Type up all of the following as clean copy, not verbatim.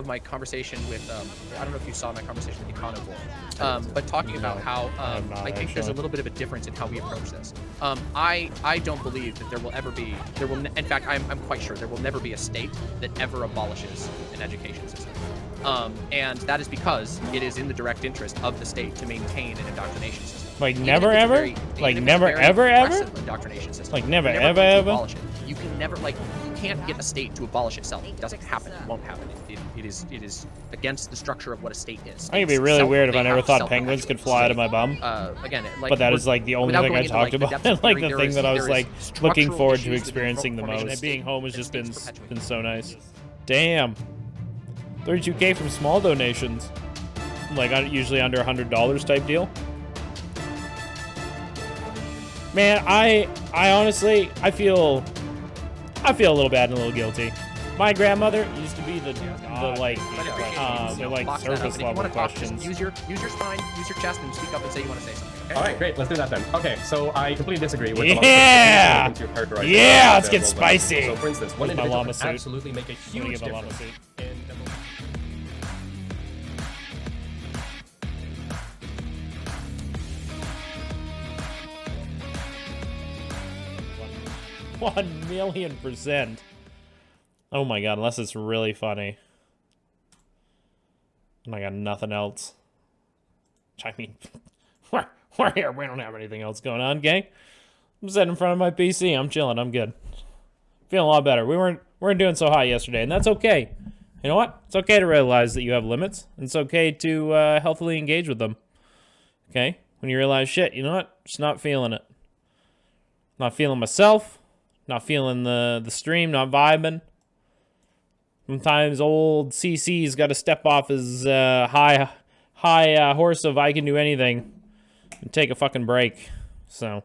of my conversation with, I don't know if you saw my conversation with Econovore, but talking about how I think there's a little bit of a difference in how we approach this. I don't believe that there will ever be, in fact, I'm quite sure there will never be a state that ever abolishes an education system. And that is because it is in the direct interest of the state to maintain an indoctrination system. Like never ever? Like never ever ever? Indoctrination system. Like never You're ever ever? abolish it. You can never, like, you can't get a state to abolish itself. It doesn't happen. It won't happen. It is against the structure of what a state is. I think it'd be really weird if I never thought penguins could fly out of my bum. Again, like, but that is like the only thing I talked about, like the thing that I was like looking forward to experiencing the most. And being home has just been so nice. Damn. 32K from small donations. Like usually under $100 type deal. Man, I honestly, I feel a little bad and a little guilty. My grandmother used to be the surface level questions. Use your spine, use your chest, and speak up and say you want to say something. Okay? All right, great. Let's do that then. Okay, so I completely disagree with yeah, let's get spicy. So, for instance, one individual can absolutely make a huge difference. In 1,000,000%. Oh my god, unless it's really funny. And I got nothing else. I mean, we're here. We don't have anything else going on, gang. I'm sitting in front of my PC. I'm chilling. I'm good. Feeling a lot better. We weren't doing so hot yesterday, and that's okay. You know what? It's okay to realize that you have limits, and it's okay to healthily engage with them. Okay? When you realize, shit, you know what? Just not feeling it. Not feeling myself. Not feeling the stream. Not vibing. Sometimes old CC's got to step off his high horse of I can do anything and take a fucking break. So,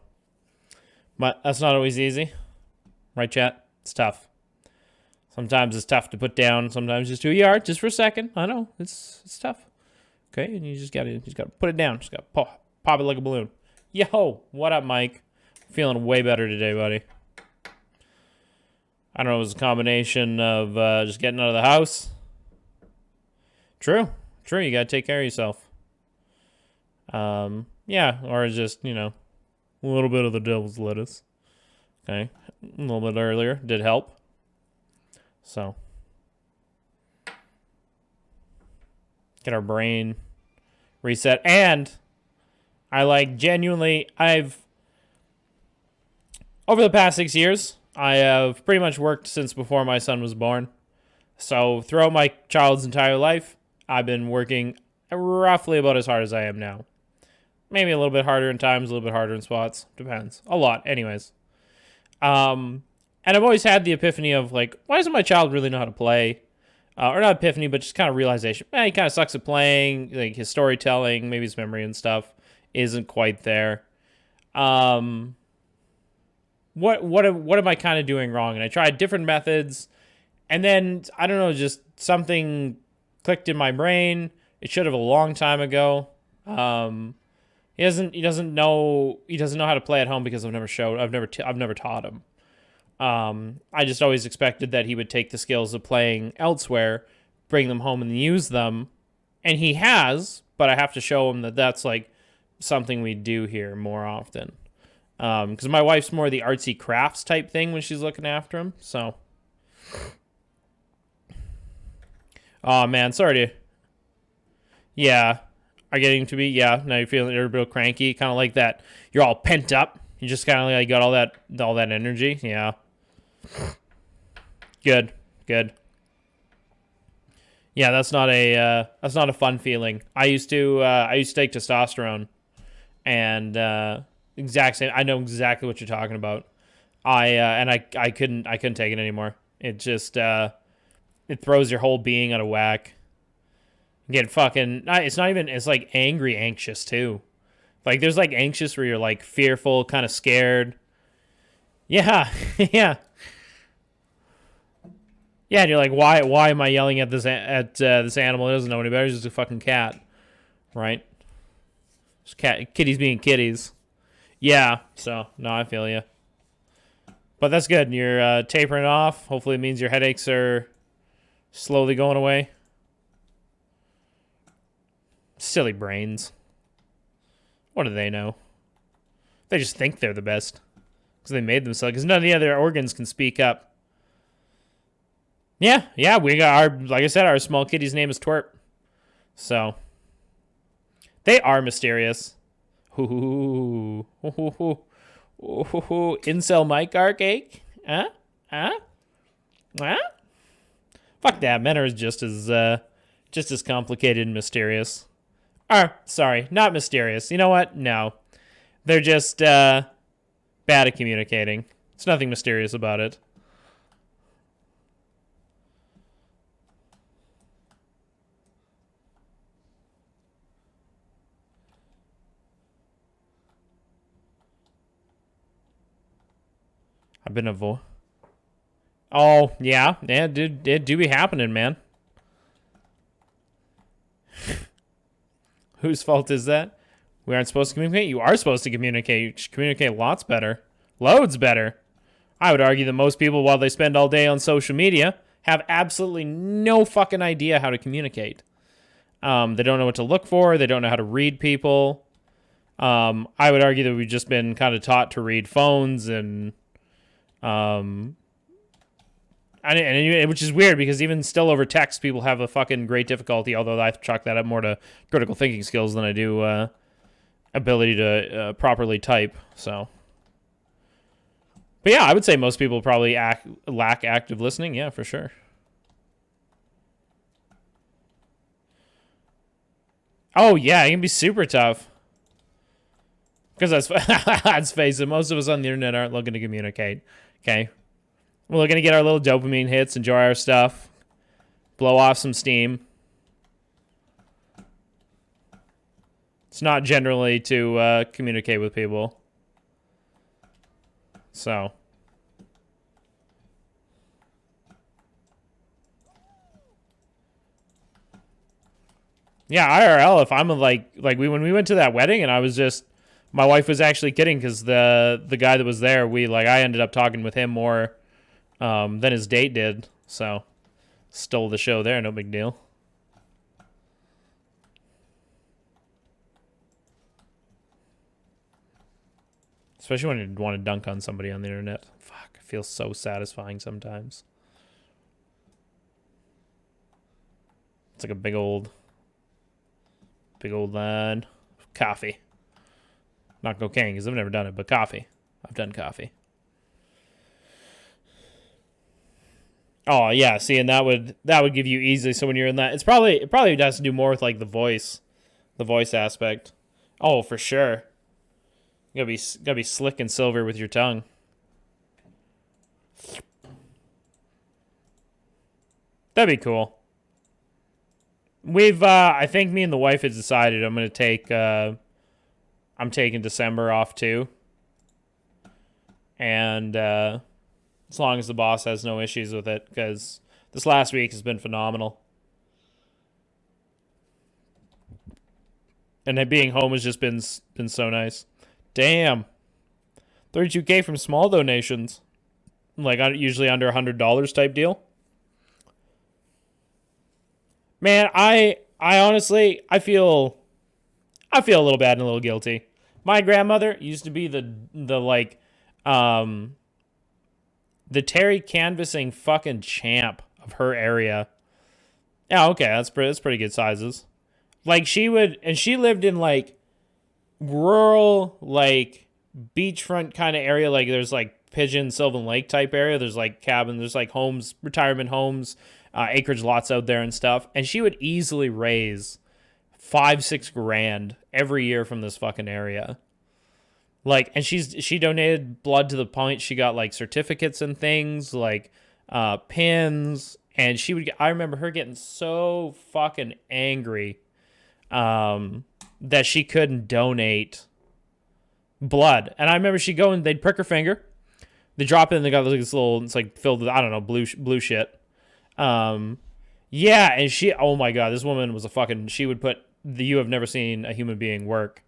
but that's not always easy, right, chat? It's tough. Sometimes it's tough to put down. Sometimes just who you are, just for a second. I know it's tough. Okay, and you just gotta put it down. Just gotta pop it like a balloon. Yo, what up, Mike? Feeling way better today, buddy. I don't know, it was a combination of just getting out of the house. True, you gotta take care of yourself. Yeah, or just, you know, a little bit of the devil's lettuce. Okay, a little bit earlier did help. So, get our brain reset. And I like genuinely, over the past 6 years, I have pretty much worked since before my son was born. So throughout my child's entire life, I've been working roughly about as hard as I am now. Maybe a little bit harder in times, a little bit harder in spots. Depends. A lot, anyways. And I've always had the epiphany of, like, why doesn't my child really know how to play? Or not epiphany, but just kind of realization. He kind of sucks at playing. Like, his storytelling, maybe his memory and stuff isn't quite there. What am I kind of doing wrong? And I tried different methods, and then I don't know, just something clicked in my brain. It should have a long time ago. He doesn't know how to play at home because I've never taught him. I just always expected that he would take the skills of playing elsewhere, bring them home and use them, and he has. But I have to show him that that's like something we do here more often. Because my wife's more the artsy crafts type thing when she's looking after him, so. Oh, man, sorry to. Yeah, are getting to be, yeah, now you're feeling a little cranky, kind of like that. You're all pent up. You just kind of like got all that energy, yeah. Good. Yeah, that's not a fun feeling. I used to take testosterone, and exact same. I know exactly what you're talking about. I couldn't take it anymore. It just it throws your whole being out of whack. You get fucking. It's not even. It's like angry, anxious too. Like there's like anxious where you're like fearful, kind of scared. Yeah, yeah. Yeah, and you're like, why am I yelling at this animal? It doesn't know any better. It's just a fucking cat, right? Just kitties being kitties. Yeah, so, no, I feel you. But that's good. You're tapering off. Hopefully it means your headaches are slowly going away. Silly brains. What do they know? They just think they're the best. Because they made themselves. Because none of the other organs can speak up. Yeah, we got our, like I said, our small kitty's name is Twerp. So. They are mysterious. Ooh. Incel Mike Arcake? Huh? Fuck that. Men are just as complicated and mysterious. Sorry, not mysterious. You know what? No. They're just bad at communicating. There's nothing mysterious about it. I've been Oh, yeah, it do be happening, man. Whose fault is that? We aren't supposed to communicate? You are supposed to communicate. You should communicate lots better. Loads better. I would argue that most people, while they spend all day on social media, have absolutely no fucking idea how to communicate. They don't know what to look for. They don't know how to read people. I would argue that we've just been kind of taught to read phones and which is weird because even still over text, people have a fucking great difficulty, although I chalk that up more to critical thinking skills than I do ability to properly type. So, but yeah, I would say most people probably lack active listening. Yeah, for sure. Oh yeah, it can be super tough. Because let's face it, most of us on the internet aren't looking to communicate. Okay, we're looking to get our little dopamine hits, enjoy our stuff, blow off some steam. It's not generally to communicate with people. So. Yeah, IRL, if I'm like when we went to that wedding and I was just, my wife was actually kidding because the guy that was there, I ended up talking with him more than his date did. So, stole the show there, no big deal. Especially when you want to dunk on somebody on the internet. Fuck, it feels so satisfying sometimes. It's like a big old line of coffee. Not cocaine, because I've never done it, but coffee. I've done coffee. Oh yeah, see, and that would give you easily. So when you're in that, it probably has to do more with like the voice aspect. Oh, for sure. You gotta be slick and silver with your tongue. That'd be cool. We've I think me and the wife has decided I'm gonna take I'm taking December off too. And as long as the boss has no issues with it, because this last week has been phenomenal. And being home has just been so nice. Damn. 32K from small donations. Like usually under $100 type deal. Man, I honestly, I feel a little bad and a little guilty. My grandmother used to be the Terry canvassing fucking champ of her area. Yeah, okay, that's pretty good sizes. Like she lived in like rural, like beachfront kind of area. Like there's like Pigeon, Sylvan Lake type area. There's like cabins, there's like homes, retirement homes, acreage lots out there and stuff. And she would easily raise $5-6 grand every year from this fucking area. Like, and she donated blood to the point she got like certificates and things, like pins. And I remember her getting so fucking angry that she couldn't donate blood. And I remember she'd go and they'd prick her finger. They drop it and they got like this little, it's like filled with, I don't know, blue shit. Yeah, and oh my God, this woman was she would put you have never seen a human being work.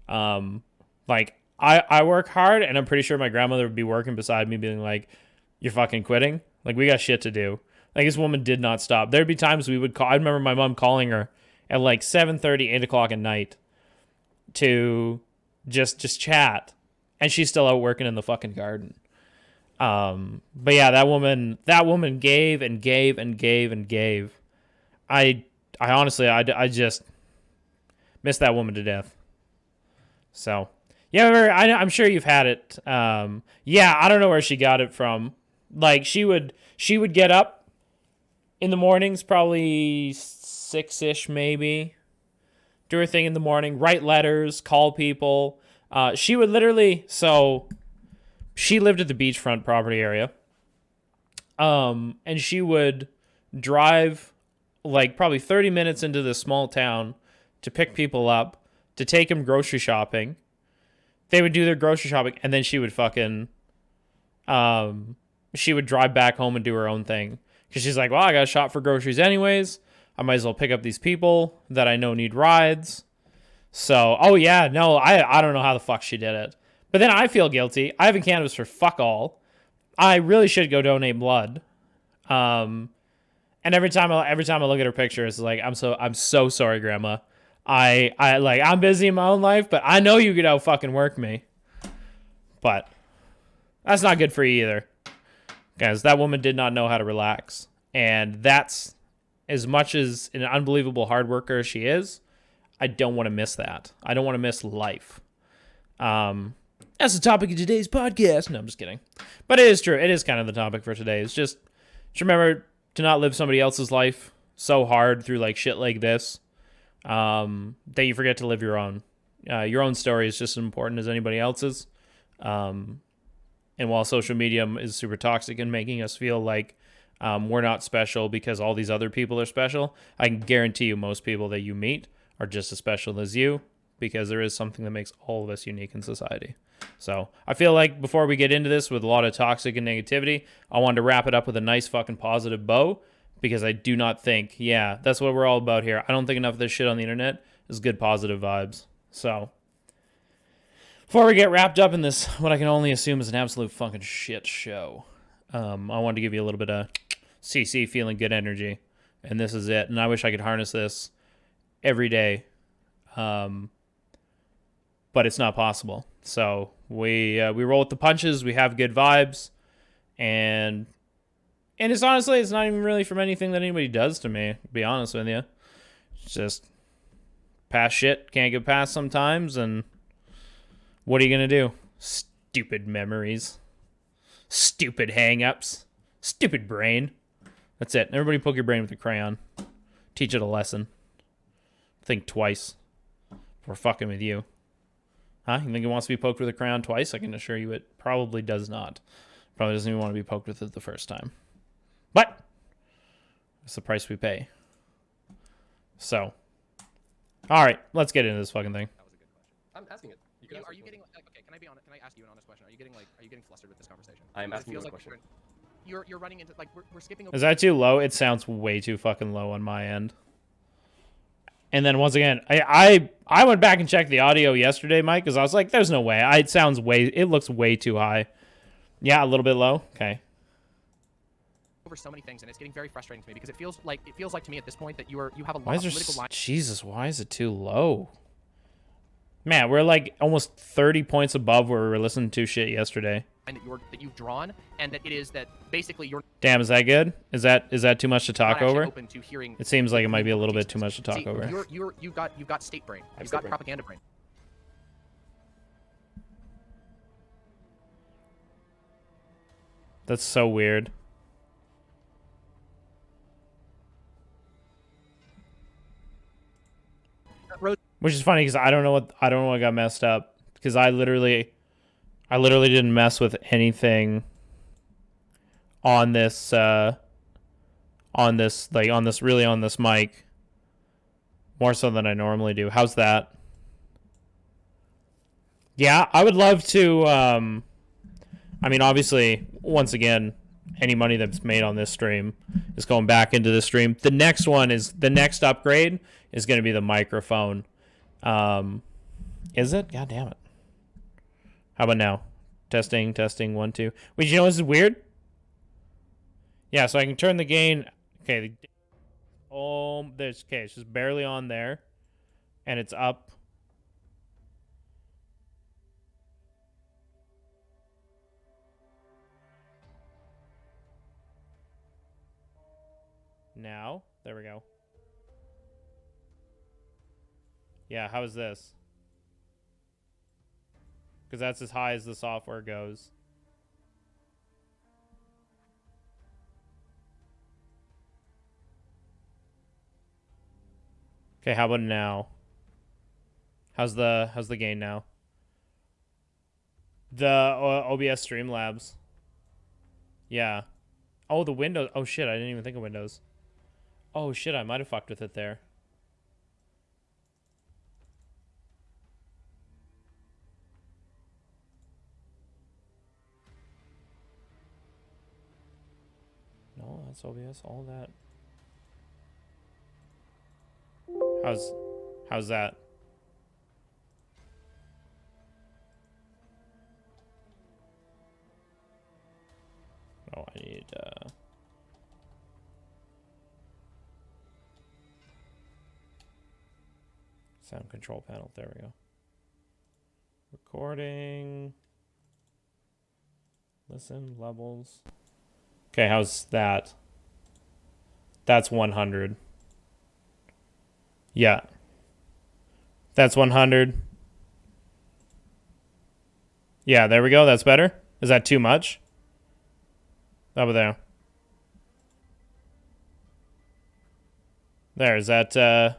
Like, I work hard, and I'm pretty sure my grandmother would be working beside me being like, you're fucking quitting? Like, we got shit to do. Like, this woman did not stop. There'd be times we would call. I remember my mom calling her at like 7:30, 8 o'clock at night to just chat, and she's still out working in the fucking garden. But yeah, that woman gave and gave and gave and gave. I honestly, I just miss that woman to death. So yeah, I'm sure you've had it. Yeah, I don't know where she got it from. Like she would get up in the mornings, probably 6-ish maybe, do her thing in the morning, write letters, call people. She would literally, so she lived at the beachfront property area. And she would drive like probably 30 minutes into this small town to pick people up, to take them grocery shopping. They would do their grocery shopping, and then she would fucking, she would drive back home and do her own thing. Because she's like, well, I got to shop for groceries anyways. I might as well pick up these people that I know need rides. So, oh yeah, no, I don't know how the fuck she did it. But then I feel guilty. I haven't canvassed for fuck all. I really should go donate blood. And every time I look at her picture, it's like, I'm so sorry, Grandma. I'm busy in my own life, but I know you could out fucking work me. But that's not good for you either. Guys, that woman did not know how to relax. And that's, as much as an unbelievable hard worker as she is, I don't want to miss that. I don't want to miss life. That's the topic of today's podcast. No, I'm just kidding. But it is true. It is kind of the topic for today. It's just remember to not live somebody else's life so hard through like shit like this, that you forget to live your own. Your own story is just as important as anybody else's. And while social media is super toxic and making us feel like we're not special because all these other people are special, I can guarantee you most people that you meet are just as special as you, because there is something that makes all of us unique in society. So I feel like before we get into this with a lot of toxic and negativity, I wanted to wrap it up with a nice fucking positive bow, because I do not think, yeah, that's what we're all about here. I don't think enough of this shit on the internet is good positive vibes. So before we get wrapped up in this, what I can only assume is an absolute fucking shit show, I wanted to give you a little bit of CC feeling good energy, and this is it. And I wish I could harness this every day, but it's not possible. So we roll with the punches. We have good vibes, and it's honestly, it's not even really from anything that anybody does to me, to be honest with you. It's just past shit can't get past sometimes, and what are you gonna do? Stupid memories, stupid hang-ups, stupid brain. That's it. Everybody poke your brain with a crayon. Teach it a lesson. Think twice before fucking with you. Huh? You think it wants to be poked with a crayon twice? I can assure you it probably does not. Probably doesn't even want to be poked with it the first time. But it's the price we pay. So, all right, let's get into this fucking thing. That was a good question. I'm asking it. Are you getting like, okay? Can I be honest? Can I ask you an honest question? Are you getting flustered with this conversation? I am Because asking it feels you a like question. You're running into like we're skipping over. Is that too low? It sounds way too fucking low on my end. And then once again, I went back and checked the audio yesterday, Mike, because I was like, there's no way. It looks way too high. Yeah, a little bit low. Okay. Over so many things, and it's getting very frustrating to me because it feels like to me at this point that you have a lot Why of is there political lines Jesus, why is it too low? Man, we're like almost 30 points above where we were listening to shit yesterday. that you've drawn, and that it is that basically you're Damn, is that good? Is that too much to not talk actually over? open to hearing. It seems like it might be a little bit too much to talk See, over. You've got state brain. You've state got brain. propaganda brain. That's so weird. Which is funny because I don't know what got messed up, because I literally didn't mess with anything on this mic more so than I normally do. How's that? Yeah, I would love to I mean, obviously, once again, any money that's made on this stream is going back into the stream. The next upgrade is going to be the microphone. Is it? God damn it. How about now? Testing, 1, 2. Wait, you know this is weird? Yeah, so I can turn the gain. Okay. There's okay. It's just barely on there, and it's up. Now, there we go. Yeah, how is this? Because that's as high as the software goes. Okay, how about now? How's the gain now? The OBS Streamlabs. Yeah. Oh, the Windows. Oh shit, I didn't even think of Windows. Oh shit, I might have fucked with it there. No, that's OBS, all that. How's that? Oh, I need sound control panel. There we go. Recording. Listen, levels. Okay, how's that? That's 100. Yeah. That's 100. Yeah, there we go. That's better. Is that too much? Over there. There, is that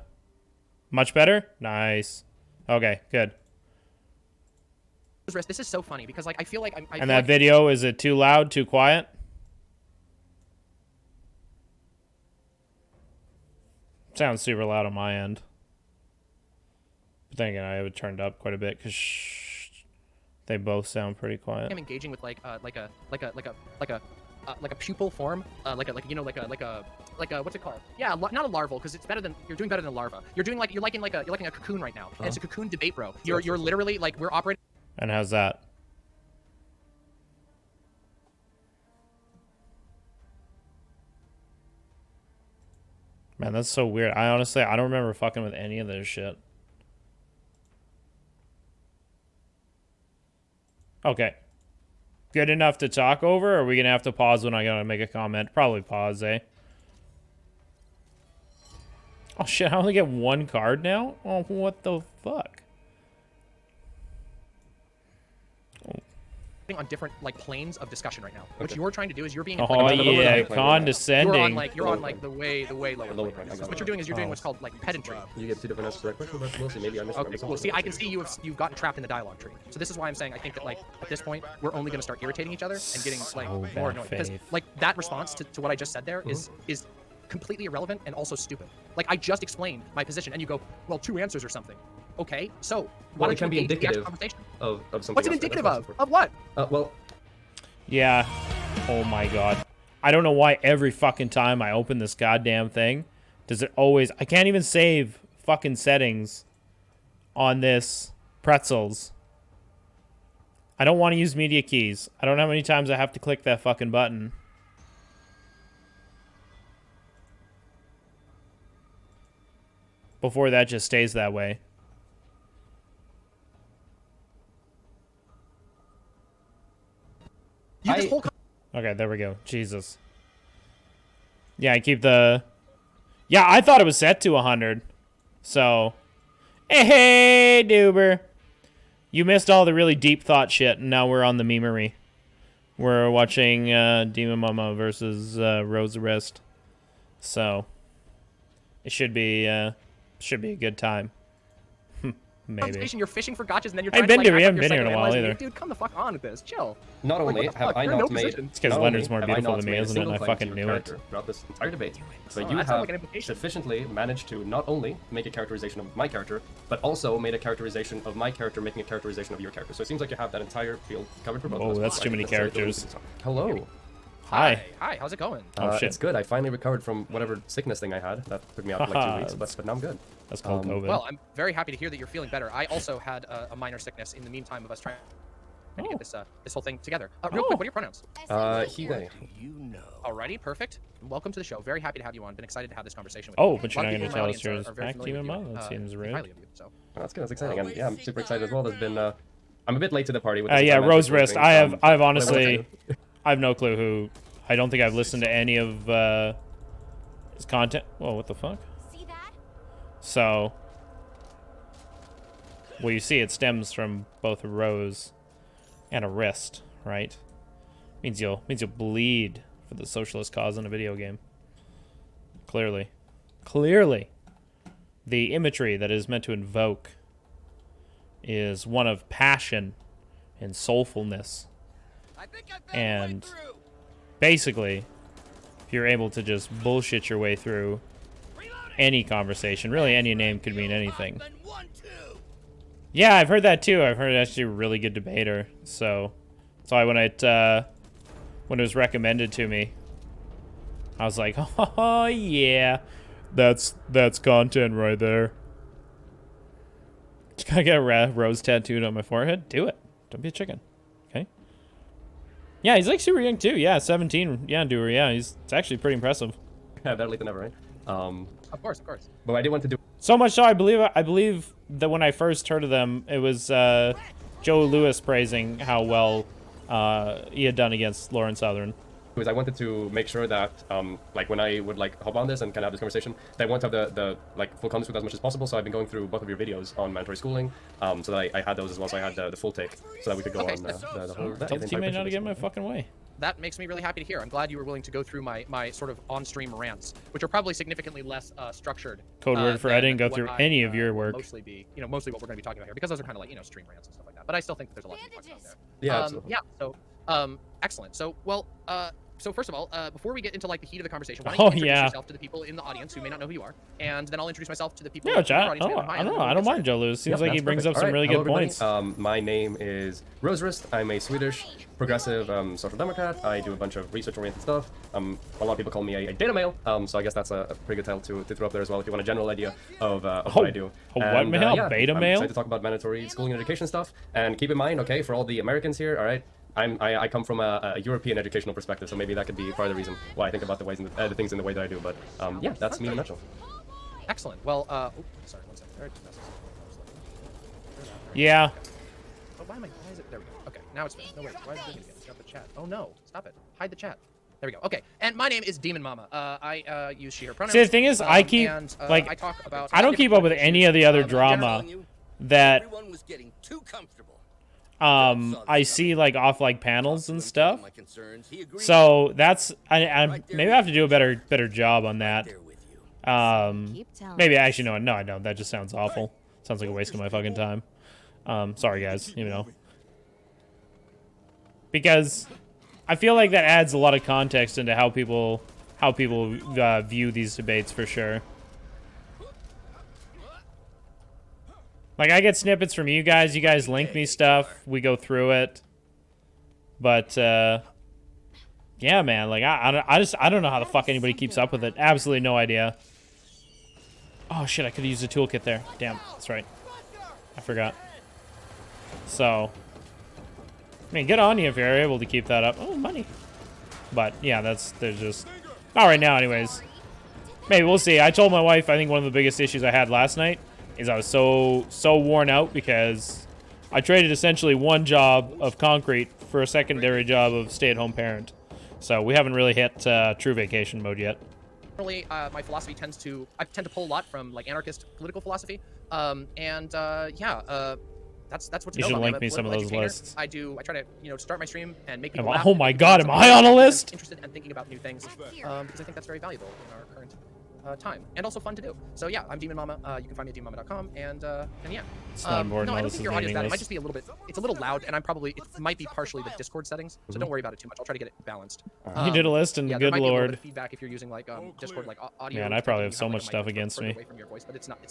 much better? Nice. Okay, good. This is so funny because like I feel like and that video, is it too loud, too quiet? Sounds super loud on my end. But then again, I have it turned up quite a bit because they both sound pretty quiet. I'm engaging with like a pupil form, like a what's it called? Yeah, not a larval because it's better than you're doing better than a larva. You're like in a cocoon right now. And it's a cocoon debate, bro. You're literally like we're operating. And how's that? Man, that's so weird. I don't remember fucking with any of this shit. Okay. Good enough to talk over, or are we gonna have to pause when I gotta make a comment? Probably pause, eh? Oh shit, I only get one card now? Oh, what the fuck? On different like planes of discussion right now. Okay. What you're trying to do is you're being yeah, condescending. You're on the way lower. What you're doing is you're doing what's called like pedantry. You get two different answers to that question, but mostly maybe I missed. Okay, cool. See, I can see you've gotten trapped in the dialogue tree. So this is why I'm saying I think that like at this point we're only going to start irritating each other and getting like more annoying because like that response to what I just said there is completely irrelevant and also stupid. Like I just explained my position and you go, well, two answers or something. Okay, so well, it can be indicative of something. What's it indicative of? Of what? Well. Yeah. Oh my god. I don't know why every fucking time I open this goddamn thing, does it always... I can't even save fucking settings on this pretzels. I don't want to use media keys. I don't know how many times I have to click that fucking button. Before that just stays that way. Okay, there we go. Jesus. Yeah, I keep the... Yeah, I thought it was set to 100. So... Hey, Duber. You missed all the really deep thought shit, and now we're on the memery. We're watching Demon Mama versus Rose Arrest. So... It should be a good time. Maybe. You're fishing for gotchas and then you're trying I haven't been here in a while either. Dude, come the fuck on with this. Chill. Not only have I not made... It's because Leonard's more beautiful than me, isn't it? I fucking knew it. Throughout this entire debate. But you have sufficiently managed to not only make a characterization of my character, but also made a characterization of my character making a characterization of your character. So it seems like you have that entire field covered for both of us. Oh, that's too many characters. Hello. Hi. Hi, how's it going? Oh, shit. It's good. I finally recovered from whatever sickness thing I had. That took me out for like 2 weeks, but now I'm good. That's called COVID. Well, I'm very happy to hear that you're feeling better. I also had a minor sickness in the meantime of us trying kind of get this whole thing together. Real quick, what are your pronouns? He, they. Alrighty, perfect. Welcome to the show. Very happy to have you on. Been excited to have this conversation with you. Oh, but you're not going to tell us yours back, Demon Mama? That seems rude. Highly of you, so. Well, that's good. That's exciting. And yeah, I'm super excited as well. There's been I'm a bit late to the party with Yeah, Rose Wrist. I've honestly, to... I have no clue who. I don't think I've listened to any of his content. Whoa, what the fuck? See that? So, well, you see, it stems from both a rose and a wrist, right? Means you'll bleed for the socialist cause in a video game. Clearly, the imagery that is meant to invoke is one of passion and soulfulness. And basically, if you're able to just bullshit your way through any conversation, really any name could mean anything. Yeah, I've heard that too. I've heard actually a really good debater. So that's why when it was recommended to me, I was like, oh yeah, that's content right there. Can I get a rose tattooed on my forehead? Do it. Don't be a chicken. Okay. Yeah, he's like super young too. Yeah, 17. Yeah, doer. Yeah, it's actually pretty impressive. Yeah, better late than never, right? Of course. But I did want to do. So much so, I believe that when I first heard of them, it was Joe Lewis praising how well he had done against Lauren Southern. Because I wanted to make sure that, like, when I would like hop on this and kind of have this conversation, that I want to have the like full context with as much as possible. So I've been going through both of your videos on mandatory schooling, so that I had those as well. So I had the full take, so that we could go on the whole. Tell the teammate not to get in my fucking way. That makes me really happy to hear. I'm glad you were willing to go through my sort of on-stream rants, which are probably significantly less structured. Code word for I didn't go through any of your work. Mostly what we're going to be talking about here, because those are kind of like, stream rants and stuff like that. But I still think that there's a lot to be talking about there. Yeah, absolutely. Yeah. So, excellent. So, well, so first of all, before we get into like the heat of the conversation, why don't you introduce yourself to the people in the audience who may not know who you are, and then I'll introduce myself to the people. Yeah, chat. I don't mind Joe Lewis. Seems like he brings up some really good points. My name is Rose Wrist. I'm a Swedish progressive social democrat. I do a bunch of research-oriented stuff. A lot of people call me a data male, so I guess that's a pretty good title to throw up there as well if you want a general idea of what I do. What male? Yeah, Beta I'm male? excited to talk about mandatory schooling and education stuff. And keep in mind, okay, for all the Americans here, all right, I come from a European educational perspective, so maybe that could be part of the reason why I think about the ways and the things in the way that I do. But yeah, that's me in a nutshell. Excellent. Well, sorry, one second. Yeah. Oh, why is it? There we go. Okay, now it's finished. No, wait. Why is it doing it again? Stop the chat. Oh no, stop it. Hide the chat. There we go. Okay, and my name is Demon Mama. I use she/her pronouns. See, the thing is, I keep like I talk about. I don't keep up with any of the other drama that. Everyone was getting too comfortable. I see like off like panels and stuff. So that's I maybe I have to do a better job on that. Maybe actually no I don't. That just sounds awful. Sounds like a waste of my fucking time. Sorry guys, because I feel like that adds a lot of context into how people view these debates for sure. Like, I get snippets from you guys link me stuff, we go through it. But, yeah, man, like, I don't know how the fuck anybody keeps up with it. Absolutely no idea. Oh, shit, I could've used a toolkit there. Damn, that's right. I forgot. So, I mean, good on you if you're able to keep that up. Oh, money. But, yeah, there's just... Not right now, anyways. Maybe, we'll see. I told my wife, I think one of the biggest issues I had last night is I was so worn out because I traded essentially one job of concrete for a secondary job of stay-at-home parent. So we haven't really hit true vacation mode yet. Generally, my philosophy I tend to pull a lot from like anarchist political philosophy, that's what's. You should link me some of those lists. I try to start my stream and make people laugh. Oh my god, am I on a list? Interested and thinking about new things, because I think that's very valuable in our current time, and also fun to do. So yeah, I'm Demon Mama. You can find me at demonmama.com, and yeah. It's not important. No, I don't think your audio is bad. It might just be a little bit. It's a little loud, and it might be partially the Discord settings. So don't worry about it too much. I'll try to get it balanced. You did a list, and yeah, good there might be a little bit lord. of feedback if you're using like Discord like audio. Man, I probably have so much stuff against me. Away from your voice, but it's not like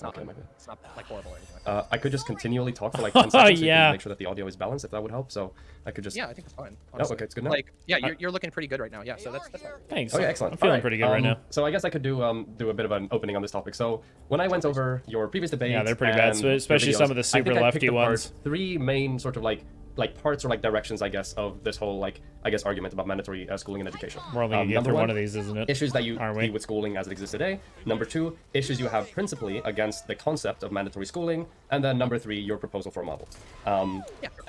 horrible or anything like that. I could just continually talk for like 10 seconds yeah. to make sure that the audio is balanced, if that would help. So I could just. Yeah, I think it's fine. Oh, okay, it's good now. Like, yeah, you're looking pretty good right now. Yeah, so that's fine. Thanks. Okay, excellent. I'm feeling pretty good right now. So I guess I could do a bit of an opening on this topic. So when I went over your previous debate, yeah, they're pretty bad, especially some of the super lefty ones. 3 main sort of like like parts or like directions, I guess, of this whole like I guess argument about mandatory schooling and education. We're only gonna get Number through one one, of these, isn't it? issues that you Aren't we? see with schooling as it exists today. Number two, issues you have principally against the concept of mandatory schooling. And then number three, your proposal for a model.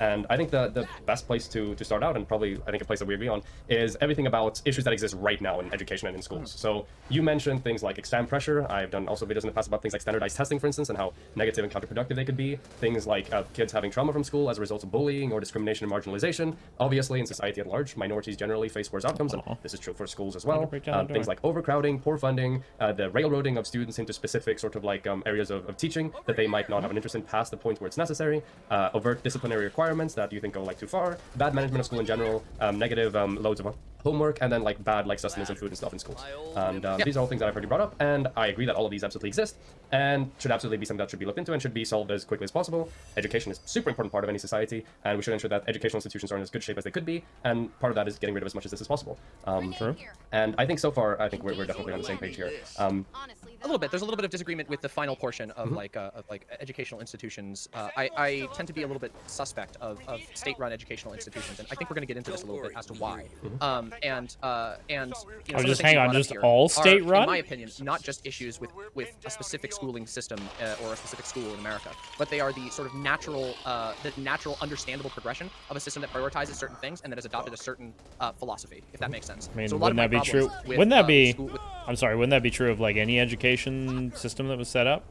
And I think the best place to start out, and probably I think a place that we agree on, is everything about issues that exist right now in education and in schools. So you mentioned things like exam pressure. I've done also videos in the past about things like standardized testing, for instance, and how negative and counterproductive they could be. Things like kids having trauma from school as a result of bullying or discrimination and marginalization. Obviously, in society at large, minorities generally face worse outcomes, and this is true for schools as well. Things like overcrowding, poor funding, the railroading of students into specific sort of like areas of teaching that they might not have an interest in past the point where it's necessary, overt disciplinary requirements that you think go like too far, bad management of school in general, negative loads of homework, and then like bad like sustenance and food and stuff in schools. And these are all things that I've already brought up, and I agree that all of these absolutely exist and should absolutely be something that should be looked into and should be solved as quickly as possible. Education is a super important part of any society, and we should ensure that educational institutions are in as good shape as they could be, and part of that is getting rid of as much of this as possible. True. And I think so far, I think we're definitely on the same page here. A little bit. There's a little bit of disagreement with the final portion of like educational institutions. I tend to be a little bit suspect of state-run educational institutions, and I think we're going to get into this a little bit as to why. And you know, some of the just things hang you on, brought up just here all are, state-run? in my opinion, not just issues with a specific schooling system or a specific school in America, but they are the sort of natural, understandable progression of a system that prioritizes certain things and that has adopted a certain philosophy, if that makes sense. I mean, So a lot of wouldn't that my be true? problems with, Wouldn't that be? with I'm sorry. Wouldn't that be true of like any education system that was set up?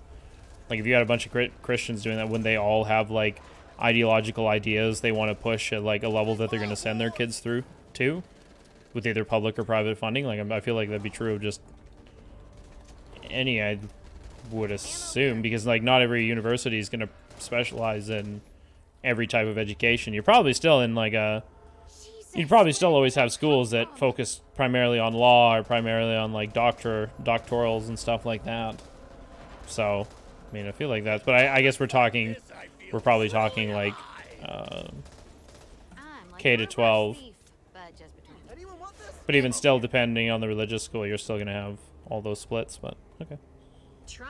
Like if you had a bunch of Christians doing that, wouldn't they all have like ideological ideas they want to push at like a level that they're going to send their kids through to, with either public or private funding? Like I feel like that'd be true of just any. I would assume, because like not every university is going to specialize in every type of education. You're probably still in like a. You'd probably still always have schools that focus primarily on law or primarily on like doctorals and stuff like that. So, I mean, I feel like that's, but I guess we're probably talking like K to 12. But even still, depending on the religious school, you're still gonna have all those splits. But okay.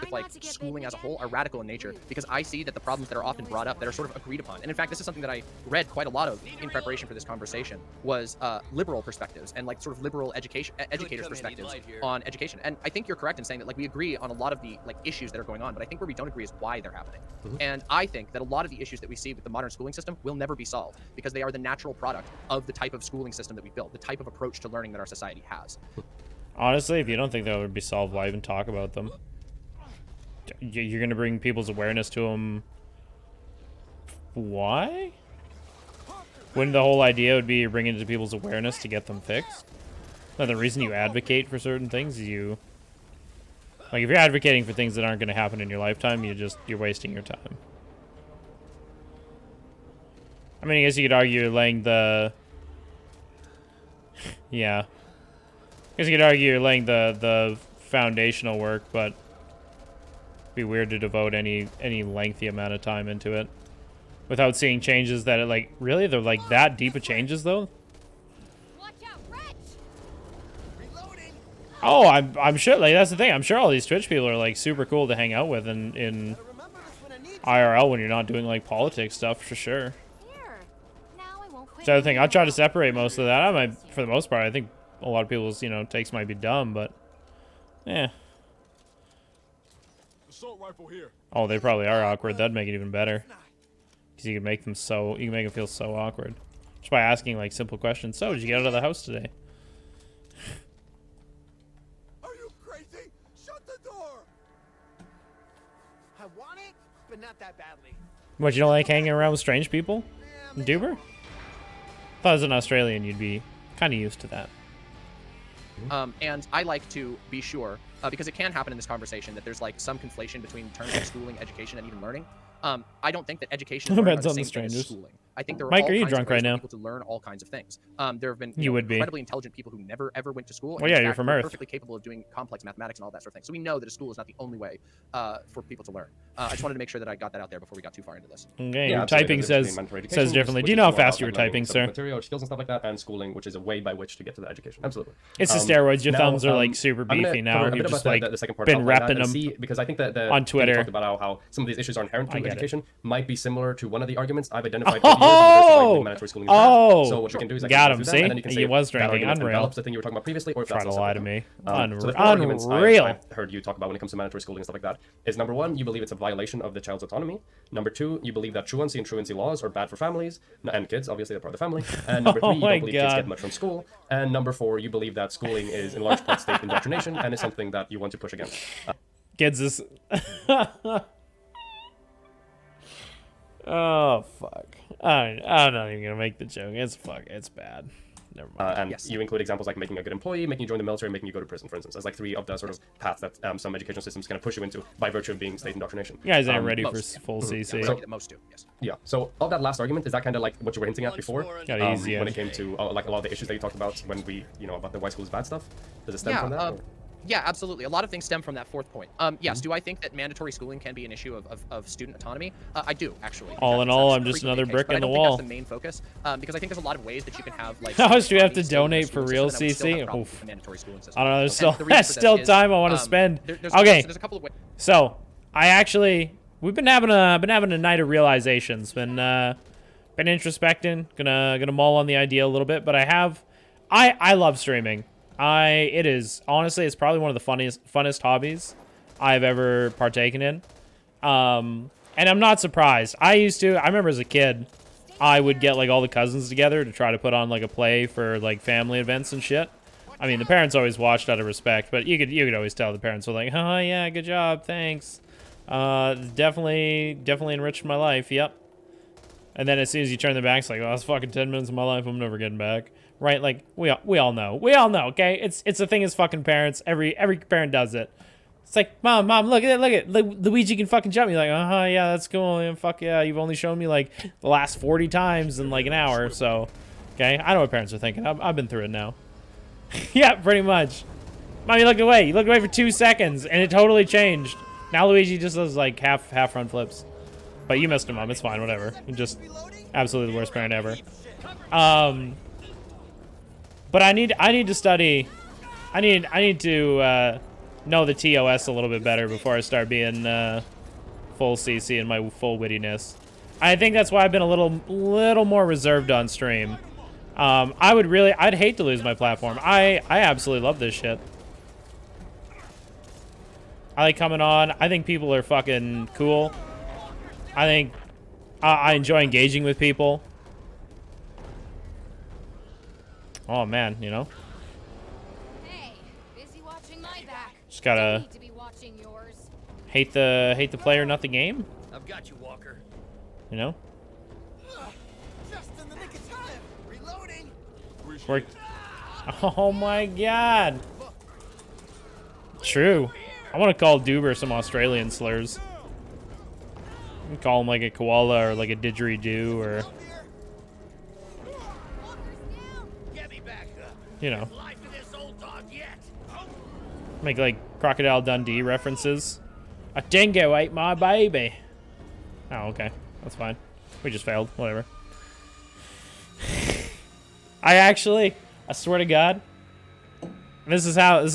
with like schooling as a whole are radical in nature, because I see that the problems that are often brought up that are sort of agreed upon, and in fact this is something that I read quite a lot of in preparation for this conversation, was liberal perspectives and like sort of liberal educators perspectives on education. And I think you're correct in saying that like we agree on a lot of the like issues that are going on, but I think where we don't agree is why they're happening. And I think that a lot of the issues that we see with the modern schooling system will never be solved because they are the natural product of the type of schooling system that we built, the type of approach to learning that our society has. Honestly, if you don't think that would be solved, why even talk about them? You're going to bring people's awareness to them. Why? Wouldn't the whole idea would be you're bringing it to people's awareness to get them fixed? No, the reason you advocate for certain things is you... Like, if you're advocating for things that aren't going to happen in your lifetime, you're wasting your time. I mean, I guess you could argue you're laying the... Yeah. I guess you could argue you're laying the foundational work, but... be weird to devote any lengthy amount of time into it without seeing changes that are like, really, they're like that deep of changes though. Watch out, Wretch! Reloading. Oh, I'm sure, like, that's the thing, I'm sure all these Twitch people are like super cool to hang out with in IRL when you're not doing like politics stuff, for sure. Here. Now I won't quit. So the thing, I try to separate most of that. I might, for the most part, I think a lot of people's, you know, takes might be dumb, but yeah. Assault rifle here. Oh, they probably are awkward. That'd make it even better. Because you can make them feel so awkward. Just by asking, like, simple questions. So, did you get out of the house today? Are you crazy? Shut the door. I want it, but not that badly. What, you don't like hanging around with strange people? Yeah, Duber? Thought as an Australian you'd be kind of used to that. And I like to be sure, because it can happen in this conversation, that there's like some conflation between terms of schooling, education, and even learning. I don't think that education and learning are Depends the on the same thing as strangers. schooling. I think there are Mike, all are you kinds of drunk ways right for now? people to learn all kinds of things. There have been You would be. incredibly intelligent people who never ever went to school. Well, and yeah, in you're fact, from were Earth. perfectly capable of doing complex mathematics and all that sort of thing. So we know that a school is not the only way for people to learn. I just wanted to make sure that I got that out there before we got too far into this. Okay, Yeah, your absolutely. typing There's a difference says between mandatory education, differently. which Do you is know how more fast about, you were like, learning typing, subject sir? Material, skills and stuff like that, and schooling, which is a way by which to get to the education. Absolutely. It's the steroids. Your Now, thumbs are like I'm super gonna beefy now. cover a You've bit just about like the second part been outline that repping and them see, because I think that the on thing you Twitter. talked about how some of these issues are inherent to get it. education might be similar to one of the arguments I've identified over the years in regards to, like, mandatory schooling. So what you can do is I can got go him. through that, See, and then you can say he if was that drinking. argument Unreal. develops the thing you were talking about previously, or if Try that's to a lie separate to me. thing. So the four arguments Unreal. I've heard you talk about when it comes to mandatory schooling and stuff like that is: number one, you believe it's a violation of the child's autonomy. Number two, you believe that truancy and truancy laws are bad for families and kids. Obviously, they're part of the family. And number three, you my don't believe kids God. get much from school. And number four, you believe that schooling is in large part state indoctrination and is something that you want to push against. Kids is. Oh fuck! I'm not even gonna make the joke. It's bad. Never mind. And Yes. you include examples like making a good employee, making you join the military, making you go to prison, for instance, as like three of the sort of paths that some educational systems kind of push you into by virtue of being state indoctrination. You guys ain't ready for most. full CC. Yeah, that most do. Yes. Yeah. So of that last argument, is that kind of like what you were hinting at before? Got easy. When it came to like a lot of the issues that you talked about when we, about the why school is bad stuff. Does it stem from that? Or? Yeah, absolutely. A lot of things stem from that fourth point. Yes, do I think that mandatory schooling can be an issue of student autonomy? I do, actually. All in That's all, I'm just frequently another the case, brick but in the I don't wall. think that's the main focus, because I think there's a lot of ways that you can have like. How much do we have to student autonomy donate still for in a real schooling system, and I CC? would still have problems Oof. with the mandatory schooling system. I don't know. And There's still, the reason that's for this still is, time I want to spend. Okay. There's a couple of ways. So I actually we've been having a night of realizations. Been introspecting. Gonna mull on the idea a little bit. But I love streaming. It is honestly it's probably one of the funnest hobbies I've ever partaken in. And I'm not surprised. I remember as a kid, I would get like all the cousins together to try to put on like a play for like family events and shit. I mean, the parents always watched out of respect, but you could always tell the parents were like, "Oh yeah, good job, thanks. Definitely enriched my life. Yep." And then as soon as you turn the back, it's like, "Oh, that's fucking 10 minutes of my life. I'm never getting back." Right? Like we all know. Okay, it's a thing as fucking parents. Every parent does it. It's like, mom, look at it. Luigi can fucking jump. You're like, yeah, that's cool. Yeah, fuck yeah, you've only shown me like the last 40 times in like an hour. So, okay, I know what parents are thinking. I've been through it now. Yeah, pretty much. Mom, you looked away. You looked away for 2 seconds, and it totally changed. Now Luigi just does like half front flips. But you missed him, Mom. It's fine, whatever. You're just absolutely the worst parent ever. But I need to study. I need to know the TOS a little bit better before I start being full CC and my full wittiness. I think that's why I've been a little more reserved on stream. I'd hate to lose my platform. I absolutely love this shit. I like coming on. I think people are fucking cool. I think I enjoy engaging with people. Oh man, Hey, busy watching my back. just gotta Need to be watching yours. hate the player, not the game. I've got you, Walker. Just in the nick of time. Reloading. Work. Oh my god. True. I want to call Duber some Australian slurs. You can call him like a koala or like a didgeridoo or, Get me back up. Life in this old dog yet. make like Crocodile Dundee references. A dingo ate my baby. Oh, okay. That's fine. We just failed. Whatever. I swear to God, this is how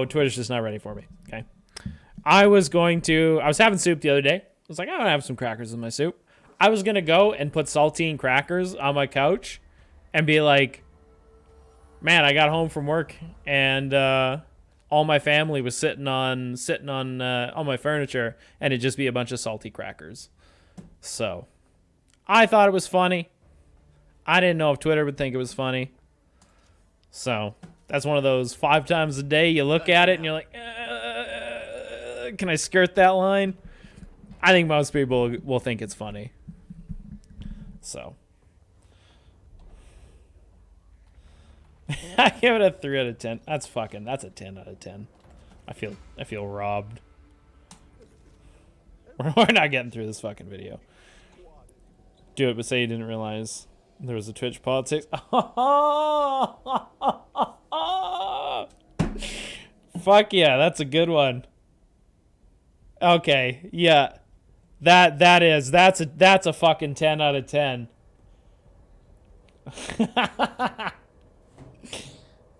Twitter's just not ready for me. Okay. I was having soup the other day. I was like, I'm gonna have some crackers in my soup. I was gonna go and put saltine crackers on my couch and be like, man, I got home from work and all my family was sitting on my furniture, and it'd just be a bunch of salty crackers. So I thought it was funny. I didn't know if Twitter would think it was funny. So that's one of those 5 times a day you look at it and you're like, can I skirt that line? I think most people will think it's funny. So I give it a 3 out of 10. That's a 10 out of 10. I feel robbed. We're not getting through this fucking video. Do it, but say you didn't realize there was a Twitch politics. Fuck yeah, that's a good one. Okay, yeah. That's a fucking 10 out of 10.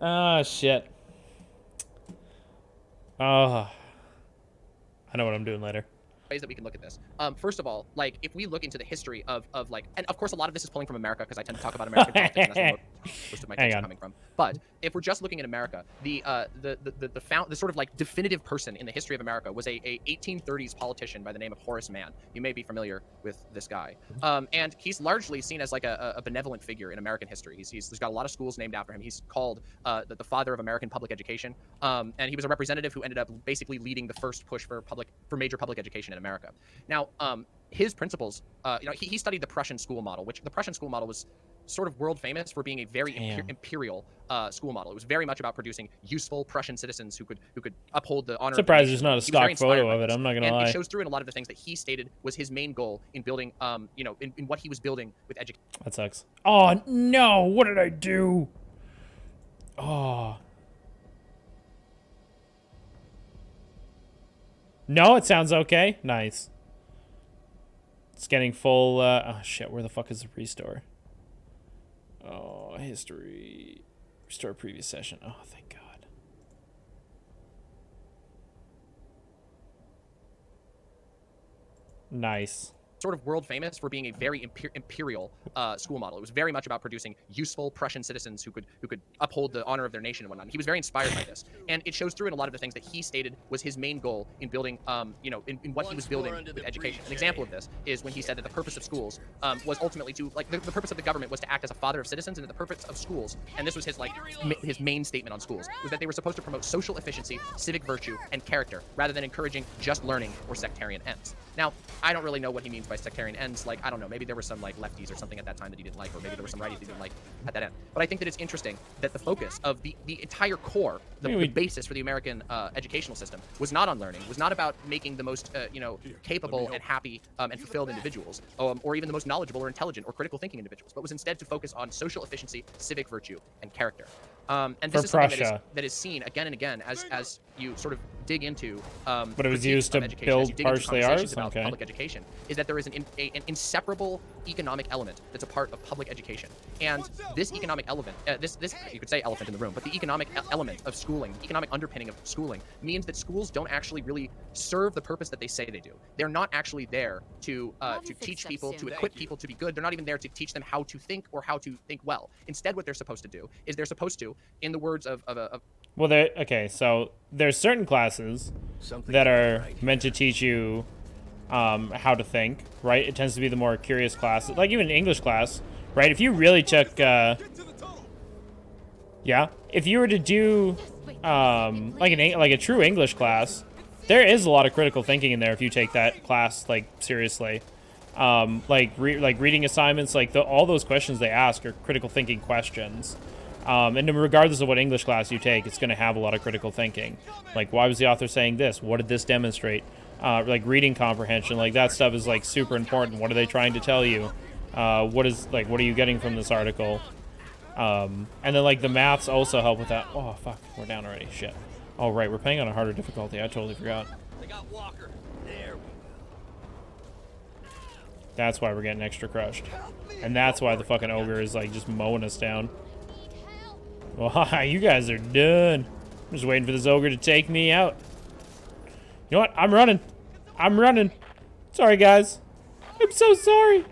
Oh shit. Oh. I know what I'm doing later. Ways that we can look at this. First of all, like if we look into the history of like, and of course a lot of this is pulling from America because I tend to talk about American politics, and that's where most of my takes are coming from. But if we're just looking at America, the sort of like definitive person in the history of America was a 1830s politician by the name of Horace Mann. You may be familiar with this guy, and he's largely seen as like a benevolent figure in American history. He's got a lot of schools named after him. He's called the father of American public education, and he was a representative who ended up basically leading the first push for major public education in America. Now, his principles, he studied the Prussian school model, which the Prussian school model was sort of world famous for being a very imperial school model. It was very much about producing useful Prussian citizens who could uphold the honor. Surprised there's not a stock photo of it. I'm not gonna lie. And it shows through in a lot of the things that he stated was his main goal in building, in what he was building with education. That sucks. Oh no! What did I do? Oh. No, it sounds okay. Nice. It's getting full. Oh shit! Where the fuck is the restore? Oh, history. Restore previous session. Oh, thank God. Nice. Sort of world famous for being a very imperial school model. It was very much about producing useful Prussian citizens who could uphold the honor of their nation and whatnot. And he was very inspired by this, and it shows through in a lot of the things that he stated was his main goal in building, in what he was building with education. An example of this is when he said that the purpose of schools was ultimately to, like, the purpose of the government was to act as a father of citizens, and that the purpose of schools, and this was his his main statement on schools, was that they were supposed to promote social efficiency, civic virtue, and character, rather than encouraging just learning or sectarian ends. Now, I don't really know what he means by sectarian ends. Like, I don't know, maybe there were some like lefties or something at that time that he didn't like, or maybe there were some righties he didn't like at that end. But I think that it's interesting that the focus of the entire core, the basis for the American educational system was not on learning, was not about making the most capable and happy and fulfilled individuals, or even the most knowledgeable or intelligent or critical thinking individuals, but was instead to focus on social efficiency, civic virtue, and character. And this is something that is seen again and again as you sort of dig into. But it was used to build partially ours. Okay. Public education is that there is an inseparable economic element that's a part of public education, and this economic element, this you could say elephant in the room, but the economic element of schooling, the economic underpinning of schooling, means that schools don't actually really serve the purpose that they say they do. They're not actually there to teach people, to equip people to be good. They're not even there to teach them how to think or how to think well. Instead, what they're supposed to do is they're supposed to, in the words of well, okay, so there's certain classes that are meant to teach you how to think, right? It tends to be the more curious classes, like even English class, right? If you really took, yeah, if you were to do like a true English class, there is a lot of critical thinking in there if you take that class like seriously. Like reading assignments, like all those questions they ask are critical thinking questions. And regardless of what English class you take, it's going to have a lot of critical thinking. Like, why was the author saying this? What did this demonstrate? Like reading comprehension, like that stuff is like super important. What are they trying to tell you? What are you getting from this article? And then like the maths also help with that. Oh fuck, we're down already. Shit. Oh right, we're playing on a harder difficulty. I totally forgot. They got Walker. There we go. That's why we're getting extra crushed, and that's why the fucking ogre is like just mowing us down. Well, you guys are done. I'm just waiting for this ogre to take me out. You know what? I'm running. I'm running. Sorry, guys. I'm so sorry.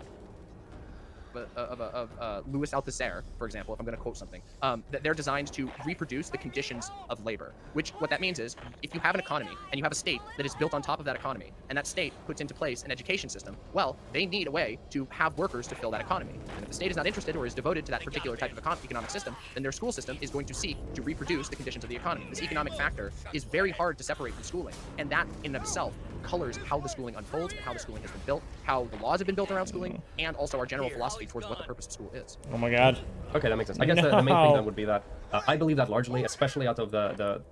Of Louis Althusser, for example, if I'm going to quote something, that they're designed to reproduce the conditions of labor. Which, what that means is, if you have an economy, and you have a state that is built on top of that economy, and that state puts into place an education system, well, they need a way to have workers to fill that economy. And if the state is not interested or is devoted to that particular type of economic system, then their school system is going to seek to reproduce the conditions of the economy. This economic factor is very hard to separate from schooling, and that, in and of itself, colors how the schooling unfolds and how the schooling has been built, how the laws have been built around schooling, and also our general philosophy towards what the purpose of school is. Oh my god. Okay, that makes sense. I guess the main thing then would be that I believe that largely, especially out of the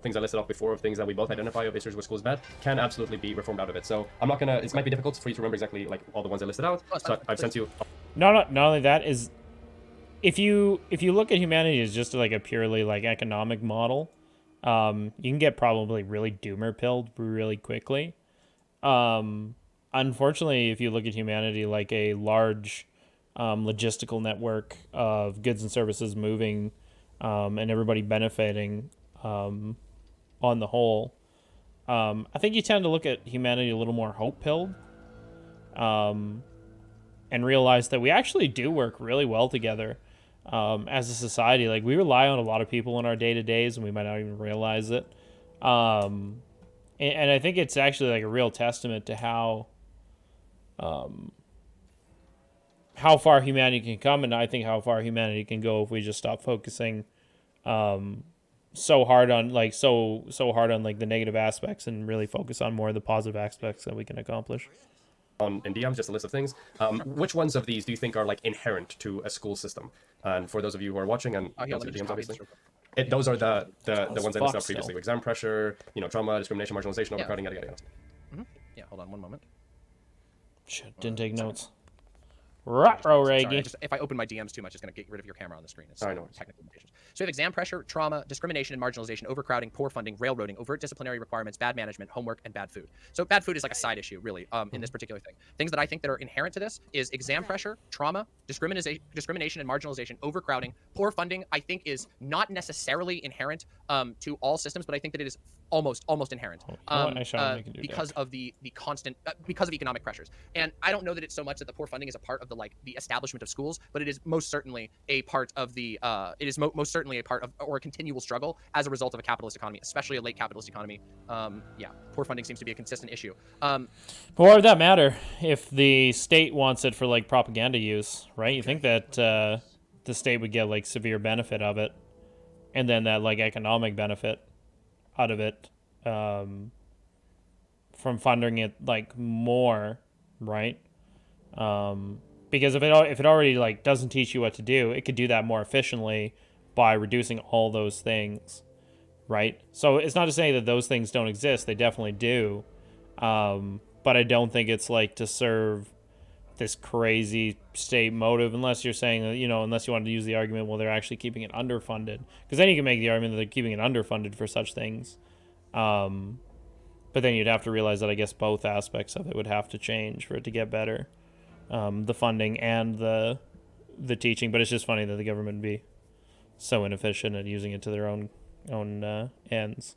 things I listed off before of things that we both identify of issues where schools bad, can absolutely be reformed out of it. So I'm not gonna. It might be difficult for you to remember exactly like all the ones I listed out. So I've sent you. Not only that is, if you look at humanity as just like a purely like economic model, you can get probably really doomer pilled really quickly. Unfortunately, if you look at humanity like a large logistical network of goods and services moving and everybody benefiting on the whole, I think you tend to look at humanity a little more hope-pilled and realize that we actually do work really well together as a society. Like, we rely on a lot of people in our day-to-days, and we might not even realize it. And I think it's actually like a real testament to how far humanity can come, and I think how far humanity can go if we just stop focusing so hard on like the negative aspects and really focus on more of the positive aspects that we can accomplish. In DMs, just a list of things. Which ones of these do you think are like inherent to a school system? And for those of you who are watching and Oh, here, don't let see me the just DMs, copy this obviously, real quick. those are the ones I listed fuck out previously: still. exam pressure, trauma, discrimination, marginalization, Yeah. overcrowding, yada yada yada. Yeah, hold on one moment. Shit, didn't take notes. Ruh-roh, Sorry, Reggie. if I open my DMs too much, it's going to get rid of your camera on the screen. It's I know. technical limitations. So we have exam pressure, trauma, discrimination and marginalization, overcrowding, poor funding, railroading, overt disciplinary requirements, bad management, homework, and bad food. So bad food is like a side issue, really, in this particular thing. Things that I think that are inherent to this is exam pressure, trauma, discrimination and marginalization, overcrowding, poor funding. I think is not necessarily inherent to all systems, but I think that it is almost inherent You know what? Actually, I'm making you because deck. of the constant because of economic pressures. And I don't know that it's so much that the poor funding is a part of the establishment of schools, but it is most certainly a part of the most certainly a part of or a continual struggle as a result of a capitalist economy, especially a late capitalist economy. Poor funding seems to be a consistent issue. But why would that matter if the state wants it for like propaganda use, right? You think that the state would get like severe benefit of it, and then that like economic benefit out of it from funding it like more, right? Because if it already like doesn't teach you what to do, it could do that more efficiently by reducing all those things, right? So it's not to say that those things don't exist; they definitely do. But I don't think it's like to serve this crazy state motive, unless you're saying that, unless you wanted to use the argument, well, they're actually keeping it underfunded, because then you can make the argument that they're keeping it underfunded for such things. But then you'd have to realize that I guess both aspects of it would have to change for it to get better, the funding and the teaching. But it's just funny that the government would be so inefficient at using it to their own ends.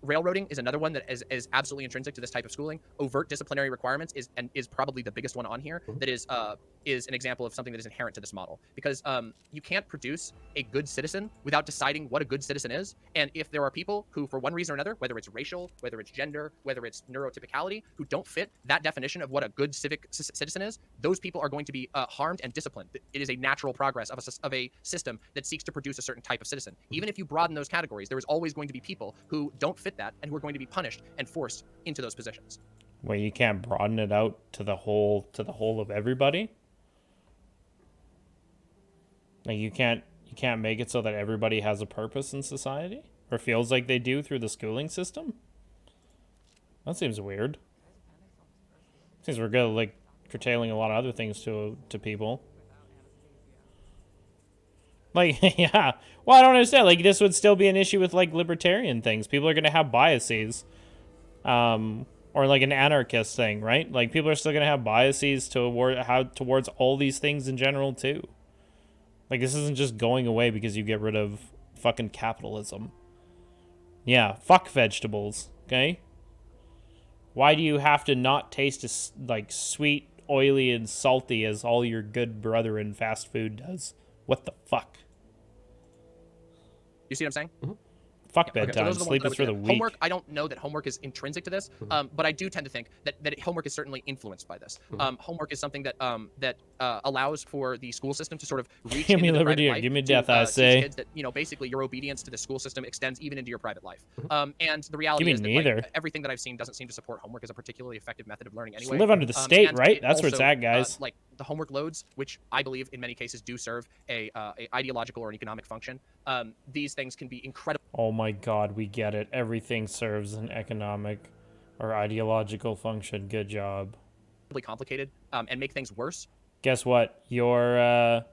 Railroading is another one that is absolutely intrinsic to this type of schooling. Overt disciplinary requirements is probably the biggest one on here. That is an example of something that is inherent to this model, because you can't produce a good citizen without deciding what a good citizen is. And if there are people who, for one reason or another, whether it's racial, whether it's gender, whether it's neurotypicality, who don't fit that definition of what a good civic citizen is, those people are going to be harmed and disciplined. It is a natural progress of a system that seeks to produce a certain type of citizen. Even if you broaden those categories, there is always going to be people who don't fit that and who are going to be punished and forced into those positions. Well, you can't broaden it out to the whole of everybody. Like you can't make it so that everybody has a purpose in society or feels like they do through the schooling system. That seems weird. Seems we're good, like curtailing a lot of other things to people. Like, yeah. Well, I don't understand. Like, this would still be an issue with, like, libertarian things. People are going to have biases. Or, like, an anarchist thing, right? Like, people are still going to have biases towards all these things in general, too. Like, this isn't just going away because you get rid of fucking capitalism. Yeah, fuck vegetables, okay? Why do you have to not taste as, like, sweet, oily, and salty as all your good brother in fast food does? What the fuck? You see what I'm saying? Mm-hmm. Fuck Okay, so bedtime. those are the Sleep ones is that I for would the say. weak. Homework, I don't know that homework is intrinsic to this, but I do tend to think that homework is certainly influenced by this. Homework is something that allows for the school system to sort of reach Give me into the liberty private or life give me to, death, I teach say. kids that, basically your obedience to the school system extends even into your private life. And the reality Give me is that neither. like, everything that I've seen doesn't seem to support homework as a particularly effective method of learning Just anyway. live under the state, And right? it That's where it's also, at, guys. like the homework loads, which I believe in many cases do serve a ideological or an economic function. These things can be incredibly Oh my god, we get it. Everything serves an economic or ideological function. Good job. complicated and make things worse. Guess what? Your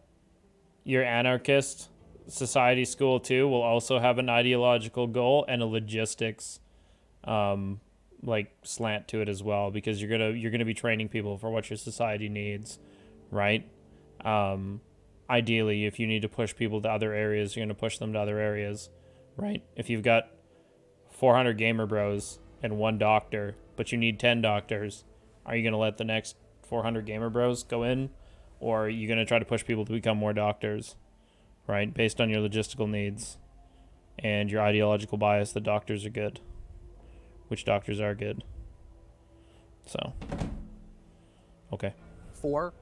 anarchist society school too will also have an ideological goal and a logistics like slant to it as well, because you're gonna be training people for what your society needs, right? Ideally, if you need to push people to other areas, you're gonna push them to other areas, right? If you've got 400 gamer bros and 1 doctor, but you need 10 doctors, are you gonna let the next 400 gamer bros go in, or are you gonna try to push people to become more doctors, right? Based on your logistical needs and your ideological bias, the doctors are good. Which doctors are good. So, okay. For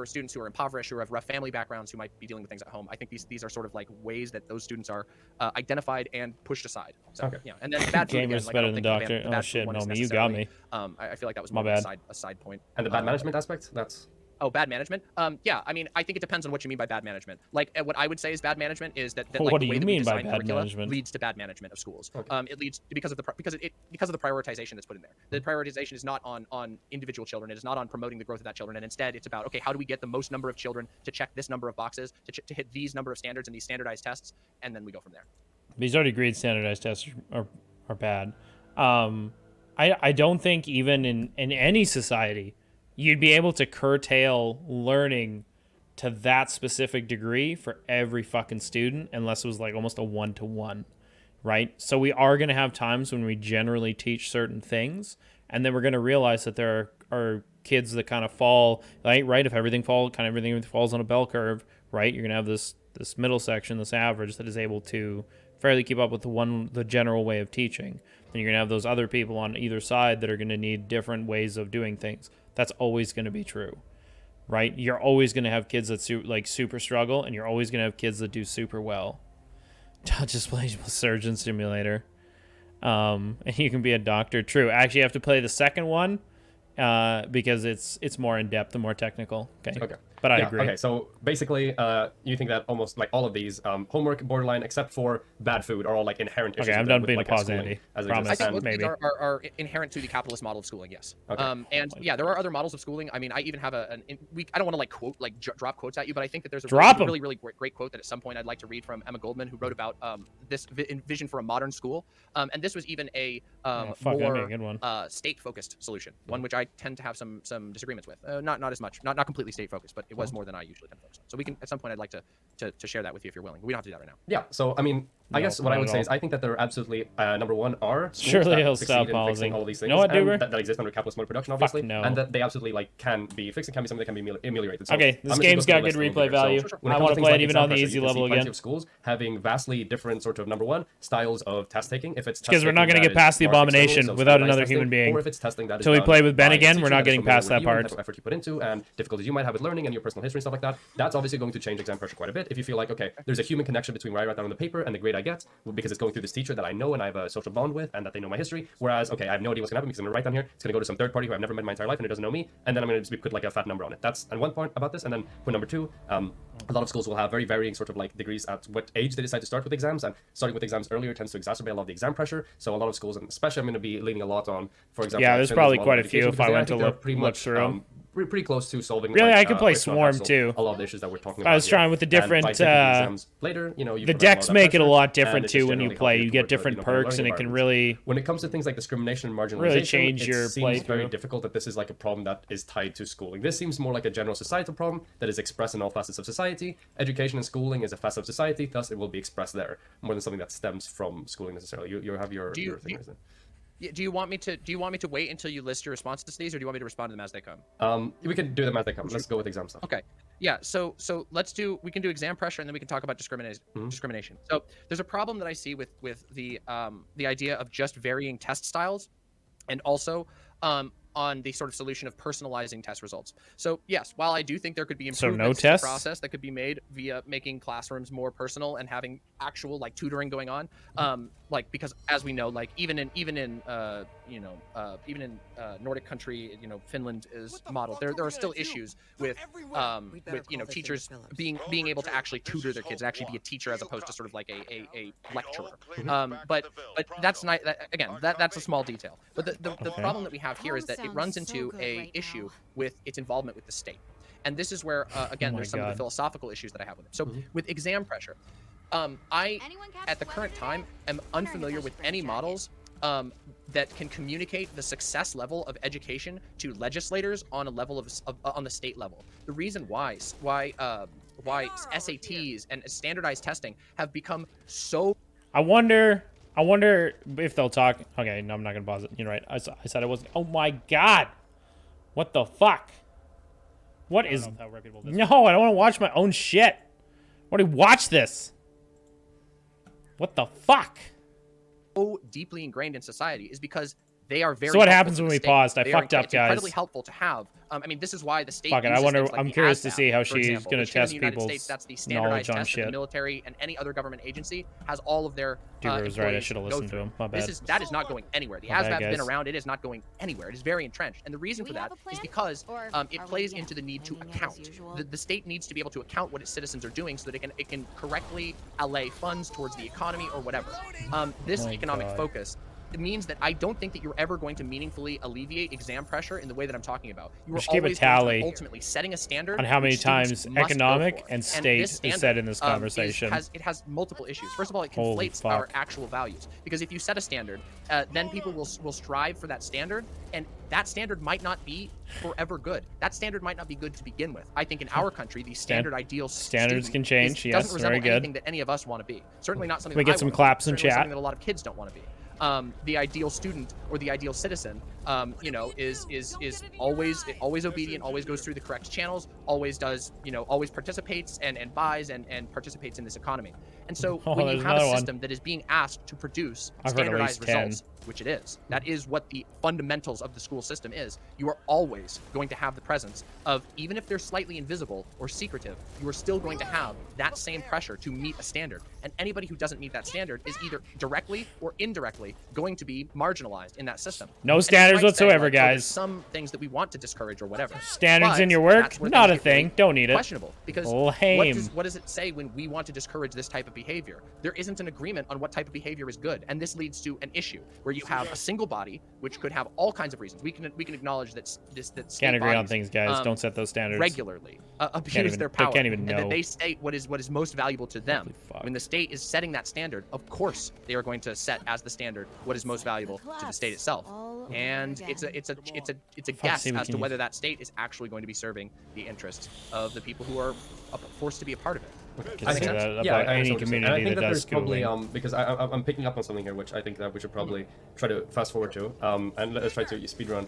students who are impoverished, who have rough family backgrounds, who might be dealing with things at home, I think these are sort of like ways that those students are identified and pushed aside. So, Okay. yeah, and then bad food again, Gamer's like, better I don't than think doctor. the Oh bad food shit, one is no, you got me. I feel like that was My more of bad. a side point. And the bad management aspect, that's Oh, bad management. Yeah, I mean, I think it depends on what you mean by bad management. Like, what I would say is bad management is that like, What the do way you that we mean by design bad curricula management? leads to bad management of schools. Okay. It leads because of the prioritization that's put in there. The prioritization is not on individual children. It is not on promoting the growth of that children, and instead it's about, okay, how do we get the most number of children to check this number of boxes, to hit these number of standards in these standardized tests, and then we go from there. These already agreed standardized tests are bad. I don't think even in any society you'd be able to curtail learning to that specific degree for every fucking student unless it was like almost a 1-to-1, right? So we are going to have times when we generally teach certain things, and then we're going to realize that there are kids that kind of fall, right? If everything falls on a bell curve, right? You're going to have this middle section, this average that is able to fairly keep up with the general way of teaching. Then you're going to have those other people on either side that are going to need different ways of doing things. That's always going to be true, right? You're always going to have kids that super struggle, and you're always going to have kids that do super well. Just play Surgeon Simulator. And you can be a doctor. True. Actually, you have to play the second one because it's more in-depth and more technical. Okay. But I agree. Okay, so basically, you think that almost like all of these homework borderline, except for bad food, are all like inherent issues. Okay, I'm with done with, being like, a pause, schooling Andy. as it Promise. I exists. think most of maybe. these are inherent to the capitalist model of schooling, yes. Okay. And yeah, there are other models of schooling. I mean, I even have I don't want to like quote drop quotes at you, but I think that there's a Drop 'em. really great quote that at some point I'd like to read from Emma Goldman, who wrote about this vision for a modern school. And this was even a that'd be a more good one. state-focused solution, one which I tend to have some disagreements with. Not as much, not completely state-focused, but it was more than I usually tend to focus on. So we can at some point I'd like to share that with you if you're willing. We don't have to do that right now. Yeah, so I mean, I No, guess what not I would at say all. is I think that there are absolutely number one are schools Surely that he'll succeed stop in pausing. fixing all of these things You know what, and Duber? that exist under capitalist mode production, obviously, no. and that they absolutely like can be fixed. It can be something that can be ameliorated. So Okay, this I'm just gonna game's go got through good the list a replay little bit here. value. So when I comes wanna to things play it like even exam on the pressure, easy you can level see plenty again. of schools having vastly different sort of number one styles of test taking. If it's Because we're not gonna get past the abomination without another human being. or if it's testing that is Till we done play with Ben by a again, teacher we're not that is getting familiar past with that you and the part. type of effort you put into and difficulties you might have with learning and your personal history and stuff like that. That's obviously going to change exam pressure quite a bit. If you feel like, okay, there's a human connection between what I write down on the paper and the grade I get, because it's going through this teacher that I know and I have a social bond with and that they know my history. Whereas, okay, I have no idea what's gonna happen because I'm gonna write down here, it's gonna go to some third party who I've never met in my entire life and it doesn't know me, and then I'm gonna just put like a fat number on it. That's and one point about this. And then point number two, a lot of schools will have very varying sort of like degrees at what age they decide to start with exams, and starting with exams earlier tends to exacerbate a lot of the exam pressure. So a lot of schools, and especially I'm going to be leaning a lot on, for example, Yeah, like there's Finland's probably model quite of a few education, if I because went to think they're look pretty look much, through 'em. pretty close to solving. Really, like, I could play racial Swarm, hassle, too. A lot of the issues that we're talking I about. was trying with the here. And by different, taking the exams later, you know, you the prevent decks all that make it a pressure, lot and different it's too just when you generally play. helping You get toward, different better perks, and learning it can environments. really. When it comes to things like discrimination and marginalization, Really change your it seems very playthrough. difficult that this is like a problem that is tied to schooling. This seems more like a general societal problem that is expressed in all facets of society. Education and schooling is a facet of society, thus it will be expressed there more than something that stems from schooling necessarily. You have your thing, isn't it? Yeah, do you want me to wait until you list your responses to these, or do you want me to respond to them as they come? We can do them as they come. Let's go with exam stuff. Okay. Yeah. So we can do exam pressure, and then we can talk about discrimination. So there's a problem that I see with the idea of just varying test styles, and also on the sort of solution of personalizing test results. So yes, while I do think there could be So no improvements to the tests? process that could be made via making classrooms more personal and having actual like tutoring going on, like because as we know, like even in Nordic country, Finland is model. There are still issues with teachers being able to actually tutor their kids and actually be a teacher as opposed to sort of like a lecturer. But that's not that's a small detail. But the problem that we have here is that it runs into a issue with its involvement with the state. And this is where, again, there's some of the philosophical issues that I have with it. So with exam pressure, I, at the current time, am unfamiliar with any models that can communicate the success level of education to legislators on a level of on the state level. The reason why SATs and standardized testing have become so. I wonder if they'll talk. Okay, no, I'm not gonna pause it. You're right. I said I wasn't. Oh my god, what the fuck? What is? No, I don't want to watch my own shit. I want to watch this. What the fuck? So deeply ingrained in society is because they are very. So what helpful happens to when the we state. paused? I They fucked up, it's incredibly guys. helpful to have. I mean, this is why the state. Fuck it, I uses wonder. things like I'm the curious to ASVAB, see how for she's example, gonna which here in test the United people's States, that's the knowledge standardized on test that shit. the military and any other government agency has all of their. Dude was right. I employees should have go listened to through. him. My bad. That is not going anywhere. The My bad, ASVAB's been guys. around. It is not going anywhere. It is very entrenched, and the reason for We have that a plan? is because Or it are we, plays into the need to hanging out as account. usual? The state needs to be able to account what its citizens are doing so that it can correctly allay funds towards the economy or whatever. This My economic God. focus. It means that I don't think that you're ever going to meaningfully alleviate exam pressure in the way that I'm talking about. You are should keep a always going to be tally ultimately setting a standard on how many which students times must go economic for. and state this is standard, said in this is- conversation. It has multiple issues. First of all, it Holy conflates fuck. our actual values because if you set a standard, then people will strive for that standard, and that standard might not be forever good. That standard might not be good to begin with. I think in our country, the standard ideal standards student can change, is, yes, doesn't resemble very good. anything that any of us want to be. Certainly not something. Can we that get I some wanna be. claps in Certainly chat? Something that a lot of kids don't want to be. The ideal student or the ideal citizen, is always obedient, always goes through the correct channels, always does, always participates and buys and participates in this economy. And so Oh, when you there's have a another one. system that is being asked to produce I've heard at standardized least 10. results, which it is, that is what the fundamentals of the school system is. You are always going to have the presence of, even if they're slightly invisible or secretive, you are still going to have that same pressure to meet a standard. And anybody who doesn't meet that standard is either directly or indirectly going to be marginalized in that system. No And you standards might say, whatsoever, like, oh, there's guys. some things that we want to discourage or whatever. Standards But in your work? that's where Not things a get really thing. Don't need it. questionable, because Lame. what does it say when we want to discourage this type of behavior? There isn't an agreement on what type of behavior is good, and this leads to an issue where you have a single body which could have all kinds of reasons. We can acknowledge that state Can't agree on bodies, things, guys. Don't set those standards. regularly abuse even- their they power, can't even and that know. they state what is most valuable to them. Holy fuck. When the state is setting that standard, of course they are going to set as the standard what is most valuable to the state itself. All over And it's a Fuck, guess see, we as to can- whether that state is actually going to be serving the interests of the people who are forced to be a part of it. Can say that about I any understand what you're saying. community And I think that that does there's probably schooling. because I'm picking up on something here, which I think that we should probably try to fast forward to, and let's try to speed run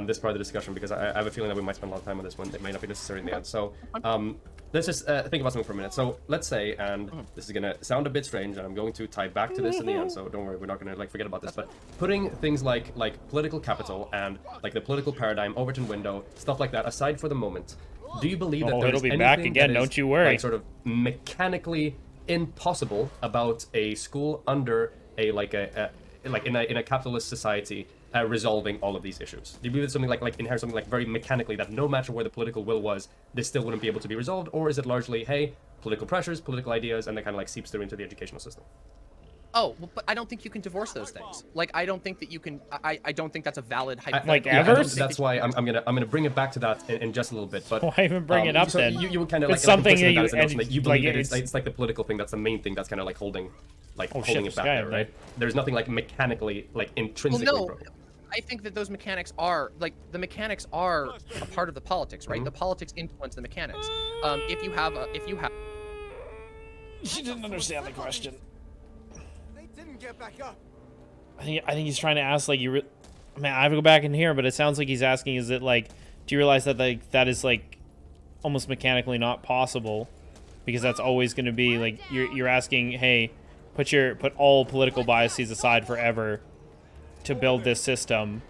this part of the discussion because I have a feeling that we might spend a lot of time on this one. It may not be necessary in the end. So let's just think about something for a minute. So let's say, and this is gonna sound a bit strange, and I'm going to tie back to this in the end. So don't worry, we're not gonna forget about this. But putting things like political capital and like the political paradigm, Overton window, stuff like that aside for the moment. Do you believe that Oh, there it'll is be back anything again, that is, don't you worry. like, sort of mechanically impossible about a school under a in a capitalist society resolving all of these issues? Do you believe it's something like inherent something like very mechanically that no matter where the political will was, this still wouldn't be able to be resolved, or is it largely hey, political pressures, political ideas, and that kind of like seeps through into the educational system? Oh, well, but I don't think you can divorce those things. Like, I don't think that you can. I don't think that's a valid hypothetical. Like I ever? don't- that's why I'm gonna bring it back to that in just a little bit. But Why even bring it up so then? You kind of It's like something implicit that as a notion you- that you like, believe that it's- it's like the political thing that's the main thing that's kind of like holding shit, it there's back a guy there, in right? There's nothing like mechanically like Well, intrinsically no. broken. I think that those mechanics are the mechanics are a part of the politics, right? The politics influence the mechanics. If you have She didn't understand the question. They didn't get back up. I think he's trying to ask like man, I have to go back in here, but it sounds like he's asking, is it like, do you realize that like that is like almost mechanically not possible, because that's always going to be like you're asking, hey, put all political biases aside forever to build this system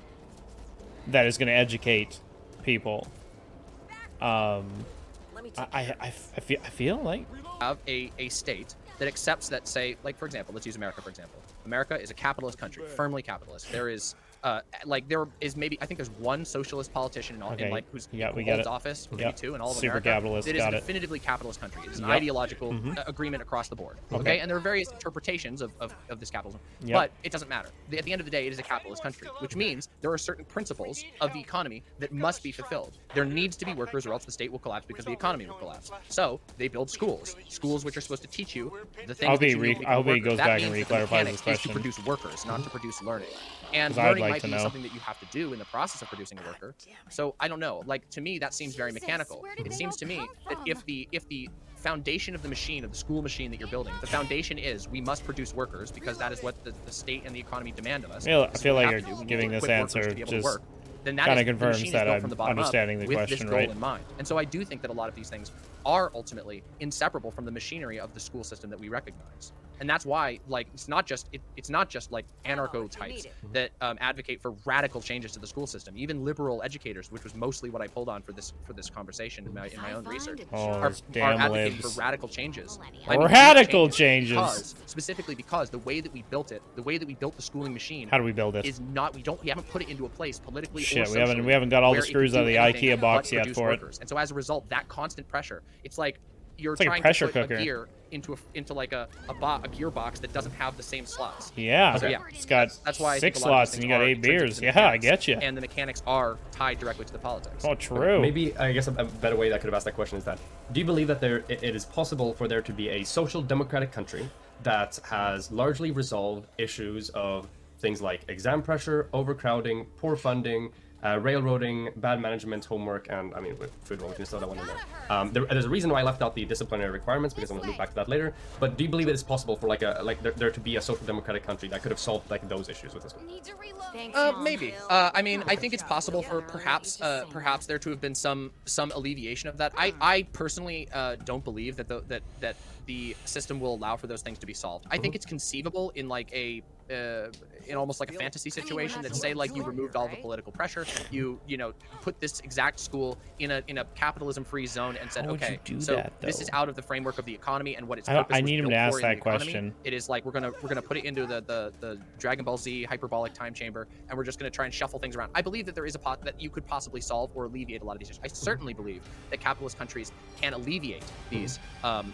that is going to educate people. I feel like have a state that accepts that, say, like, for example, let's use America, for example. America is a capitalist country, firmly capitalist. There is like there is maybe I think there's one socialist politician in all Okay, in like who's yeah, we who get holds it. office, maybe Yep. two in all of Super America. capitalist, It is got a it. definitively capitalist country. It is an Yep. ideological agreement across the board. Okay, and there are various interpretations of this capitalism, Yep. but it doesn't matter. At the end of the day, it is a capitalist country, which means there are certain principles of the economy that must be fulfilled. There needs to be workers, or else the state will collapse because the economy will collapse. So they build schools which are supposed to teach you the things. I'll that be you need to become I a hope he worker. goes That back and means that the reclarifies mechanics this is question. to produce workers, not to produce learning. And 'Cause I'd learning like might to be know. something that you have to do in the process of producing a worker. So I don't know. Like to me, that seems very Jesus, mechanical. where did It they seems all to me come that from? if the foundation of the machine, of the school machine that you're building, the foundation is we must produce workers because that is what the state and the economy demand of us. I This is feel what we like have to you're do. We need giving to this equip workers answer to be able to just work. Then that kinda is, the confirms machine is that built I'm from the bottom understanding up the with question this goal right. in mind. And so I do think that a lot of these things are ultimately inseparable from the machinery of the school system that we recognize. And that's why, like, it's not just like anarcho types that advocate for radical changes to the school system. Even liberal educators, which was mostly what I pulled on for this conversation in my own research, Oh, are those damn advocating libs. for radical changes. Radical changes. Specifically because the way that we built it, the way that we built the schooling machine, How do we build it? is not we haven't put it into a place politically or Shit, socially we haven't got all the where it can screws out of do the anything IKEA box but yet produce for it. workers. And so as a result, that constant pressure, it's like you're It's like a trying pressure to put cooker. a gear into like a gearbox that doesn't have the same slots. Yeah, So, yeah. it's got That's why I think 6 a lot of slots these and you things got are 8 intrinsic beers. to the Yeah, I mechanics, get you. And the mechanics are tied directly to the politics. Oh, true. Maybe I guess a better way that I could have asked that question is that: do you believe that it is possible for there to be a social democratic country that has largely resolved issues of things like exam pressure, overcrowding, poor funding, railroading, bad management, homework, and I mean with food, we can throw that one in there. There's a reason why I left out the disciplinary requirements because I'm going to loop back to that later. But do you believe it is possible for there to be a social democratic country that could have solved like those issues with this one? Need to reload. Maybe. I mean, I think it's possible for perhaps there to have been some alleviation of that. I personally don't believe that the system will allow for those things to be solved. I think it's conceivable in like in almost like a fantasy situation that say like you removed all the political pressure, you know put this exact school in a capitalism free zone and said How would you okay, do so that, this is though? out of the framework of the economy and what its I purpose was need him built to ask for in that the economy. question. It is like we're gonna put it into the Dragon Ball Z hyperbolic time chamber, and we're just gonna try and shuffle things around. I believe that there is a pot that you could possibly solve or alleviate a lot of these issues. I certainly believe that capitalist countries can alleviate these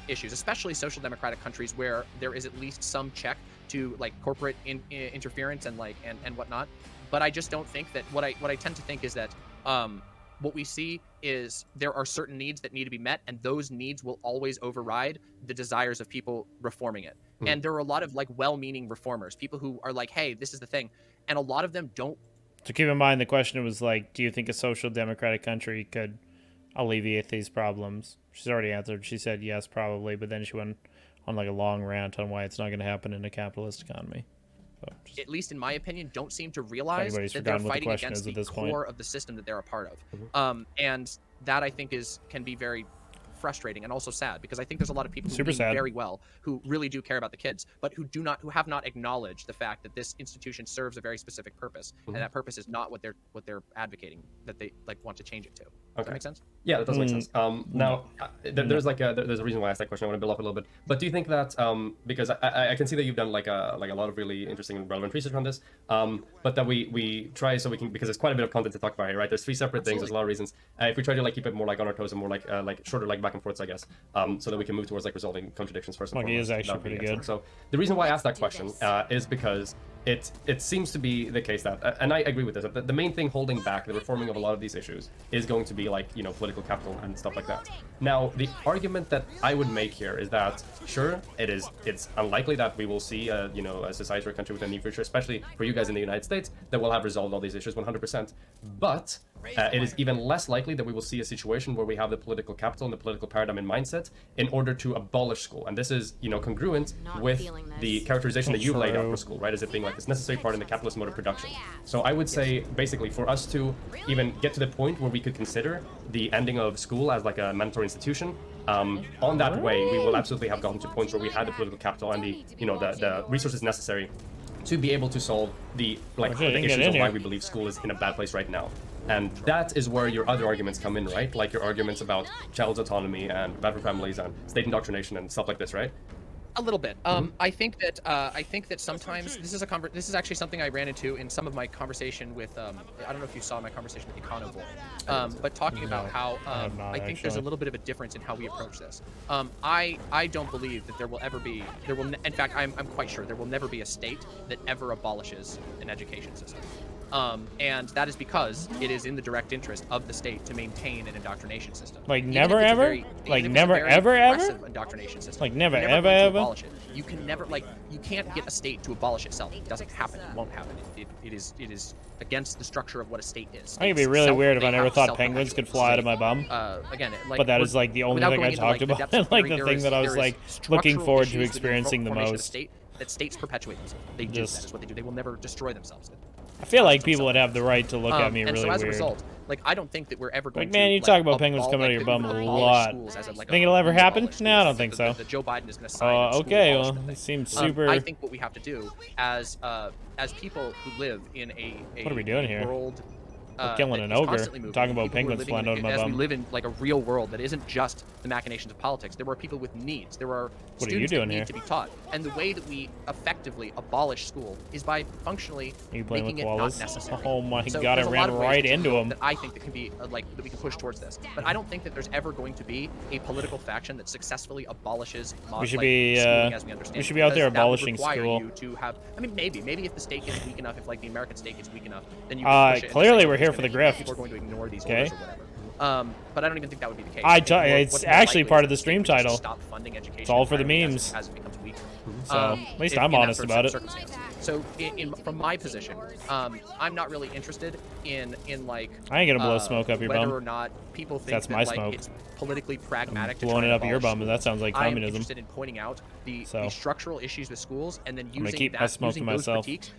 issues, especially social democratic countries where there is at least some check to like corporate interference and like and whatnot. But I just don't think that what I tend to think is that what we see is there are certain needs that need to be met, and those needs will always override the desires of people reforming it. And there are a lot of like well-meaning reformers, people who are like, hey, this is the thing, and a lot of them don't. So keep in mind the question was like, do you think a social democratic country could alleviate these problems? She's already answered. She said yes, probably, but then she went on like a long rant on why it's not going to happen in a capitalist economy. So just, At least in my opinion, don't seem to realize anybody's that they're forgotten what the fighting question against is at the this point. core of the system that they're a part of. And that I think can be very frustrating and also sad, because I think there's a lot of people who Super mean sad. very well, who really do care about the kids, but who have not acknowledged the fact that this institution serves a very specific purpose, and that purpose is not what they're advocating, that they like want to change it to. Does that make sense? Yeah, that does make sense. Now, there's there's a reason why I asked that question. I want to build up a little bit. But do you think that because I can see that you've done like a lot of really interesting and relevant research on this, but that we try so we can, because there's quite a bit of content to talk about here, right? There's 3 separate things. There's a lot of reasons. If we try to like keep it more like on our toes and more like shorter like back and forths, I guess, so that we can move towards like resolving contradictions first. Monkey is That actually would be pretty excellent. good. So the reason why I asked that question is because it seems to be the case that, and I agree with this, that the main thing holding back the reforming of a lot of these issues is going to be like, you know, political capital and stuff like that. Now, the argument that I would make here is that, sure, it's unlikely that we will see, you know, a society or a country within the near future, especially for you guys in the United States, that will have resolved all these issues 100%. But it is even less likely that we will see a situation where we have the political capital and the political paradigm and mindset in order to abolish school. And this is, you know, congruent with the characterization that you've laid out for school, right? As it being like this necessary part in the capitalist mode of production. So I would say, basically, for us to even get to the point where we could consider the ending of school as like a mandatory institution, on that way, we will absolutely have gotten to points where we had the political capital and the, you know, the resources necessary to be able to solve the Okay, the get issues in of why here. we believe school is in a bad place right now. And that is where your other arguments come in, right? Like your arguments about child's autonomy and bad for families and state indoctrination and stuff like this, right? A little bit. I think that sometimes this is actually something I ran into in some of my conversation with I don't know if you saw my conversation with Econovoy, but talking about how I'm not, I think there's a actually. little bit of a difference in how we approach this. I don't believe that there will ever be in fact I'm quite sure there will never be a state that ever abolishes an education system. And that is because it is in the direct interest of the state to maintain an indoctrination system. Like, Even never if it's a ever? very- Like, even if it's a never very ever ever? repressive indoctrination system. Like, never You're ever going to ever? abolish it. You can never you can't get a state to abolish itself. It doesn't happen. It won't happen. It is against the structure of what a state is. I think it'd be It's really self- weird if they I never have thought self-perpetuate penguins could fly out of my bum. Again, like, But that we're- is like the only without thing going I into, talked the about, depths of like theory, the thing that I was there like is looking structural forward to issues within experiencing the formation of most. that states perpetuate themselves. They do. Just- That is what they do. They will never destroy themselves. I feel like people would have the right to look at me and really so as a weird. result, like I don't think that we're ever going Like, man, to you talk about penguins coming out of your bum a lot. Think it'll ever happen? No, I don't think so. That Joe Biden is going to sign. a Okay, school well, abolishment it thing. seems super. I think what we have to do as people who live in a What are we doing here? world. We're killing that an is ogre. constantly moving, Talking about people who are penguins living flying out of my as bum. we live in like a real world that isn't just the machinations of politics. There are people with needs. There are What are you students doing that here? need to be taught. And the way that we effectively abolish school is by functionally Are you playing with making it not koalas? necessary. Oh my So god, I there's a lot ran of ways right to into do it him. that I think that can be that we can push towards this. But I don't think that there's ever going to be a political faction that successfully abolishes We should be, schooling as we understand. we it, should be out there because that would abolishing require school. You to have, I mean, maybe if the state gets weak enough, if like the American state gets weak enough, then you can push it and clearly say, we're "Okay, here it's for the gonna be- grift." People are going to ignore these Okay. orders or whatever. But I don't even think that would be the case. I think t- more- it's what's more actually likely part is of the that stream state will just title. Stop funding education It's all for the entirely memes. as it becomes weak. So, at least in I'm that honest sort of about it. circumstance. So, from my position, I'm not really interested in like. I ain't gonna blow smoke up your whether bum. or not people think That's that my like smoke. it's politically pragmatic to Blowing try it and up your abolish bum, and that sounds like I am communism. interested in pointing out the So. structural issues with schools and then gonna using keep my that, smoke to using those myself. critiques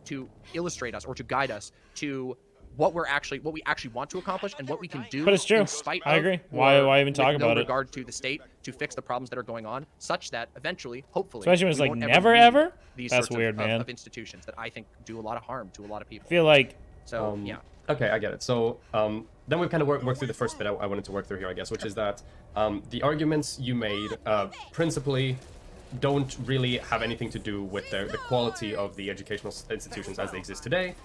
to illustrate us or to guide us to what we actually want to accomplish and what we can do. But it's true. In spite I of agree. or Why even talk with no about it? regard to the state to fix the problems that are going on, such that eventually, hopefully, Especially when it's we like won't never need ever? These That's sorts weird, of, man. Of institutions that I think do a lot of harm to a lot of people. I feel like So yeah. Okay, I get it. So then we've kind of worked through the first bit I wanted to work through here, I guess, which is that the arguments you made principally don't really have anything to do with the quality of the educational institutions as they exist today,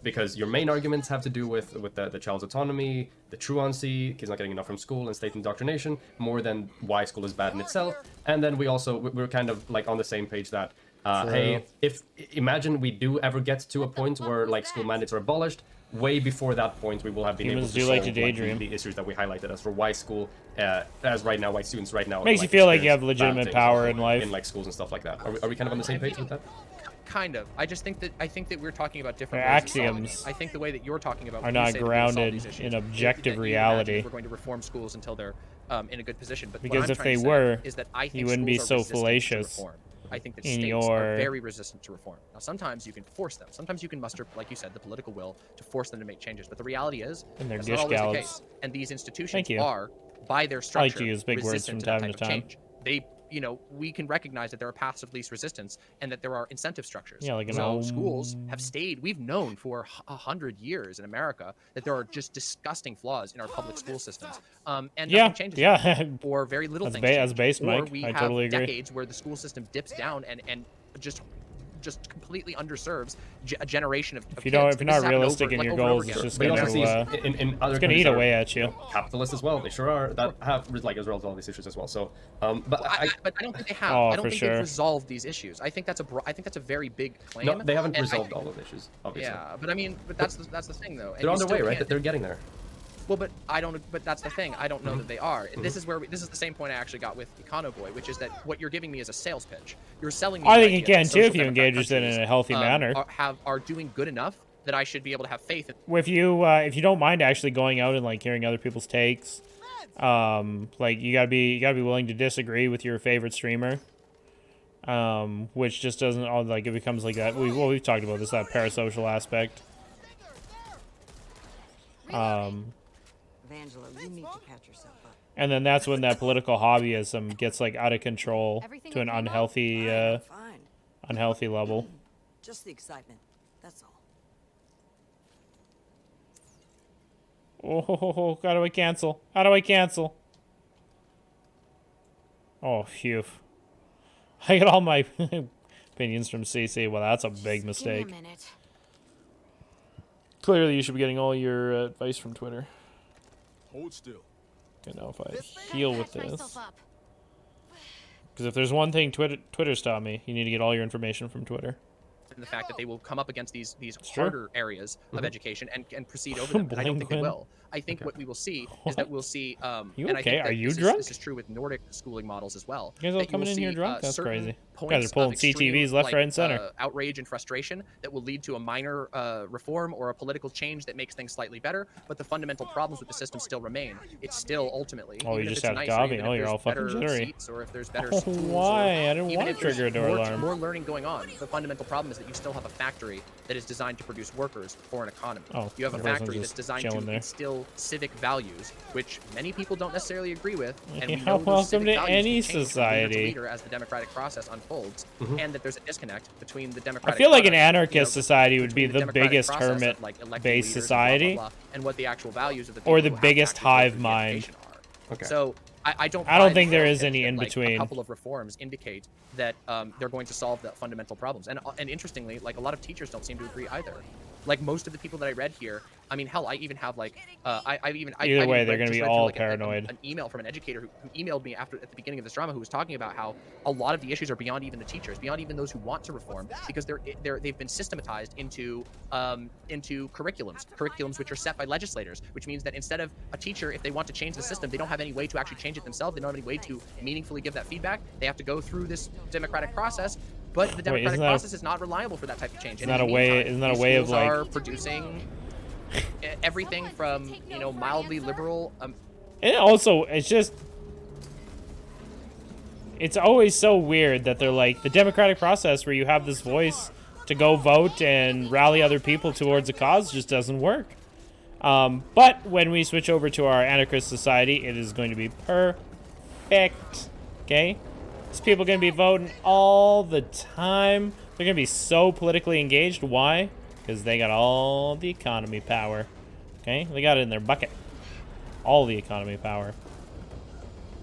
because your main arguments have to do with the child's autonomy, the truancy, kids not getting enough from school, and state indoctrination, more than why school is bad in itself. And then we're kind of like on the same page that hey, if imagine we do ever get to a point where like school mandates are abolished, way before that point we will have been Humans able to do like solve to daydream. the issues that we highlighted as for why school as right now, why students right now Makes you feel like you have experience bad legitimate things power in life. in like schools and stuff like that. Are we kind of on the same page with that? Kind of. I think that we're talking about different Their ways of solving axioms it. I think the way that you're talking about are when you not say that we're gonna solve grounded these issues, in that objective you imagine reality. We're going to reform schools until they're in a good position. But Because what I'm if trying they to say were, is that I think you wouldn't be schools so are resistant to fallacious reform. I think that in states your- are very resistant to reform. Now, sometimes you can force them. Sometimes you can muster, like you said, the political will to force them to make changes. But the reality is, And they're that's not always the gish case. And these institutions Thank you. are, by their I structure, like to use big words resistant from to that time type to of time. change. They, we can recognize that there are paths of least resistance and that there are incentive structures. Yeah, like an so schools have stayed. We've known for 100 years in America that there are just disgusting flaws in our public school systems. And Yeah, nothing changes. yeah. Or very little That's things. ba- change. that's base, Or Mike. we I have totally agree. decades where the school system dips down and just completely underserves a generation of If you don't, kids. if you're This has not happened realistic over- in like, your over and over goals, it's again. just But you gonna, also see in other it's gonna countries eat that are away at you. Capitalist as well. They sure are. That have like as well as all these issues as well. So, but But I don't think they have. Oh, I don't for think sure. they've resolved these issues. I think that's a very big claim. no, they haven't and I resolved think- all of the issues. Obviously, Yeah, but I mean, that's the thing though. And they're you on their way, still right? can't- They're getting there. Well, but I don't. But that's the thing. I don't know that they are. This is this is the same point I actually got with Econoboy, which is that what you're giving me is a sales pitch. You're selling me. I the think you idea can that too if social you democratic engage it in countries, a healthy manner. Are doing good enough that I should be able to have faith in. If you don't mind actually going out and like hearing other people's takes, like you gotta be willing to disagree with your favorite streamer, which just doesn't all like it becomes like that. We've talked about this, that parasocial aspect. Angela, you need to catch yourself up. And then that's when that political hobbyism gets like out of control Everything to an okay, Mom? unhealthy Fine. unhealthy level. Just the excitement. That's all. Oh, how do I cancel? How do I cancel? Oh, phew. I get all my opinions from CC. Well, that's a big Just give me mistake. a minute. Clearly, you should be getting all your advice from Twitter. Hold still. You know, if I heal with Patch this. myself up. Because if there's one thing Twitter's taught me, you need to get all your information from Twitter. And the fact that they will come up against these true. harder areas of education and proceed over them. And I don't think they Blanquin. will. I think what we will see is that we'll see. You and I okay? think that Are you this drunk? This is true with Nordic schooling models as well. You guys all that coming will in here see, drunk? That's certain crazy. points Guys are pulling of extreme, CTVs left, like, right, and center. Outrage and frustration that will lead to a minor reform or a political change that makes things slightly better. But the fundamental problems with the system still remain. It's still ultimately. Oh, you even if just it's had nicer, coffee. even Oh, if you're there's all fucking better jittery. seats, or if there's better Oh, schools, why? I didn't even want if to trigger a there's door more, alarm. more learning going on. The fundamental problem is that you still have a factory that is designed to produce workers for an economy. Oh, You have a the person's factory that's just designed chilling to there. instill civic values, which many people don't necessarily agree with. And we Yeah, know those welcome civic to values any can change from leader to society. leader as the democratic process unfolds, and that there's a disconnect between the I democratic. feel like an product, anarchist society would be between the democratic biggest process of, hermit like, electing based leaders and society, blah, blah, blah, and what the actual values of the or people the who have biggest to actually go hive through the mind. education are. Okay. So I don't. I don't buy think the there fact is any that, in like, between. A couple of reforms indicate that they're going to solve the fundamental problems, and interestingly, like, a lot of teachers don't seem to agree either. Like, most of the people that I read here, I mean, hell, I even have like, Either way, they're gonna be all paranoid. An email from an educator who emailed me at the beginning of this drama, who was talking about how a lot of the issues are beyond even the teachers, beyond even those who want to reform, because they've been systematized into curriculums which are set by legislators, which means that instead of a teacher, if they want to change the system, they don't have any way to actually change it themselves. They don't have any way to meaningfully give that feedback. They have to go through this democratic process. But the democratic isn't that- process is not reliable for that type of change. Isn't And that in the a way- meantime, isn't that a these way of, schools like- are producing everything from, you know, mildly liberal. And also, it's just, it's always so weird that they're like, the democratic process where you have this voice to go vote and rally other people towards a cause just doesn't work. But when we switch over to our anarchist society, it is going to be perfect. Okay? These people are going to be voting all the time. They're going to be so politically engaged. Why? Because they got all the economy power. Okay? They got it in their bucket. All the economy power.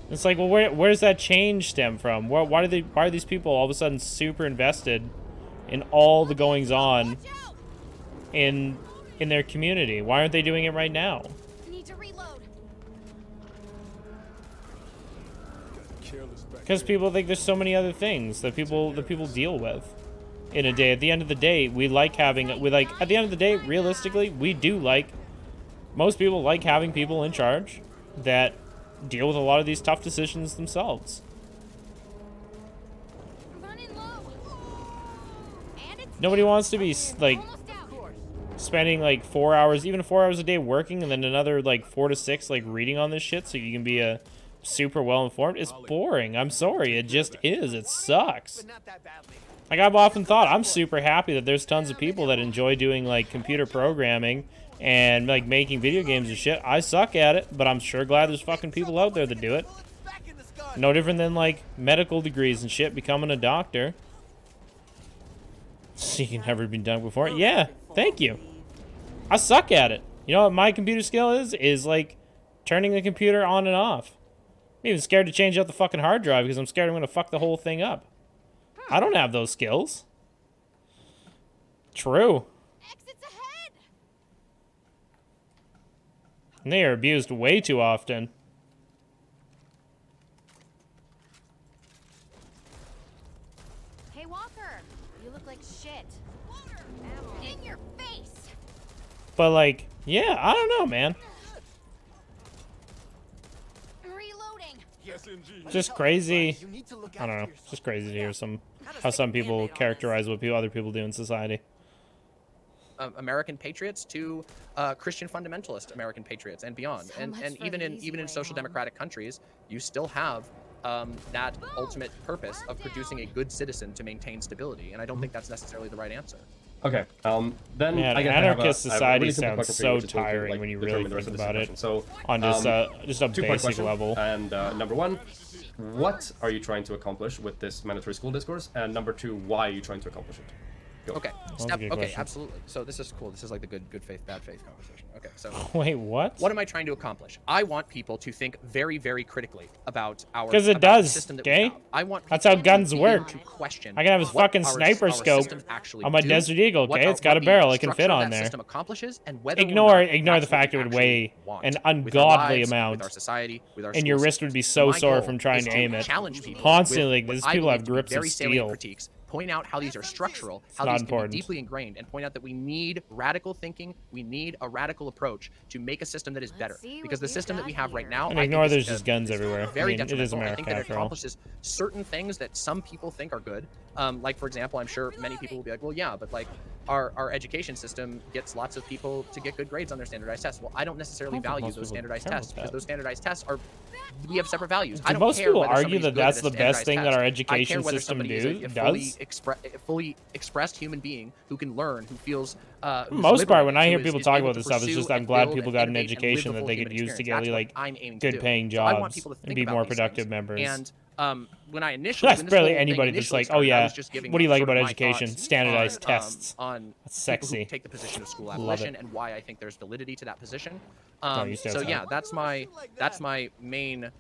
It's like, well, where does that change stem from? Why are these people all of a sudden super invested in all the goings on in their community? Why aren't they doing it right now? I need to reload. Careless back Because there. people think there's so many other things that people deal with in a day. At the end of the day, at the end of the day, realistically, most people like having people in charge that deal with a lot of these tough decisions themselves. Running low. And it's Nobody wants to be like almost out. spending like 4 hours, even 4 hours a day working, and then another like 4 to 6 like reading on this shit so you can be a super well informed. It's boring. I'm sorry, it just is. It sucks. But not that badly. Like, I've often thought, I'm super happy that there's tons of people that enjoy doing like computer programming and like making video games and shit. I suck at it, but I'm sure glad there's fucking people out there that do it. Back in this gun. No different than like medical degrees and shit, becoming a doctor. Seeking never been done before. Yeah, thank you. I suck at it. You know what my computer skill is like turning the computer on and off. I'm even scared to change out the fucking hard drive because I'm scared I'm gonna fuck the whole thing up. I don't have those skills. True. Exits ahead. And they are abused way too often. Hey, Walker. You look like shit. In your face. But like, yeah, I don't know, man. Reloading. SMG. Just crazy. You need to look I don't know. after It's just crazy to hear how stick some a people Band-Aid on characterize what other people do in society. American patriots to Christian fundamentalist American patriots and beyond, So and much for even the in easy way social home. democratic countries, you still have that ultimate purpose of producing a good citizen to maintain stability, and I don't think that's necessarily the right answer. Okay. Then Man, I guess I have anarchist a society really simple sounds question for you, so which is going to, tiring like, when you determine really the rest think of this about it. discussion. So, On just a two-part basic question. level. And number one, what are you trying to accomplish with this mandatory school discourse? And number two, why are you trying to accomplish it? Go. Okay. a Step. good Okay. question. Absolutely. So this is cool. This is like the good faith, bad faith conversation. Okay. So Wait, what? what am I trying to accomplish? I want people to think very, very critically about our 'Cause it about the does, system that okay? we have. I want That's people how guns to be able work. to question I can have a what fucking our- sniper our scope systems actually on my do, Desert Eagle, what okay? our- It's got what a the barrel, it can structure fit of on that there. system accomplishes, and whether Ignore or not the that's what fact we it would actually weigh want an with our ungodly lives, amount, with our society, with our and your school wrist system. would be so My sore goal from trying is to aim it. challenge people Constantly, with these what I people have believe to be grips of very salient steel. critiques, point out how these are structural, how not these important. can be deeply ingrained, and point out that we need radical thinking, we need a radical approach to make a system that is better. see Because what the you've system that we got have right here. now, And I ignore think there's is, just guns is everywhere. very I mean, it is detrimental. I think that America it after all. accomplishes certain things that some people think are good. Like for example, I'm sure many people will be like, well, yeah, but like our education system gets lots of people to get good grades on their standardized tests. Well, I don't necessarily I don't think value most those people standardized care tests about because that. those standardized tests are we have separate values. I Do don't most care people whether argue somebody's that good at that's a the best standardized thing that test. our I education care whether system somebody is a does? fully expressed human being who can learn, who feels who's Most part, when liberated, I who hear is people talk able about to this stuff, it's pursue just I'm and glad build people and got an innovate and live the education full that they human could use to experience. get That's what like I'm aiming to good do. paying So I want jobs people to and think be about more these things. productive members. And when I initially, That's when this barely whole thing anybody that's initially like, oh started, I yeah, was just giving what do you like sort of about my education? thoughts Standardized on, tests. on That's people who sexy. take the position of school Love abolition it. and why I think there's validity to that position. you stay So outside. yeah, that's my main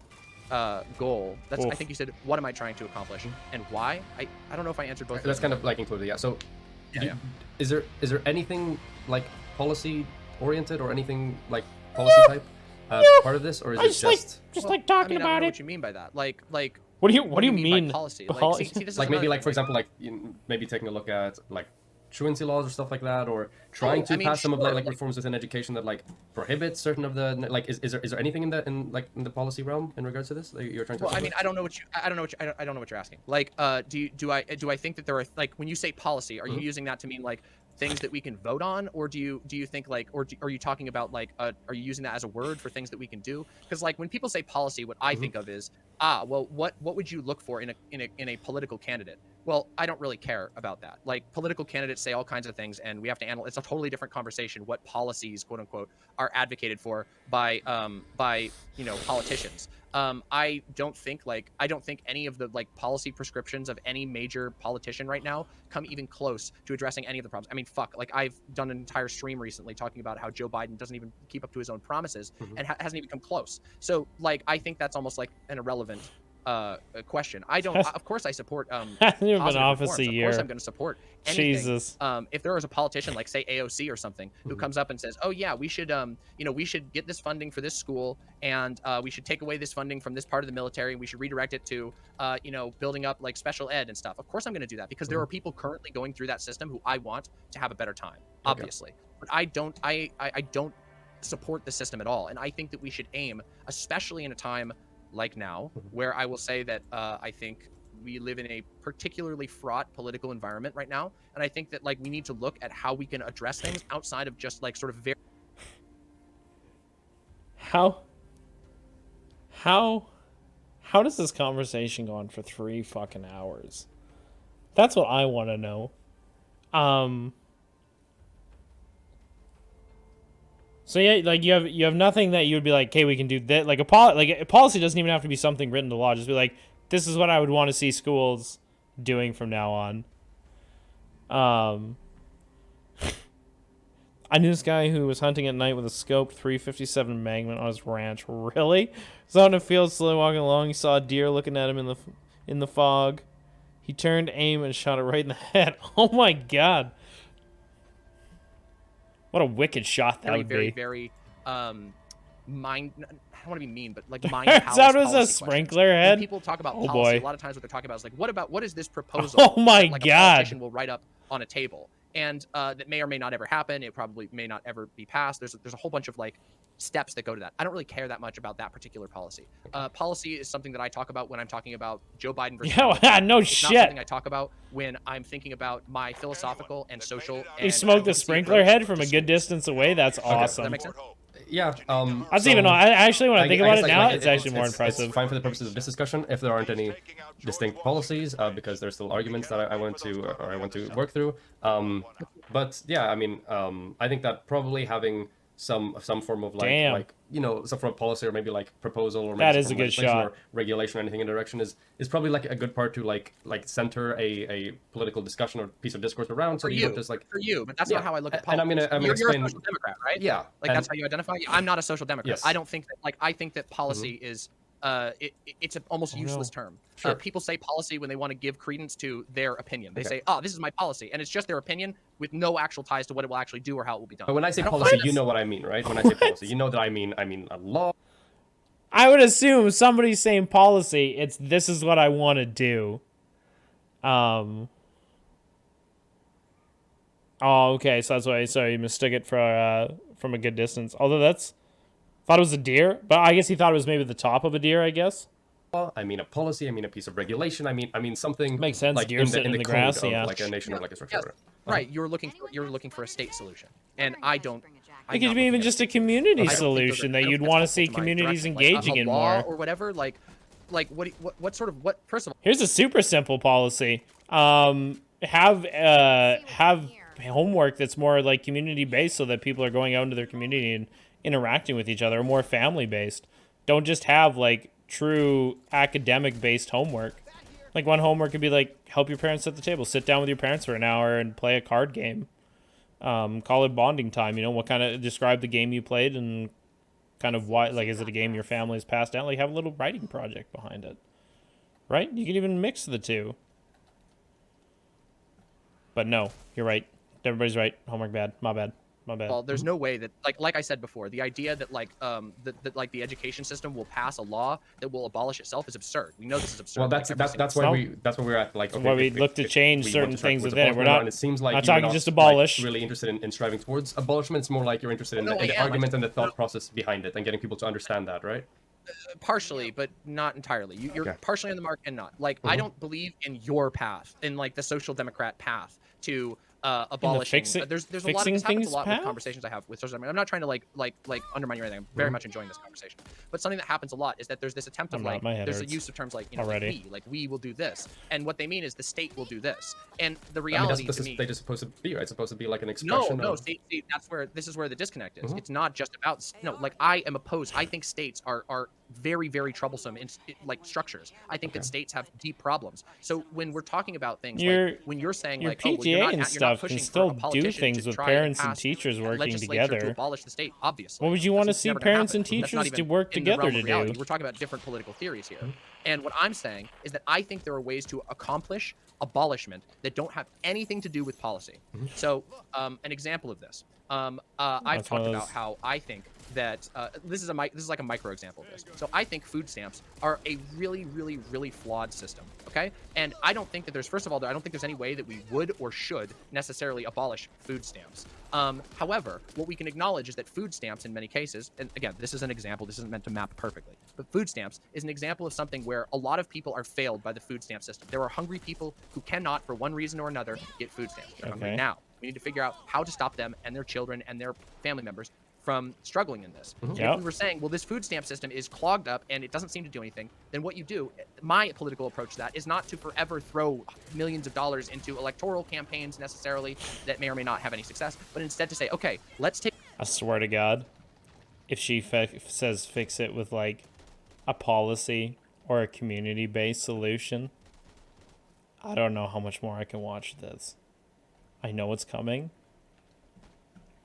goal. That's I Oof. think you said, what am I trying to accomplish and why? I don't know if I answered both. That's of kind them. of like included, yeah. So, Yeah, do- yeah. is there anything like policy oriented or anything like policy type part of this, or is I it just just like talking I don't about know it. what you mean by that. Like What do you mean? by policy? Like, Poli- see, this is like maybe another like for thing, example like maybe taking a look at like truancy laws or stuff like that, or trying to I mean, pass some of sure, like like- reforms within education that like prohibit certain of the like is there anything in the policy realm in regards to this that you're trying to Well, I accomplish? mean, I don't know what you're asking. Like, do I think that there are like when you say policy, are you using that to mean like things that we can vote on, or do you think like, are you talking about like, are you using that as a word for things that we can do? Because like when people say policy, what I think of is, well, what would you look for in a political candidate? Well, I don't really care about that. Like political candidates say all kinds of things, and we have to analyze. It's a totally different conversation. What policies, quote unquote, are advocated for by politicians. I don't think any of the like policy prescriptions of any major politician right now come even close to addressing any of the problems. I mean, fuck, like I've done an entire stream recently talking about how Joe Biden doesn't even keep up to his own promises and hasn't even come close. So like, I think that's almost like an irrelevant question. I don't. Of course, I support. Hasn't even been positive office reforms. a Of year. course, I'm going to support anything. Jesus. If there was a politician like say AOC or something who comes up and says, "Oh yeah, we should we should get this funding for this school, and we should take away this funding from this part of the military, and we should redirect it to building up like special ed and stuff." Of course, I'm going to do that because there are people currently going through that system who I want to have a better time, obviously. But I don't support the system at all, and I think that we should aim, especially in a time like now, where I will say that I think we live in a particularly fraught political environment right now, and I think that like we need to look at how we can address things outside of just like sort of very How does this conversation go on for 3 fucking hours? That's what I want to know. So yeah, like you have nothing that you would be like, okay, we can do that. Like a policy doesn't even have to be something written into law. Just be like, this is what I would want to see schools doing from now on. I knew this guy who was hunting at night with a scoped 357 Magnum on his ranch. Really? He's out in a field, slowly walking along. He saw a deer looking at him in the fog. He turned, aim, and shot it right in the head. Oh my god! What a wicked shot that would very, be. very mind. I don't want to be mean, but like mind Turns palace out it was a policy sprinkler questions. head? When people talk about Oh, policy, boy. a lot of times what they're talking about is like, what is this proposal? Oh my that, like, a God. politician will write up on a table, and that may or may not ever happen. It probably may not ever be passed. There's a whole bunch of like steps that go to that. I don't really care that much about that particular policy. Policy is something that I talk about when I'm talking about Joe Biden versus Donald Yeah, Trump. no It's not shit. something I talk about when I'm thinking about my philosophical and social. He and smoked the advocacy sprinkler approach head to from a schools. good distance away. That's Does awesome. that make sense? Yeah. That's so- even. I actually, when I think about guess, it like, now, like, it's actually more impressive. It's fine for the purposes of this discussion if there aren't any distinct policies, because there's still arguments that I want to work through. But yeah, I mean, I think that probably having some form of like Damn. like some form of policy or maybe like proposal or maybe That some is a form of good legislation shot. or regulation or anything in the direction is probably like a good part to like center a political discussion or piece of discourse around, so For that you you, don't just like for you, but that's Yeah, not how I look at and I'm politics. gonna You're a explain. social democrat, right? Yeah, Like and- that's how you identify. I'm not a social democrat. Yes. Mm-hmm. I don't think that. Like I think that policy is it's an almost useless term. Sure. People say policy when they want to give credence to their opinion. They say, "Oh, this is my policy," and it's just their opinion with no actual ties to what it will actually do or how it will be done. But when I say don't policy, find you this- know what I mean, right? When I say policy, you know that I mean a law. I would assume somebody's saying policy, it's this is what I want to do. Oh, okay, so that's why you mistook it for from a good distance. Although thought it was a deer, but I guess he thought it was maybe the top of a deer, I guess. I mean a policy. I mean a piece of regulation. I mean something Makes sense, like deer in sitting in the the code grass, of yeah. like a nation or like a structure. Yes, right. You're looking for a state solution, and I don't. It could be even just a community I don't think those solution are- I that don't you'd think want to that's see helpful my communities direction. Like, engaging a in law more. or whatever. Like what sort of what? First of all, Here's a super simple policy. Have homework that's more like community based, so that people are going out into their community and interacting with each other, more family based. Don't just have like true academic based homework. Like one homework could be like help your parents at the table, sit down with your parents for an hour and play a card game. Call it bonding time. What kind of describe the game you played and kind of why, like, is it a game your family's passed down? Like have a little writing project behind it, right? You can even mix the two. But no, you're right. Everybody's right. Homework bad. My bad. well, there's no way that like I said before, the idea that that like the education system will pass a law that will abolish itself is absurd. We know this is absurd. Well, like, that's every single why So- that's why we're at like. why we look to change we certain want to start things towards within it. We're abolishment now, not- and it seems like not you're talking just abolish. really interested in striving towards abolishment. It's more like you're interested in No, the, I in the am. argument and the thought process behind it and getting people to understand that, right? partially, but not entirely. You're Okay. partially on the mark and not. Like I don't believe in your path, in like the social democrat path to abolishing. There's a lot of fixing this happens things a lot path? with conversations I have with social democrats. I'm not trying to like undermine you or anything. I'm very much enjoying this conversation. But something that happens a lot is that there's this attempt of I'm not, like my head there's a hurts use of terms like already. like we will do this, and what they mean is the state will do this, and the I mean, reality that's to what me. the state is supposed to be, right? It's supposed to be like an No, expression. no. of... See, this is where the disconnect is. It's not just about like I am opposed. I think states are very very troublesome in like structures. I think that states have deep problems. So when we're talking about things like when you're saying your like oh, well, PTA you're not, and you're not stuff can pushing for still a do politician things to with try parents and pass teachers working legislature together. to abolish the state. Obviously, What would you want to That's see never gonna parents and happen. That's not teachers to even work in the together realm to of reality. do? We're talking about different political theories here. And what I'm saying is that I think there are ways to accomplish abolishment that don't have anything to do with policy. So, an example of this, I've That's one talked of about those- how I think that this is like a micro example of this. So I think food stamps are a really, really, really flawed system. Okay, and I don't think that there's first of all, I don't think there's any way that we would or should necessarily abolish food stamps. However, what we can acknowledge is that food stamps in many cases, and again, this is an example, this isn't meant to map perfectly, but food stamps is an example of something where a lot of people are failed by the food stamp system. There are hungry people who cannot, for one reason or another, get food stamps. They're hungry Okay. now. We need to figure out how to stop them and their children and their family members from struggling in this. And Yep. if we were saying, well, this food stamp system is clogged up and it doesn't seem to do anything, then what you do, my political approach to that is not to forever throw millions of dollars into electoral campaigns necessarily that may or may not have any success, but instead to say, okay, let's take I swear to God, if she says fix it with like a policy or a community-based solution, I don't know how much more I can watch this. I know it's coming.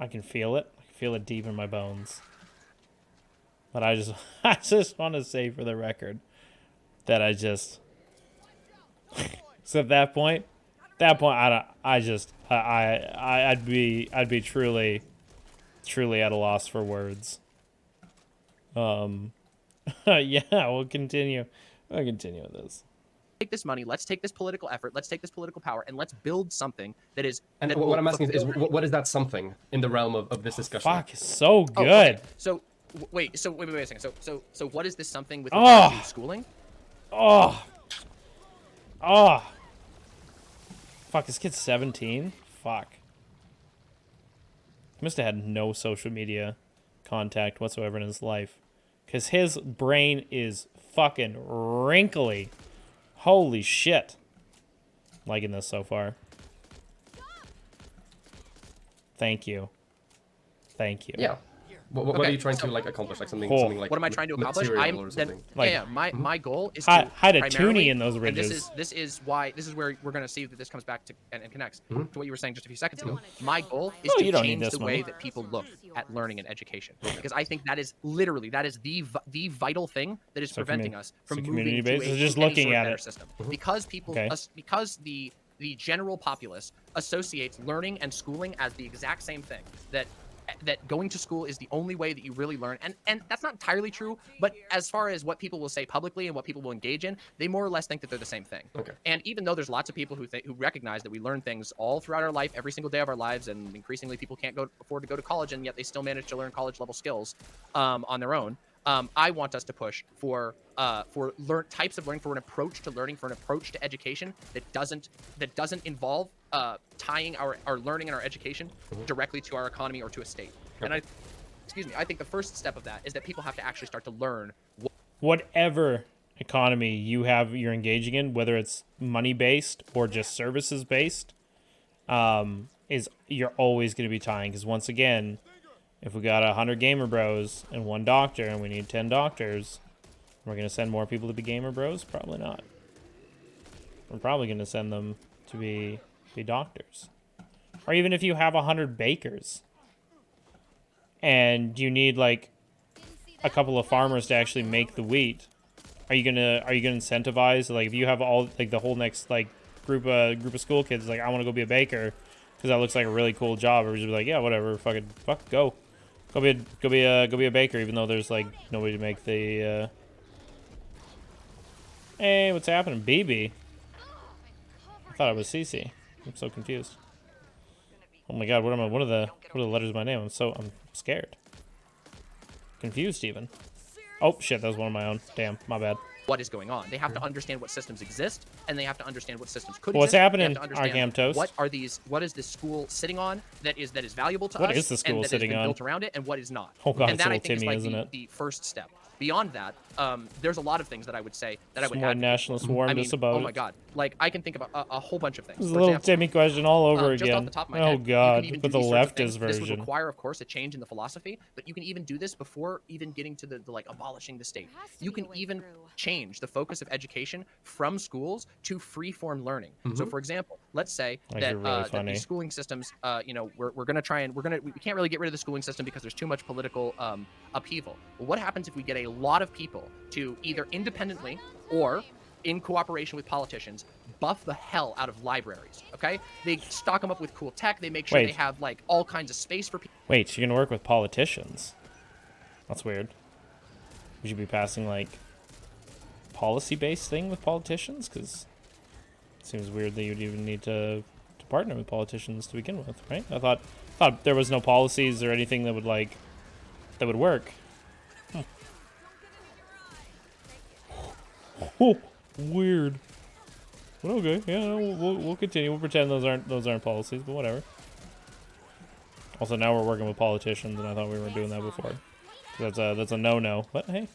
I can feel it. I can feel it deep in my bones. But I just want to say for the record that so at that point, I'd be truly at a loss for words. Yeah, we'll continue with this. this money, let's take this political effort, let's take this political power, and let's build something that is. And that what will I'm asking is fulfill- what is that something in the realm of this discussion? Fuck, it's so Oh, good. okay. So wait a second. So what is this something with Oh. regard to schooling? Oh. Fuck, this kid's 17? Fuck. He must have had no social media contact whatsoever in his life. Because his brain is fucking wrinkly. Holy shit. Liking this so far. Thank you. Thank you. Yeah. What Okay, are you trying so- to like accomplish? Like something, Cool. something like What am I trying to accomplish? material I'm or then something? Like- my goal is Hi- to hide a primarily- toonie in those and ridges. this is where we're gonna see that this comes back to and connects Mm-hmm. to what you were saying just a few seconds ago. My goal is Oh, to you don't need change this the way one. that people look at learning and education, because I think that is literally the vital thing that is So preventing commu- us from so moving to community-based? a It's just to any looking sort of at better it. system. Because people Okay. because the general populace associates learning and schooling as the exact same thing, that going to school is the only way that you really learn, and that's not entirely true, but as far as what people will say publicly and what people will engage in, they more or less think that they're the same thing. Okay. And even though there's lots of people who recognize that we learn things all throughout our life, every single day of our lives, and increasingly people can't afford to go to college, and yet they still manage to learn college level skills on their own. I want us to push for types of learning, for an approach to learning, for an approach to education that doesn't involve tying our learning and our education directly to our economy or to a state. And I think the first step of that is that people have to actually start to learn Whatever economy you're engaging in, whether it's money based or just services based, is you're always going to be tying. Because once again, if we got 100 gamer bros and 1 doctor, and we need 10 doctors, we're going to send more people to be gamer bros? Probably not. We're probably going to send them to be doctors. Or even if you have 100 bakers and you need like a couple of farmers to actually make the wheat, are you gonna incentivize, like, if you have all like the whole next like group of school kids like, I want to go be a baker because that looks like a really cool job, or just be like, yeah, whatever, go be a baker, even though there's like nobody to make the Hey, what's happening, BB? I thought it was CC. I'm so confused. Oh my god, what are the letters of my name? I'm scared. Confused even. Oh shit, that was one of my own. Damn, my bad. what is going on. They have to understand what systems exist, and they have to understand what systems could What's exist. happening, They have to understand Arkham Toast? what is this school sitting on that is valuable to us, What is the school and that sitting has been on? built around it, and what is not. Oh god, and it's that a I little think Timmy, is like isn't it? the first step. Beyond that, there's a lot of things that I would say that I would Some white advocate nationalists for. warned I mean, us about oh my it. god, like I can think about a whole bunch of things. This is a For little example, Timmy question all over just off again. the top of my Oh head, you can god, even with do the these sorts of leftist things. This would version. require, of course, a change in the philosophy, but you can even do this before even getting to the like abolishing the state. There has to You be a can way even through. change the focus of education from schools to free-form learning. So, for example, let's say Like, that, you're really that funny. these schooling systems, we're going to try and we can't really get rid of the schooling system because there's too much political upheaval. Well, what happens if we get a lot of people to either independently or in cooperation with politicians buff the hell out of libraries? Okay, they stock them up with cool tech. They make sure Wait. they have like all kinds of space for people. Wait, you're gonna work with politicians? That's weird. We should be passing like policy-based thing with politicians, because it seems weird that you'd even need to partner with politicians to begin with, right? I thought there was no policies or anything that would work. Oh, weird. But okay, yeah, no, we'll continue. We'll pretend those aren't policies, but whatever. Also, now we're working with politicians, and I thought we weren't doing that before. So that's a no-no. But hey,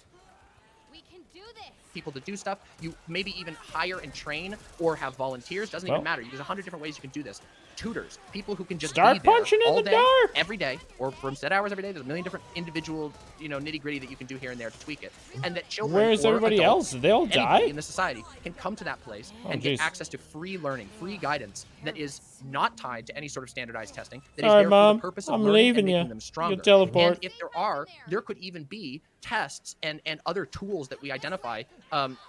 We can do this. People to do stuff. You maybe even hire and train or have volunteers. Doesn't Well. even matter. There's 100 different ways you can do this. Tutors, people who can just Start be there punching in all the day, dark. every day, or from set hours every day. There's a million different individual, nitty gritty that you can do here and there to tweak it. And that children, Where's or everybody adults, else? Did they all anybody die? in the society can come to that place Oh, and get jeez. access to free learning, free guidance that is not tied to any sort of standardized testing. That Sorry, is there Mom. for the purpose of I'm learning leaving and making you. them stronger. You teleport. And if there could even be tests and other tools that we identify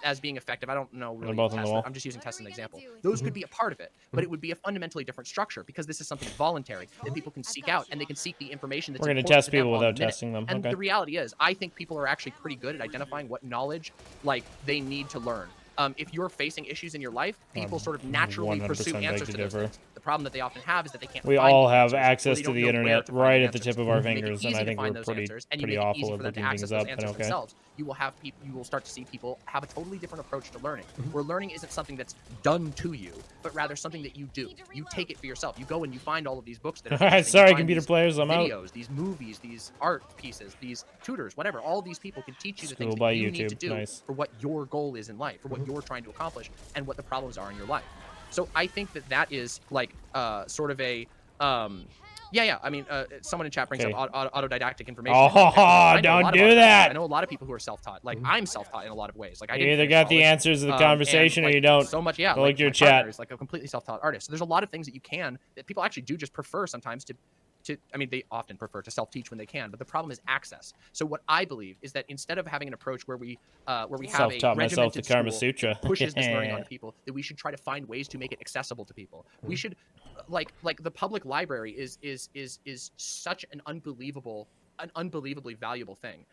as being effective. I don't know really both on the tests, wall. I'm just using tests as an What are we example. gonna do? Those could be a part of it, but it would be a fundamentally different structure because this is something voluntary that people can seek out and they can seek the information that's We're gonna important test to them people on the without minute. testing them, And okay. the reality is, I think people are actually pretty good at identifying what knowledge like they need to learn. If you're facing issues in your life, people sort of naturally 100% pursue beg answers to to those differ. things. The problem that they often have is that they can't. We find all the have answers, or access they to don't the know where internet to find right the at the answers. tip of our You make it fingers, and easy I to think find we're those pretty answers, and you make it awful easy at for them to looking access things those up. But answers okay. themselves. You will start to see people have a totally different approach to learning, Mm-hmm. where learning isn't something that's done to you, but rather something that you do. You take it for yourself. You go and you find all of these books that are Alright, interesting. sorry, You find computer these players, I'm out. videos, these movies, these art pieces, these tutors, whatever. All these people can teach you the School things by that you need to YouTube. do Nice. for what your goal is in life, for what you're trying to accomplish, and what the problems are in your life. So I think that is like sort of a Yeah. I mean, someone in chat brings Okay. up autodidactic information. Oh, I know a don't lot do about that. I know a lot of people who are self-taught. Like I'm self-taught in a lot of ways. Like I You didn't either finish got the college, answers to the and, conversation or like, you don't. So much, yeah. Go like look at your my chat. partner is like a completely self-taught artist. So there's a lot of things that you can that people actually do just prefer sometimes to. I mean, they often prefer to self-teach when they can, but the problem is access. So what I believe is that instead of having an approach where we have a Self-taught myself the regimented Karma school Sutra. that pushes this learning onto people, that we should try to find ways to make it accessible to people. We should, like the public library is such an unbelievably valuable thing.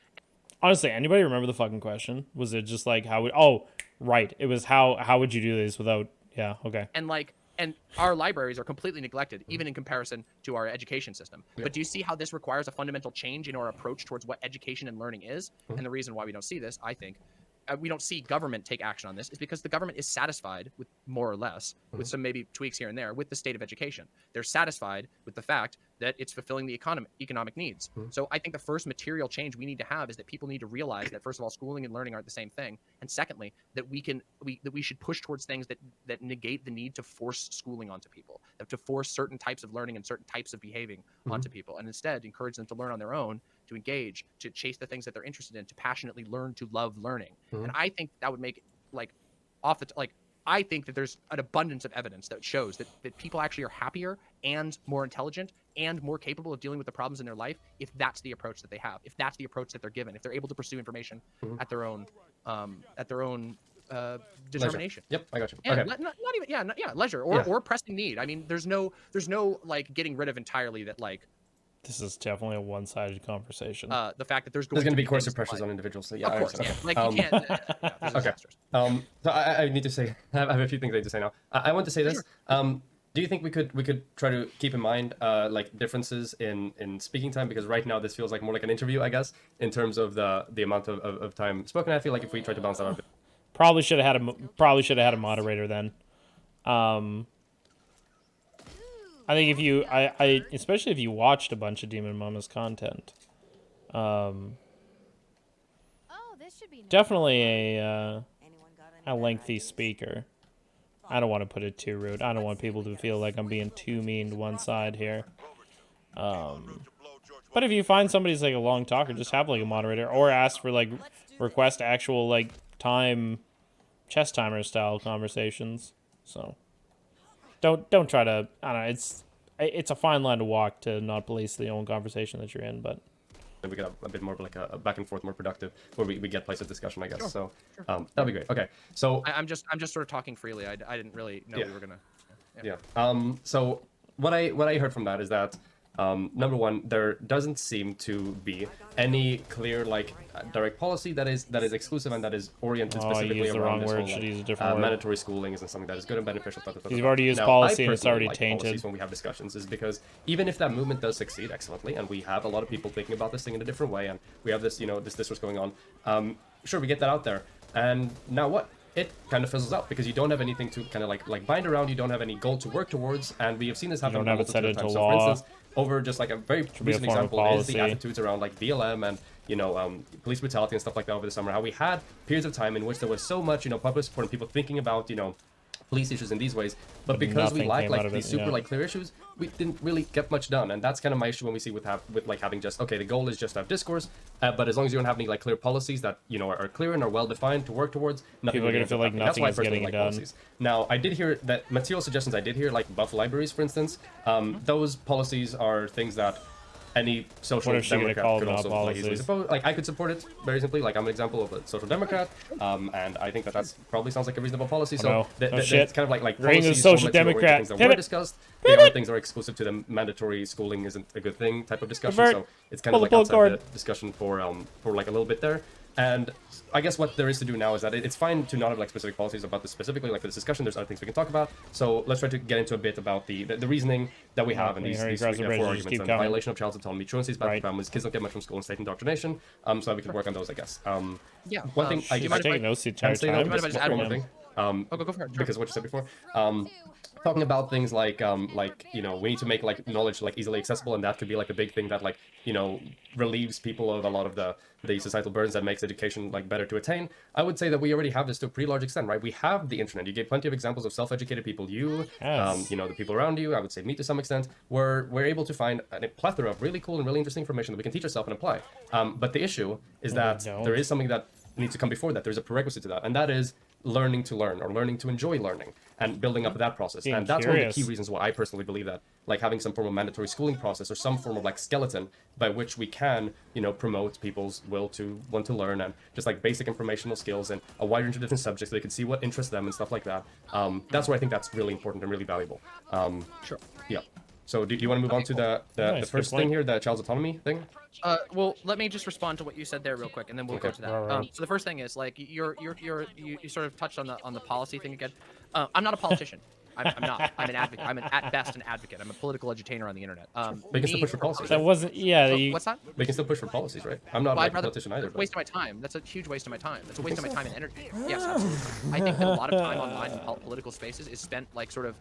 Honestly, anybody remember the fucking question? Was it just like how would? Oh, right. It was how would you do this without? Yeah. Okay. And our libraries are completely neglected, even in comparison to our education system. But do you see how this requires a fundamental change in our approach towards what education and learning is? And the reason why we don't see this, I think, we don't see government take action on this is because the government is satisfied with, more or less, with some maybe tweaks here and there, with the state of education. They're satisfied with the fact that it's fulfilling the economic needs. So I think the first material change we need to have is that people need to realize that, first of all, schooling and learning aren't the same thing, and secondly, that we should push towards things that negate the need to force schooling onto people, to force certain types of learning and certain types of behaving onto people, and instead encourage them to learn on their own, to engage, to chase the things that they're interested in, to passionately learn to love learning. And I think that would make it I think that there's an abundance of evidence that shows that people actually are happier and more intelligent and more capable of dealing with the problems in their life if that's the approach that they have, if that's the approach that they're given, if they're able to pursue information at their own determination. Leisure. Yep, I got you. Yeah, Okay. not even leisure or pressing need. I mean, there's no like getting rid of entirely that like This is definitely a one-sided conversation. the fact that there's There's going to be things course of in pressures life. on individuals. So yeah, Of I course, understand. yeah. Like you can't. There's Okay. disasters. So I need to say, I have a few things I need to say now. I want to say this. Do you think we could try to keep in mind like differences in speaking time? Because right now this feels like more like an interview, I guess, in terms of the amount of time spoken. I feel like if we try to balance that out a bit. Probably should have had a moderator then. I think if you, I especially if you watched a bunch of Demon Mama's content, Oh, this should be nice. definitely a Anyone got any lengthy speaker. I don't want to put it too rude. I don't want people to feel like I'm being too mean to one side here. But if you find somebody's like a long talker, just have like a moderator or ask for like request actual like time, chess timer style conversations. So don't try to. I don't know. It's a fine line to walk to not police the own conversation that you're in, but. We get a bit more of like a back and forth, more productive, where we get places of discussion, I guess. So that'd be great. Okay, so I'm just sort of talking freely. I didn't really know we were gonna. yeah. So what I heard from that is that number one, there doesn't seem to be any clear like direct policy that is exclusive and that is oriented Oh, you specifically used the around wrong this word. whole Should like, use a different word. mandatory schooling isn't something that is good and beneficial. You've already used Now, policy I and it's personally already like tainted. policies when we have discussions is because even if that movement does succeed excellently and we have a lot of people thinking about this thing in a different way and we have this this discourse going on, sure, we get that out there, and now what? It kind of fizzles out because you don't have anything to kind of like bind around. You don't have any goal to work towards, and we have seen this happen. don't have it set multitude of into times. law. So, for instance, over just like a very be a recent form of example is the policy. attitudes around like BLM and police brutality and stuff like that over the summer. How we had periods of time in which there was so much popular support and people thinking about police issues in these ways, but because we nothing lack came out like of these it, super yeah. like clear issues, we didn't really get much done, and that's kind of my issue when we see with like having just okay, the goal is just to have discourse, but as long as you don't have any like clear policies that are clear and are well defined to work towards, nothing People are really gonna ends feel up like happening. That's nothing why I is personally getting like done. policies. Now, I did hear that material suggestions I did hear, like buff libraries, for instance. Those policies are things that any social What if she gonna democrat call could them also out like, easily policies? support. Like I could support it very simply. Like I'm an example of a social democrat, and I think that's probably sounds like a reasonable policy. So no. Oh, shit. it's kind of like Ring is policies social formulated around democrat. things that Damn were it. discussed. They are things that are exclusive to them. Mandatory schooling isn't a good thing type of discussion. Convert. So it's kind Pull of the like pull outside cord. the discussion for like a little bit there. And I guess what there is to do now is that it's fine to not have like specific policies about this specifically, like for this discussion. There's other things we can talk about. So let's try to get into a bit about the reasoning that we have in you these already crossed the four bridge, you just arguments: keep and coming. violation of child's autonomy, truancies, bad Right. for families, kids don't get much from school, and state indoctrination. So we can work on those, I guess. Yeah. One thing I do you She's mind if taking I- notes the can entire say though, time. Do you mind if I just add one one more thing? thing. go for it. Sure. because of what you said before. Talking about things like you know, we need to make like knowledge like easily accessible, and that could be like a big thing that like, you know, relieves people of a lot of the societal burdens that makes education like better to attain. I would say that we already have this to a pretty large extent, right? We have the internet. You gave plenty of examples of self-educated people. Yes. You know, the people around you. I would say me to some extent. We're able to find a plethora of really cool and really interesting information that we can teach ourselves and apply. But the issue is that there is something that needs to come before that. There's a prerequisite to that, and that is learning to learn, or learning to enjoy learning, and building up that process. Being And that's one of the curious. key reasons why I personally believe that, like, having some form of mandatory schooling process or some form of like skeleton by which we can, you know, promote people's will to want to learn, and just like basic informational skills and a wide range of different subjects so they can see what interests them and stuff like that. That's where I think that's really important and really valuable. Sure. Yeah. So do you want to move on to the Nice, good first point. thing here, the child's autonomy thing? Well, let me just respond to what you said there real quick, and then we'll go Okay. to that. Right. So the first thing is like you sort of touched on the policy thing again. I'm not a politician. I'm not. I'm an advocate. I'm at best an advocate. I'm a political edutainer on the internet. But you can still push for policies. That wasn't. Yeah. So, You, what's that? We can still push for policies, right? I'm not Well, like I'd a rather politician either. it's a But... waste of my time. That's a huge waste of my time. That's a waste of my time and energy. Yes, absolutely. I think that a lot of time online in political spaces is spent like sort of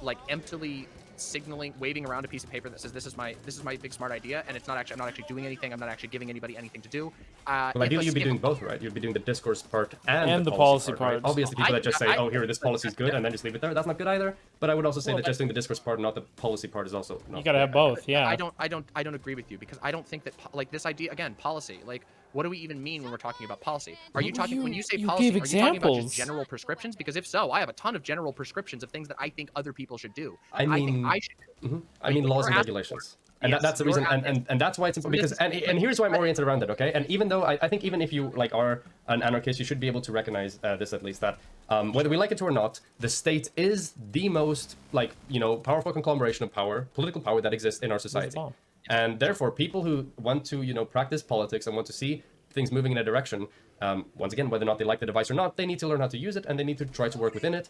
like emptily signaling, waving around a piece of paper that says this is my big smart idea, and it's not actually, I'm not actually doing anything. I'm not actually giving anybody anything to do. Well, ideally, you'd be doing both, right? You'd be doing the discourse part and the policy policy part. Right? part. Obviously, people that just say, I- "Oh, here, this policy is good," and then just leave it there. That's not good either. But I would also say Well, that just doing the discourse part, not the policy part, is also not you gotta have both. Yeah. I don't agree with you, because I don't think that like this idea again, policy, like what do we even mean when we're talking about policy? Are you talking when you say you policy? gave Are you talking about examples. just general prescriptions? Because if so, I have a ton of general prescriptions of things that I think other people should do. I think mean- I should. Do. I mean, laws and You're regulations. And Yes, that's the you're reason, and that's why it's important, because, and here's why I'm oriented around it, okay? And even though I think even if you, like, are an anarchist, you should be able to recognize this at least, that whether we like it or not, the state is the most, like, you know, powerful conglomeration of power, political power that exists in our society. bomb. And therefore, people who want to, you know, practice politics and want to see things moving in a direction, once again, whether or not they like the device or not, they need to learn how to use it, and they need to try to work within it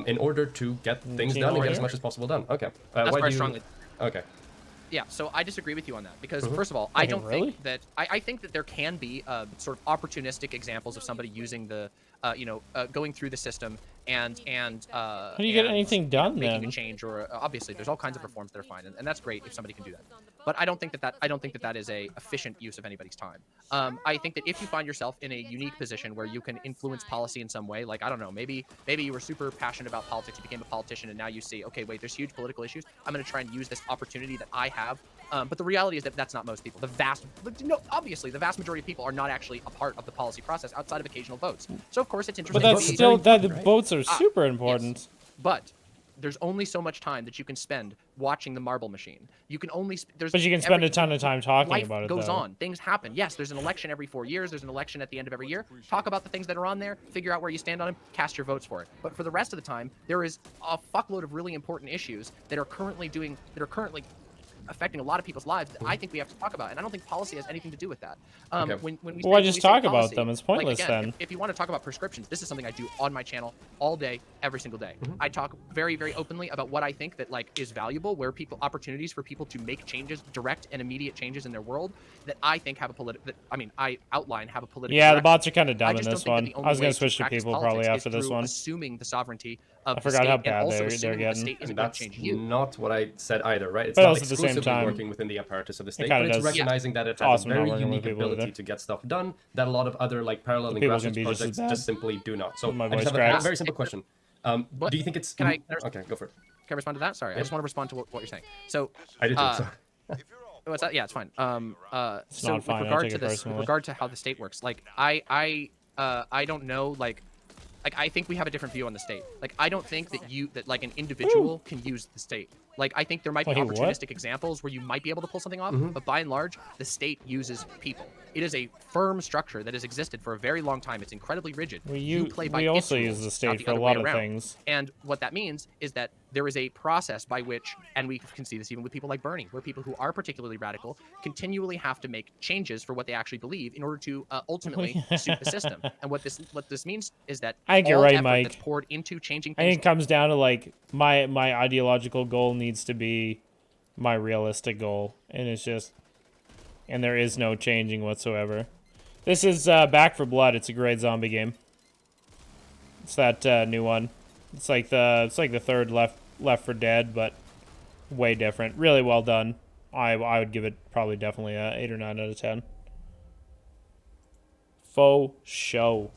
in order to get things done and get as much as possible done. Okay. That's why where I do you... strongly. Okay. Yeah, so I disagree with you on that, because Mm-hmm. first of all, I Wait, don't really? think that I think that there can be sort of opportunistic examples of somebody using the going through the system and How do you get anything done making then? a change, or obviously there's all kinds of reforms that are fine, and that's great if somebody can do that. But I don't think that is a efficient use of anybody's time. I think that if you find yourself in a unique position where you can influence policy in some way, like I don't know, maybe you were super passionate about politics, you became a politician, and now you see, okay, wait, there's huge political issues. I'm going to try and use this opportunity that I have. But the reality is that that's not most people. Obviously, the vast majority of people are not actually a part of the policy process outside of occasional votes. So of course it's interesting. But that's to be- still that the votes are super important. But there's only so much time that you can spend watching the marble machine. You can only But you can spend a ton of time talking life about it. goes though. on. Things happen. Yes, there's an election every 4 years. There's an election at the end of every year. Talk about the things that are on there. Figure out where you stand on them. Cast your votes for it. But for the rest of the time, there is a fuckload of really important issues that are currently affecting a lot of people's lives that I think we have to talk about, and I don't think policy has anything to do with that. Okay. When we Well, why say- just when we say talk about policy, them? It's pointless like, again, then. If you want to talk about prescriptions, this is something I do on my channel all day, every single day. Mm-hmm. I talk very, very openly about what I think that like is valuable, where opportunities for people to make changes, direct and immediate changes in their world that I think have a I outline have a political. Yeah, the direction. bots are kind of I dumb in just don't this think that one. the I only was gonna way switch to practice people politics probably is after this through one. assuming the sovereignty of I the forgot state how and bad also they're assuming that the getting. state isn't And going that's to change you. not what I said either, right? It's But not also at the same exclusively time, working within the apparatus of the state, kinda but it's does- recognizing that it has awesome a not very working with unique people ability either. to get stuff done that a lot of other like parallel and People can grassroots be just as projects bad. just simply do not. So My I just voice have a cracks. very simple question. But Do you think it's can I- okay? Go for it. Can I respond to that? Sorry, I just want to respond to what you're saying. So, I did too. uh, So. what's that? Yeah, it's fine. So not with fine, I regard take to it this, with personally. regard to how the state works, like I don't know, like I think we have a different view on the state. Like I don't think that like an individual can use the state. Like I think there might be Wait, what? opportunistic examples where you might be able to pull something off, Mm-hmm. but by and large, the state uses people. It is a firm structure that has existed for a very long time. It's incredibly rigid. You play by we its also rules, use the not state the for a other lot way of around. things. And what that means is that there is a process by which, and we can see this even with people like Bernie, where people who are particularly radical continually have to make changes for what they actually believe in order to ultimately suit the system. And what this means is that I think you're all right, effort Mike. that's poured into changing I think things. it comes down to like my ideological goal needs to be my realistic goal, and there is no changing whatsoever. This is Back for Blood. It's a great zombie game. It's that new one. It's like the third Left 4 Dead, but way different. Really well done. I would give it probably definitely a 8 or 9 out of 10. Faux show.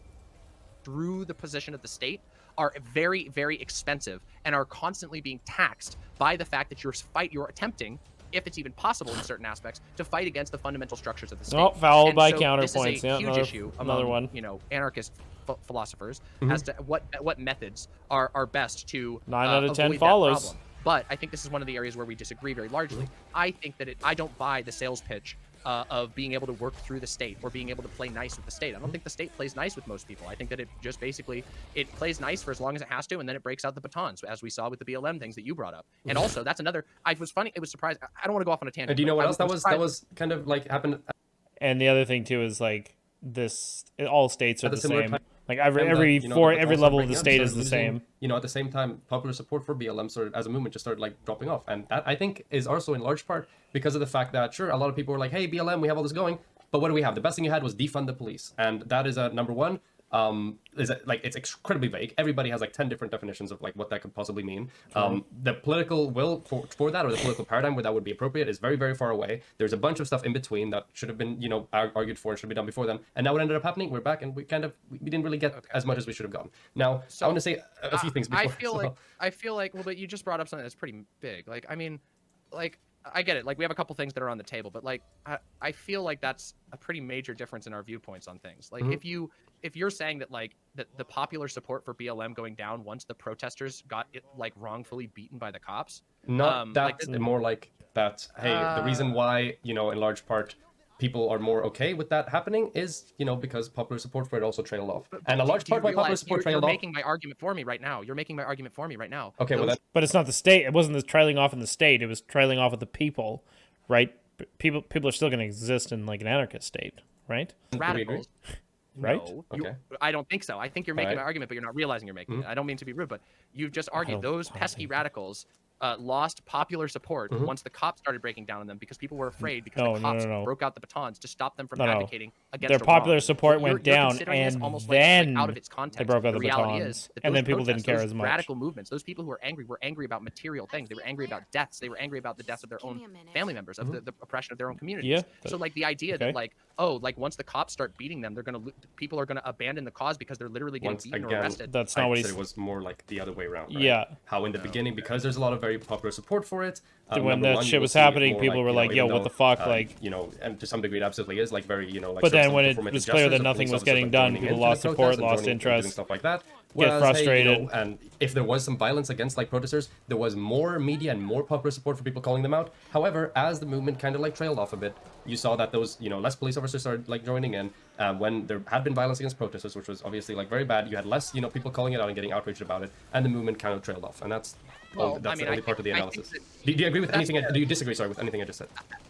Through the position of the state are very, very expensive and are constantly being taxed by the fact that you're attempting, if it's even possible in certain aspects, to fight against the fundamental structures of the state. Oh, followed And by so counterpoints. This is a Yeah, huge issue among, another one. anarchist philosophers as to what methods are best to 9 out of 10 avoid that follows. problem. But I think this is one of the areas where we disagree very largely. I think that I don't buy the sales pitch of being able to work through the state or being able to play nice with the state. I don't think the state plays nice with most people. I think that it just basically, it plays nice for as long as it has to, and then it breaks out the batons, as we saw with the BLM things that you brought up. And also, that's another, it was surprised. I don't want to go off on a tangent. And do you know but what I else that was surprised- kind of like happened And the other thing too is like all states are At a the similar same. time, Like every and, every you know, for the every Batons level of started the breaking state up, is the started losing, same. You know, at the same time, popular support for BLM started as a movement just started like dropping off, and that I think is also in large part because of the fact that sure, a lot of people were like, "Hey, BLM, we have all this going," but what do we have? The best thing you had was defund the police, and that is number one. Is it, like, it's incredibly vague. Everybody has like 10 different definitions of like what that could possibly mean. The political will for that, or the political paradigm where that would be appropriate, is very, very far away. There's a bunch of stuff in between that should have been, you know, argued for and should be done before them. And now what ended up happening, we're back, and we didn't really get as much as we should have gotten. Now, So, I want to say a few things before. I feel like well, but you just brought up something that's pretty big. Like, I mean, like, I get it. Like, we have a couple things that are on the table, but like, I feel like that's a pretty major difference in our viewpoints on things. Like, if you're saying that like that the popular support for BLM going down once the protesters got it like wrongfully beaten by the cops, Not that, like, more like that. Hey, the reason why, you know, in large part, people are more okay with that happening is, you know, because popular support for it also trailed off. And a large do you part why popular realize support you're trailed off. making my argument for me right now. You're making my argument for me right now. Okay, well Those- then, But it's not the state. It wasn't the trailing off in the state. It was trailing off of the people, right? People are still going to exist in like an anarchist state, right? we agree? radicals. Right? No, Okay. I don't think so. I think you're making Alright. my argument, but you're not realizing you're making it. I don't mean to be rude, but you've just argued don't- those I don't pesky think- radicals lost popular support once the cops started breaking down on them because people were afraid because No, the no, cops no. broke out the batons to stop them from No, no. advocating against Their a popular wrong. support So went you're down, considering this and almost then like out of its context. they broke out the reality batons. is that And those then people didn't protests, care those as much. Radical movements, those people who were angry about material things. They were angry about deaths. They were angry about the deaths of their Give own me a minute. family members, of the oppression of their own communities. Yeah, So like the idea okay. that like, oh, like once the cops start beating them, people are gonna abandon the cause because they're literally getting Once beaten or again, arrested. That's not what said he's. it was more like the other way around. Right? Yeah. How in the beginning, because there's a lot of very popular support for it. When number that one, shit you will was see happening, more people were you know, like, "Yo, even what the though, fuck?" Like, you know, and to some degree, it absolutely is like very, you know, like. But sort of then when some it performative was clear that gestures of nothing police was officers, getting like, done, joining people into the lost support, protest and lost joining into interest, doing stuff like that. get Whereas, hey, frustrated. you know, and if there was some violence against like protesters, there was more media and more popular support for people calling them out. However, as the movement kind of like trailed off a bit, you saw that those, you know, less police officers started like joining in. When there had been violence against protesters, which was obviously like very bad, you had less, you know, people calling it out and getting outraged about it, and the movement kind of trailed off. And that's Well, that's I mean, the only I part of the think- I think analysis. that- Do you agree with that's anything? fair. Do you disagree? Sorry, with anything I just said?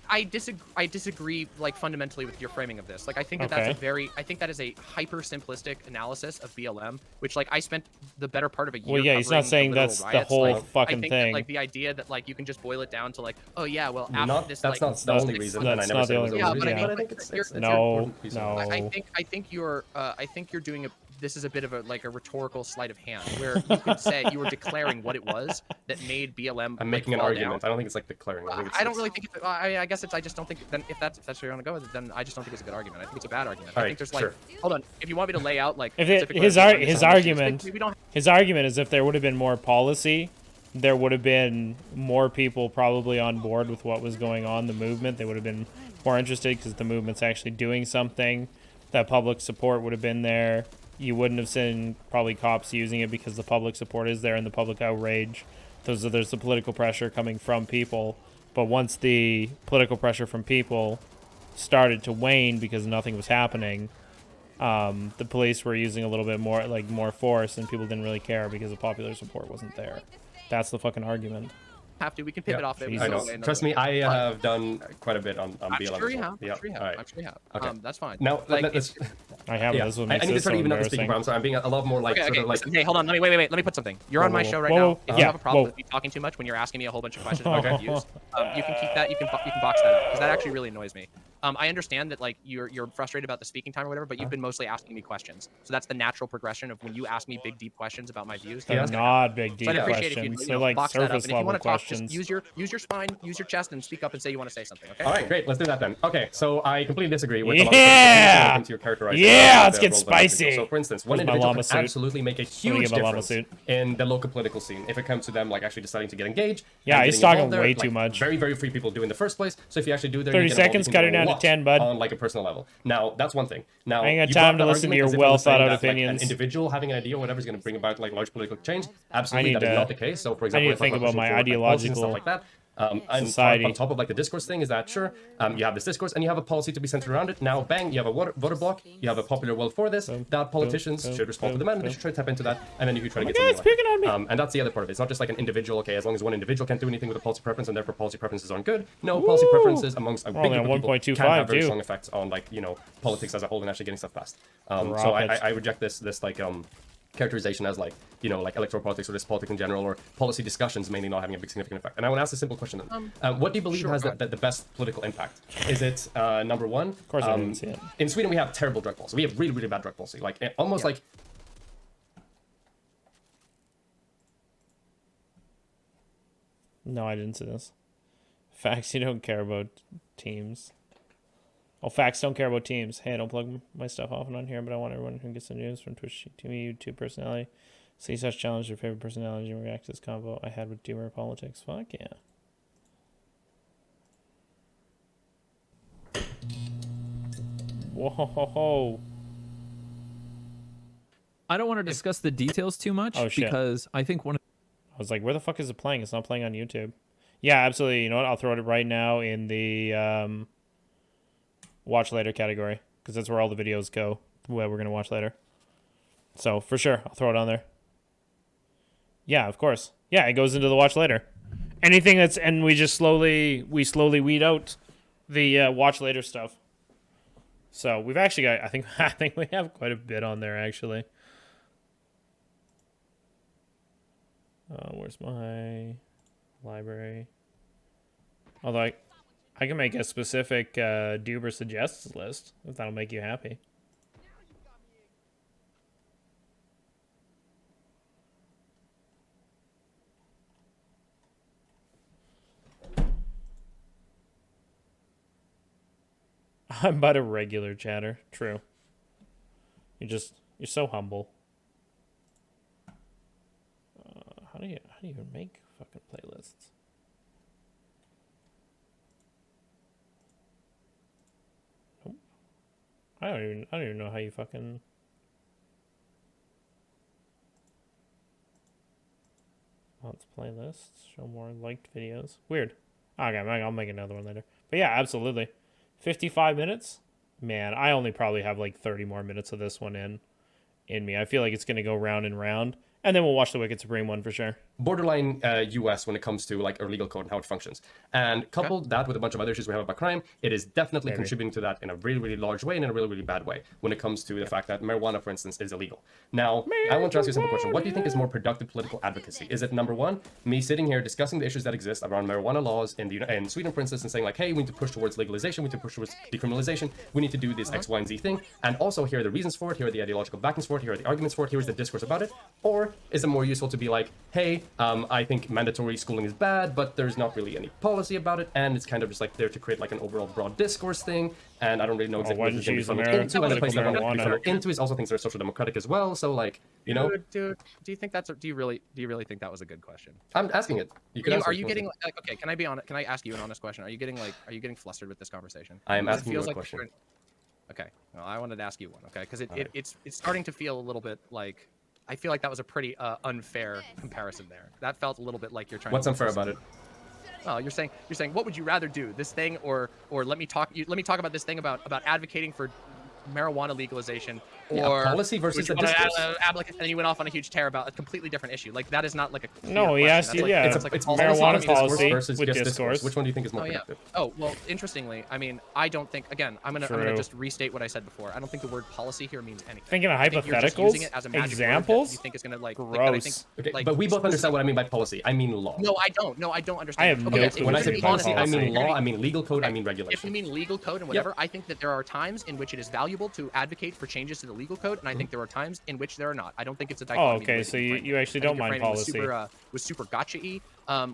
I disagree like fundamentally with your framing of this. Like I think that that's Okay. I think that is a hyper simplistic analysis of BLM, which like I spent the better part of a year. Well, yeah, he's not covering the saying literal that's the riots. whole Like, fucking I think thing. That, like the idea that like you can just boil it down to like, oh yeah, well after Not this that's like not the not- only reason, and I that's never not said the it was only the reason. only Yeah, reason. but I But I mean, think it's you're- an No, important piece of it. no. I think you're doing this is a bit of a like a rhetorical sleight of hand where you could say you were declaring what it was that made BLM. I'm like, making an fall argument. down. I don't think it's like declaring. I think it's, I don't really think it's. I guess it's. I just don't think. Then if that's where you want to go with it, then I just don't think it's a good argument. I think it's a bad argument. I Alright, think there's like. sure. Hold on. If you want me to lay out like. If it, specifically his what ar- I'm his saying, argument, we don't. his argument is if there would have been more policy, there would have been more people probably on board with what was going on. The movement, they would have been more interested because the movement's actually doing something. That public support would have been there. You wouldn't have seen probably cops using it because the public support is there and the public outrage. There's the political pressure coming from people. But once the political pressure from people started to wane because nothing was happening, the police were using a little bit more force, and people didn't really care because the popular support wasn't there. That's the fucking argument. Have to. We can pivot Yeah, off it. Jesus. I know. Way another Trust way. me, I But have done quite a bit on I'm BLM. sure as you well. have. Yeah. I'm sure you have. All right. I'm sure you have. Okay. That's fine. Now, like, let's. I haven't. Yeah. This is what I makes need to this try so to even out the speaking embarrassing. part. I'm sorry. I'm being a lot more like Okay, sort of like. listen, hey, hold on. Wait. Let me put something. You're on my Whoa, show right whoa, now. whoa. If you Yeah, have a problem whoa. with me talking too much when you're asking me a whole bunch of questions about reviews, you can keep that. You can box that out because that actually really annoys me. I understand that like you're frustrated about the speaking time or whatever, but you've been mostly asking me questions. So that's the natural progression of when you ask me big deep questions about my views. They're not big deep So I'd appreciate if questions. you They're know, like box that up. surface And if you level want to talk, questions. just use your spine, use your chest, and speak up and say you want to say something. Okay. All right, great. Let's do that then. Okay, so I completely disagree with a lot of Yeah! when it comes to your characterization Yeah, of let's the get roles of individuals. spicy. So, for instance, one Where's my individual llama can suit? absolutely make a me huge get my llama difference suit. in the local political scene if it comes to them like actually deciding to get engaged. Yeah, and he's getting talking involved there, way like, too much. Very, very free people do in the first place. So if you actually do there, 30 you get involved, seconds, you cut can it do a down to lot 10, bud. on like a personal level. Now that's one thing. Now I ain't got you time brought to the listen to argument your as if it was saying well-thought-out that, like, opinions. an individual having an idea or whatever is going to bring about like large political change. Absolutely, need that is to- not the case. So, for I example, need to think about my policies and ideological stuff like that. And society. on top of like the discourse thing is that sure, you have this discourse and you have a policy to be centered around it. Now, bang, you have a voter block, you have a popular will for this. That politicians should respond to the man, they should try to tap into that, and then you can try to get God, something it's picking on me. And that's the other part of it. It's not just like an individual. Okay, as long as one individual can't do anything with a policy preference, and therefore policy preferences aren't good. No, policy preferences amongst a We're big only group on of people 1.25 can have very too. strong effects on like politics as a whole and actually getting stuff passed. So Drop it. I reject this like characterization as like like electoral politics or just politics in general or policy discussions mainly not having a big significant effect. And I want to ask a simple question then. What do you believe sure, has go the best political impact? Is it number one? Of course I didn't see it. In Sweden we have terrible drug policy. We have really, really bad drug policy. Like almost like No, I didn't see this. Facts, you don't care about teams. Oh, facts don't care about teams. Hey, I don't plug my stuff often on here, but I want everyone who gets the news from Twitch TV, YouTube personality. See such challenge your favorite personality and react to this combo I had with Doomer Politics. Fuck yeah. Whoa. I don't want to discuss the details too much Oh, shit. because I think one of I was like, where the fuck is it playing? It's not playing on YouTube. Yeah, absolutely. You know what? I'll throw it right now in the watch later category because that's where all the videos go. What we're gonna watch later. So for sure, I'll throw it on there. Yeah, of course. Yeah, it goes into the watch later. Anything that's and we slowly weed out the watch later stuff. So we've actually got I think we have quite a bit on there actually. Where's my library? Although I can make a specific Duber suggests list if that'll make you happy. I'm but a regular chatter. True. You're so humble. How do you even make fucking playlists? Nope. I don't even know how you fucking. Let's playlists. Show more liked videos. Weird. Okay, I'll make another one later. But yeah, absolutely. 55 minutes? Man, I only probably have like 30 more minutes of this one in me. I feel like it's going to go round and round. And then we'll watch the Wicked Supreme one for sure. Borderline US when it comes to like our legal code and how it functions. And coupled that with a bunch of other issues we have about crime, it is definitely contributing to that in a really, really large way and in a really, really bad way when it comes to the fact that marijuana, for instance, is illegal. Now, I want to ask you a simple question. What do you think is more productive political advocacy? Is it number one, me sitting here discussing the issues that exist around marijuana laws in Sweden, for instance, and saying like, hey, we need to push towards legalization, we need to push towards decriminalization, we need to do this X, Y, and Z thing, and also here are the reasons for it, here are the ideological backings for it, here are the arguments for it, here is the discourse about it? Or is it more useful to be like, hey, I think mandatory schooling is bad, but there's not really any policy about it, and it's kind of just like there to create like an overall broad discourse thing, and I don't really know exactly why what this didn't you is going use to the funnel into, and the place that I want to be marijuana? funneled into is also things that are social democratic as well, so like, you know, Dude, do you think that's do you really think that was a good question? I'm asking it. You can answer Are it if you want getting to. like okay? Can I ask you an honest question? Are you getting flustered with this conversation? I am Because it asking you feels a like question. we're- Okay, well, I wanted to ask you one. Okay, because it's starting to feel a little bit like I feel like that was a pretty unfair comparison there. That felt a little bit like you're trying. What's to unfair about it? Well, you're saying what would you rather do, this thing or let me talk about this thing about advocating for marijuana legalization or policy versus would a you wanna discourse. and then you went off on a huge tear about a completely different issue. Like that is not like a clear No, he question. asked That's you- like, yeah, that's like It's a marijuana discourse policy versus with just discourse. Which one do you think is more Oh yeah. productive? Oh well, interestingly, I mean, I don't think. Again, I'm gonna True. just restate what I said before. I don't think the word policy here means anything. Thinking of I think you're just using hypotheticals? it as a magic word that Examples? you think is gonna like. Gross. Like, I think, Okay, like, but we both understand what I mean by policy. I mean law. No, I don't. No, I don't understand. I have Okay, no yes, clue if When you're I gonna say be policy, honest, I if mean you're law, gonna I be- mean legal code, I mean If regulation. you mean legal code and whatever, I think that there are times in which it is valuable to advocate for changes to the legal code, and I think there are times in which there are not. I don't think it's a dichotomy. the okay, way so that you- framed you it. actually I think don't your mind framing policy. Was super gotcha-y,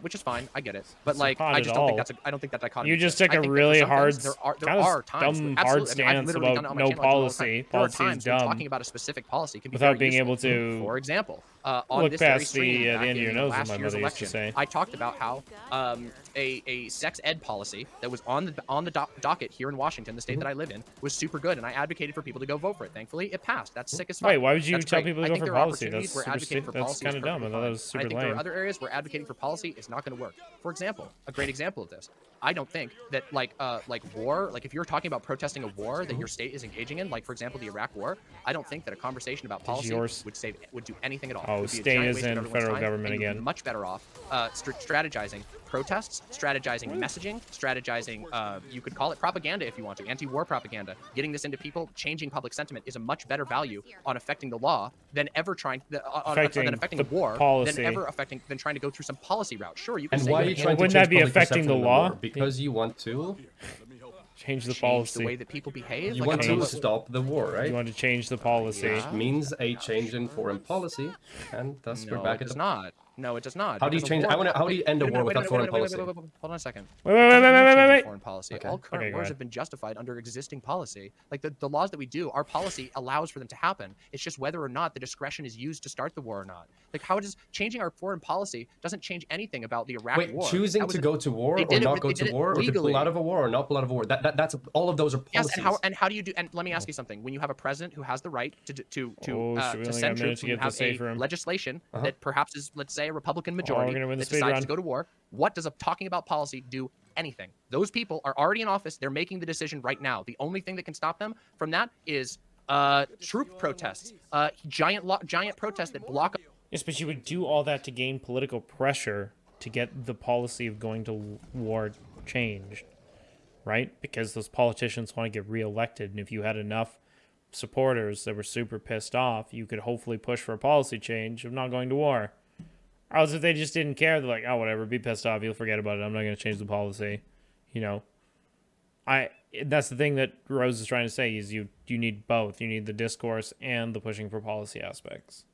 which is fine. I get it, but It's like not I at just don't think all. I don't think that dichotomy. You just exists. took I a think that for really some hard, things, there are kind of times dumb, where- hard absolutely, I mean, I've stance literally done it about on my no channel, like, all the time. policy. There are Policy is times when dumb. talking about a specific policy can be Without very being useful. able to For example, on look this very past stream the back end of your in nose, as last my year's mother used to election, say. I talked about how a sex ed policy that was on the docket here in Washington, the state that I live in, was super good, and I advocated for people to go vote for it. Thankfully, it passed. That's sick as fuck. Wait, why would you That's tell great. people to I go think for there are policy? opportunities That's where super advocating for that's policy kinda is dumb. I perfectly thought that fine. was And super I think there lame. are other areas where advocating for policy is not going to work. For example, a great example of this, I don't think that like war, like if you're talking about protesting a war that your state is engaging in, like for example the Iraq War, I don't think that a conversation about policy yours- would do anything at all. Oh, It would be a state giant is waste of in everyone's federal time, government and you'd be again. much better off strategizing protests, strategizing messaging, strategizing, you could call it propaganda if you want to, anti-war propaganda. Getting this into people, changing public sentiment is a much better value on affecting the law than ever trying than affecting the the war policy. than trying to go through some policy route. Sure, you can And say why are you you can trying to Wouldn't change that be public affecting perception the of law? war? Because you want to change the change policy. the way that people behave. you Like, want I don't know to what- stop the war, right? You want to change the policy. Yeah. Which means a change in foreign policy, and thus we're No, back it at does the not. No, it does not. How do you because change- war- I wanna- how do you end a Wait war minute, without wait foreign minute, wait policy? minute, wait, hold on a second. Wait, Doesn't mean changing wait. Foreign policy. Okay. All current Okay, go wars ahead. have been justified under existing policy. Like the laws that we do, our policy allows for them to happen. It's just whether or not the discretion is used to start the war or not. Like how does changing our foreign policy doesn't change anything about the Iraq Wait, war. choosing That was to a- go to war they or did it not with- go they to did it war, or to legally. pull out of a war or not pull out of a war. That's all of those are Yes, policies. and how do you do? And let me ask you something: when you have a president who has the right to Oh, should we to only got send minutes troops, to when you get the have safe a room? legislation that perhaps is, let's say, a Republican majority gonna win the that speed decides run. to go to war, what does talking about policy do? Anything. Those people are already in office. They're making the decision right now. The only thing that can stop them from that is troop protests, giant protests that block. Yes, but you would do all that to gain political pressure to get the policy of going to war changed, right? Because those politicians want to get reelected, and if you had enough supporters that were super pissed off, you could hopefully push for a policy change of not going to war. Or else if they just didn't care, they're like, oh, whatever, be pissed off, you'll forget about it, I'm not going to change the policy, you know? That's the thing that Rose is trying to say, is you need both. You need the discourse and the pushing for policy aspects.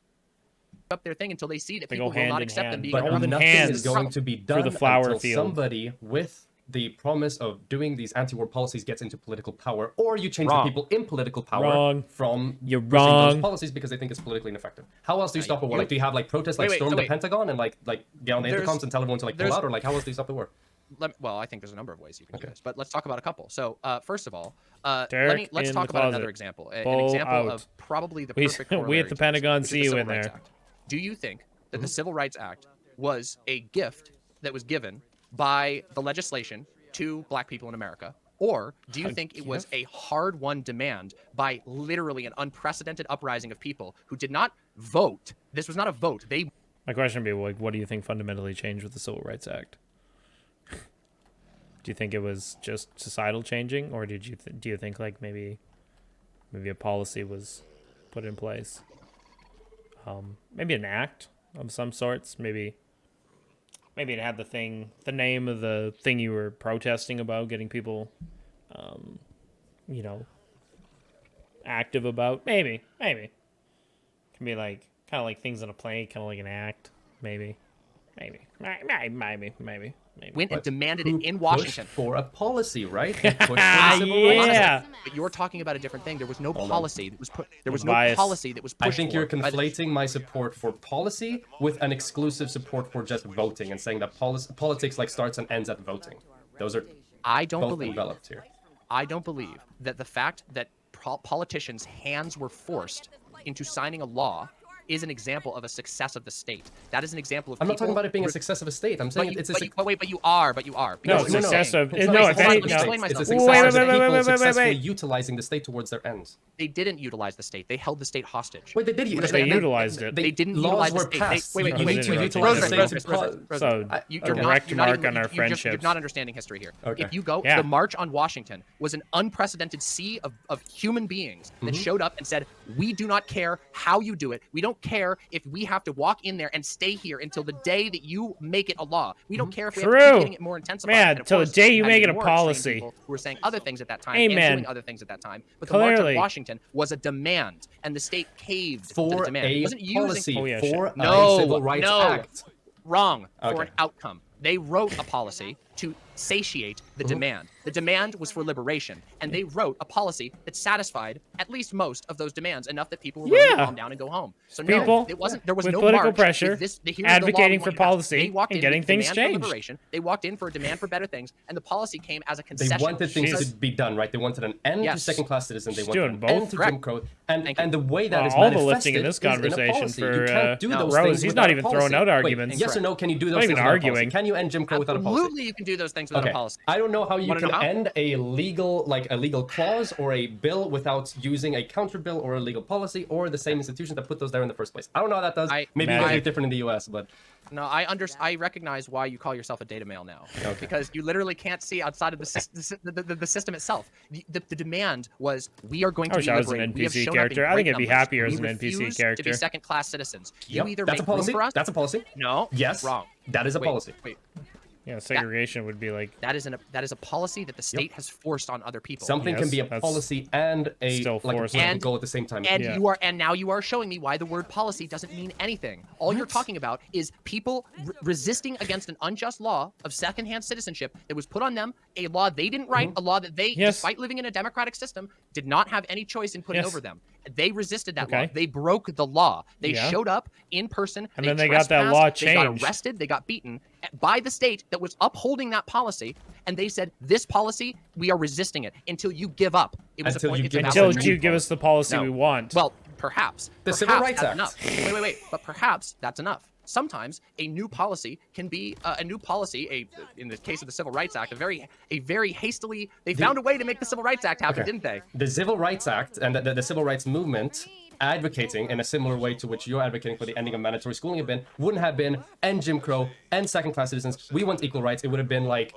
Up their thing until they see that They people go will hand not in accept them hand. being But Hold in nothing hands is going to be done the flower until field. somebody with the promise of doing these anti-war policies gets into political power, or you change Wrong. the people in political power Wrong. from You're pushing those wrong. policies because they think it's politically ineffective. How else do you stop a war? you- Like, do you have like protests, like Wait, storm so the wait. Pentagon and like get on the There's- intercoms and tell everyone to like pull there's- out, or like how else do you stop the war? Well, I think there's a number of ways you can do this, but let's talk about a couple. So, first of all, Derek let's in talk the about closet. another example. An Pull example out. of probably the We- perfect we at corollary the to this, Pentagon which is see the you Civil in Rights there. Act. Do you think that the Civil Rights Act was a gift that was given by the legislation to black people in America? Or do you think it was a hard-won demand by literally an unprecedented uprising of people who did not vote? This was not a vote. They My question would be, like, what do you think fundamentally changed with the Civil Rights Act? Do you think it was just societal changing, or do you think like maybe a policy was put in place? Maybe an act of some sorts. Maybe it had the name of the thing you were protesting about, getting people, active about. Maybe can be like kind of like things on a play, kind of like an act. Maybe. went and But demanded who it in pushed Washington. for a policy, right? Who pushed for the civil rights? Yeah. But you're talking about a different thing. There was no on. policy that was put. There was no Bias. policy that was pushed. I think you're for by the- conflating my support for policy with an exclusive support for just voting and saying that politics like starts and ends at voting. Those are I don't both believe. enveloped here. I don't believe that the fact that politicians' hands were forced into signing a law is an example of a success of the state. That is an example of I'm not talking people about it being a re- success of a state. I'm But saying you, it's a but, you, but wait, but you are. No, Because what you're success saying- of It's no. not a If success any, of the Let me state. explain It's a myself. success Wait, of the wait, wait, people wait, wait, successfully wait. utilizing the state towards their ends. They didn't utilize the state. They held the state hostage. Wait, they did. Because They utilized it. They didn't laws utilize were the state. passed. Wait, You need to utilize Rosemary, the state Rosemary, to Rosemary, pause. So You're direct not mark even- on our you're friendships. not understanding history here. Okay. If you go, Yeah. the March on Washington was an unprecedented sea of human beings that showed up and said, we do not care how you do it. We don't care if we have to walk in there and stay here until the day that you make it a law. We don't care if we have to True. keep getting it more intensified. Man, And of till the course, day you had make it even a more extreme policy. people who were saying other things at that time Amen. and doing other things at that time. But the March Clearly. on Washington was a demand, and the state caved to the For demand. It a wasn't using policy, Oh, yeah, for shit. No, a Civil Rights no. Act. wrong for Okay. an outcome. They wrote a policy to satiate the demand. The demand was for liberation, and they wrote a policy that satisfied at least most of those demands enough that people were willing to Yeah. calm down and go home. So People no, it wasn't. There was with no political march pressure with this, here's the law we advocating want for you to pass. policy They walked and in getting with things demand changed. For liberation. They walked in for a demand for better things, and the policy came as a They concession. wanted things because- to be done, right? They wanted an end to Yes. second-class citizens. They She's wanted doing an both. end to Correct. Jim Crow. Thank you. And the way that is all the lifting manifested in this is in a conversation policy. for, You can't do No. those Rose, things he's without not a even policy. throwing out Wait, arguments. yes or no? Can you do those Not things even without a policy? arguing. Can you end Jim Crow without a policy? Absolutely, you can do those things without Okay. a policy. I don't know how you Wanna can know how? end a legal clause or a bill without using a counter bill or a legal policy or the same institutions that put those there in the first place. I don't know how that does. Maybe you guys Magic. are different in the U.S., but No, I recognize why you call yourself a data male now. Okay. Because you literally can't see outside of the system itself. The demand was, we are going I to wish be I was an liberated. We have NPC shown up in character. I think great I'd be numbers. happier as We an NPC refuse to character. be second-class citizens. You yep, either that's a make room policy. for us. That's a policy. No. Yes. Wrong. That is a Wait, policy. Wait. Yeah, segregation would be like That is a policy that the state has forced on other people. Something can Yes, be a that's policy and a still like a forcing. political And- goal at the same time. And Yeah. now you are showing me why the word policy doesn't mean anything. All you're talking about is people resisting against an unjust law of secondhand citizenship that was put on them, a law they didn't write, a law that they, Yes. despite living in a democratic system, did not have any choice in putting Yes. over them. They resisted that law. Okay. They broke the law. They Yeah. showed up in person. And then they got that trespassed, law They got changed. arrested. They got beaten by the state that was upholding that policy. And they said, this policy, we are resisting it until you give up. It was Until a point, you it's a give up. valid until trade. you give us the policy No. we want. Well, perhaps. The Perhaps Civil Rights that's Act. Enough. Wait. But perhaps that's enough. Sometimes a new policy can be a new policy. In the case of the Civil Rights Act, a very hastily. They found a way to make the Civil Rights Act happen, Okay. didn't they? The Civil Rights Act and the Civil Rights Movement advocating in a similar way to which you're advocating for the ending of mandatory schooling have been, wouldn't have been end Jim Crow, end second-class citizens. We want equal rights. It would have been like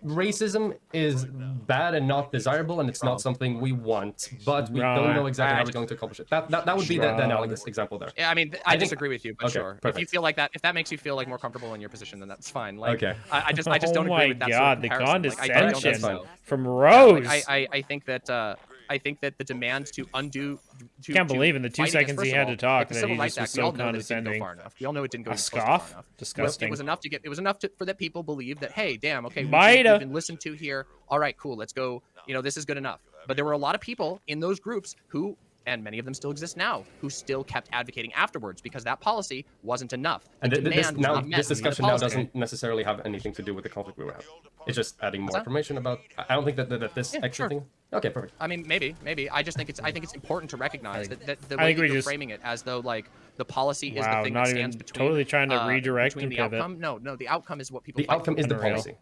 racism is bad and not desirable, and it's not something we want, but we don't know exactly how we're going to accomplish it. That would be the analogous example there. Yeah, I mean, I think- disagree with you, but Okay, sure. If perfect. you feel like that, if that makes you feel like more comfortable in your position, then that's fine. Like, Okay. I just Oh don't my agree with that God, sort of the comparison. Like, I don't condescension think so. from Yeah, Rose. like, I think that the demand to undo. Can't believe in the 2 fight against, seconds first he of had all, to talk like the that Civil he Rights just was Act, we all so know that it didn't go condescending. far enough. We all know it didn't go A close to far scoff? enough. Disgusting. It was enough to get. It was enough for that people believe that, hey, damn, okay, we've Mida. been listened to here. All right, cool, let's go. This is good enough. But there were a lot of people in those groups who, and many of them still exist now, who still kept advocating afterwards because that policy wasn't enough. The And demand was not met this with the discussion now policy. doesn't necessarily have anything to do with the conflict we were having. It's just adding more that? information about. I don't think that this extra sure. thing. Okay, perfect. I mean, maybe. I just think it's important to recognize that the I way think that we you're just- framing it as though like the policy is Wow, the thing not that even stands between. totally trying to redirect between and the pivot. outcome. No, the outcome is what people. The fight outcome for. is the Unreal. policy.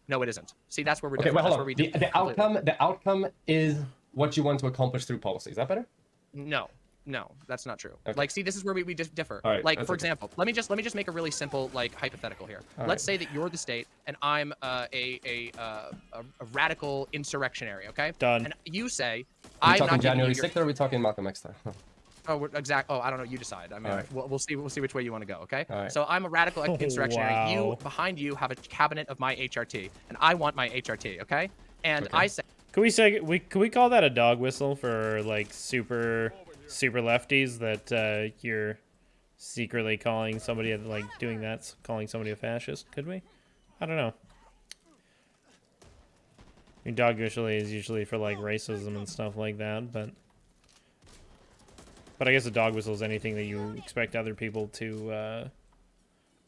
No, it isn't. See, that's where we're Okay, different. wait, That's hold where on. we differ completely. The outcome is what you want to accomplish through policy. Is that better? No, that's not true. Okay. Like, see, this is where we differ. All right, Like, that's for okay. example, let me just make a really simple like hypothetical here. All Let's right. say that you're the state and I'm a radical insurrectionary. Okay. Done. And you say Are we I'm talking not giving January you your 6th or are we talking Malcolm X time? Oh, I don't know. You decide. I mean, All right. we'll see which way you want to go. Okay. All right. So I'm a radical Oh, insurrectionary. wow. You behind you have a cabinet of my HRT, and I want my HRT. Okay. And Okay. I say, Can we call that a dog whistle for like super lefties that you're secretly calling somebody like doing that, calling somebody a fascist? Could we? I don't know. I mean, dog whistle is usually for like racism and stuff like that, but I guess a dog whistle is anything that you expect other people to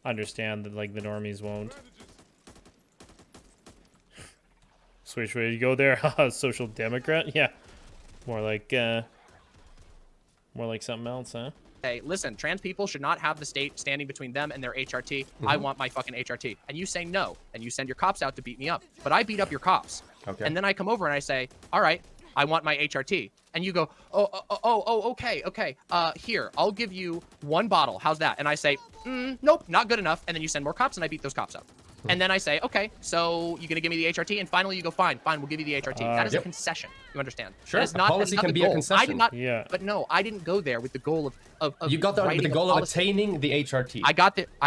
understand that like the normies won't. Switch way to go there. Haha, social democrat. Yeah, more like something else, huh? say, listen, trans people should not have the state standing between them and their HRT. I want my fucking HRT. And you say no, and you send your cops out to beat me up. But I beat up your cops. Okay. And then I come over and I say, all right, I want my HRT. And you go, okay. Here, I'll give you 1 bottle. How's that? And I say, nope, not good enough. And then you send more cops and I beat those cops up. And then I say, okay, so you're going to give me the HRT? And finally you go, fine, we'll give you the HRT. That is a concession. You understand? Sure, That is a not, policy that is not can the be a goal. concession. I did not, Yeah. But no, I didn't go there with the goal of You got there with the writing a goal of policy. attaining the HRT. I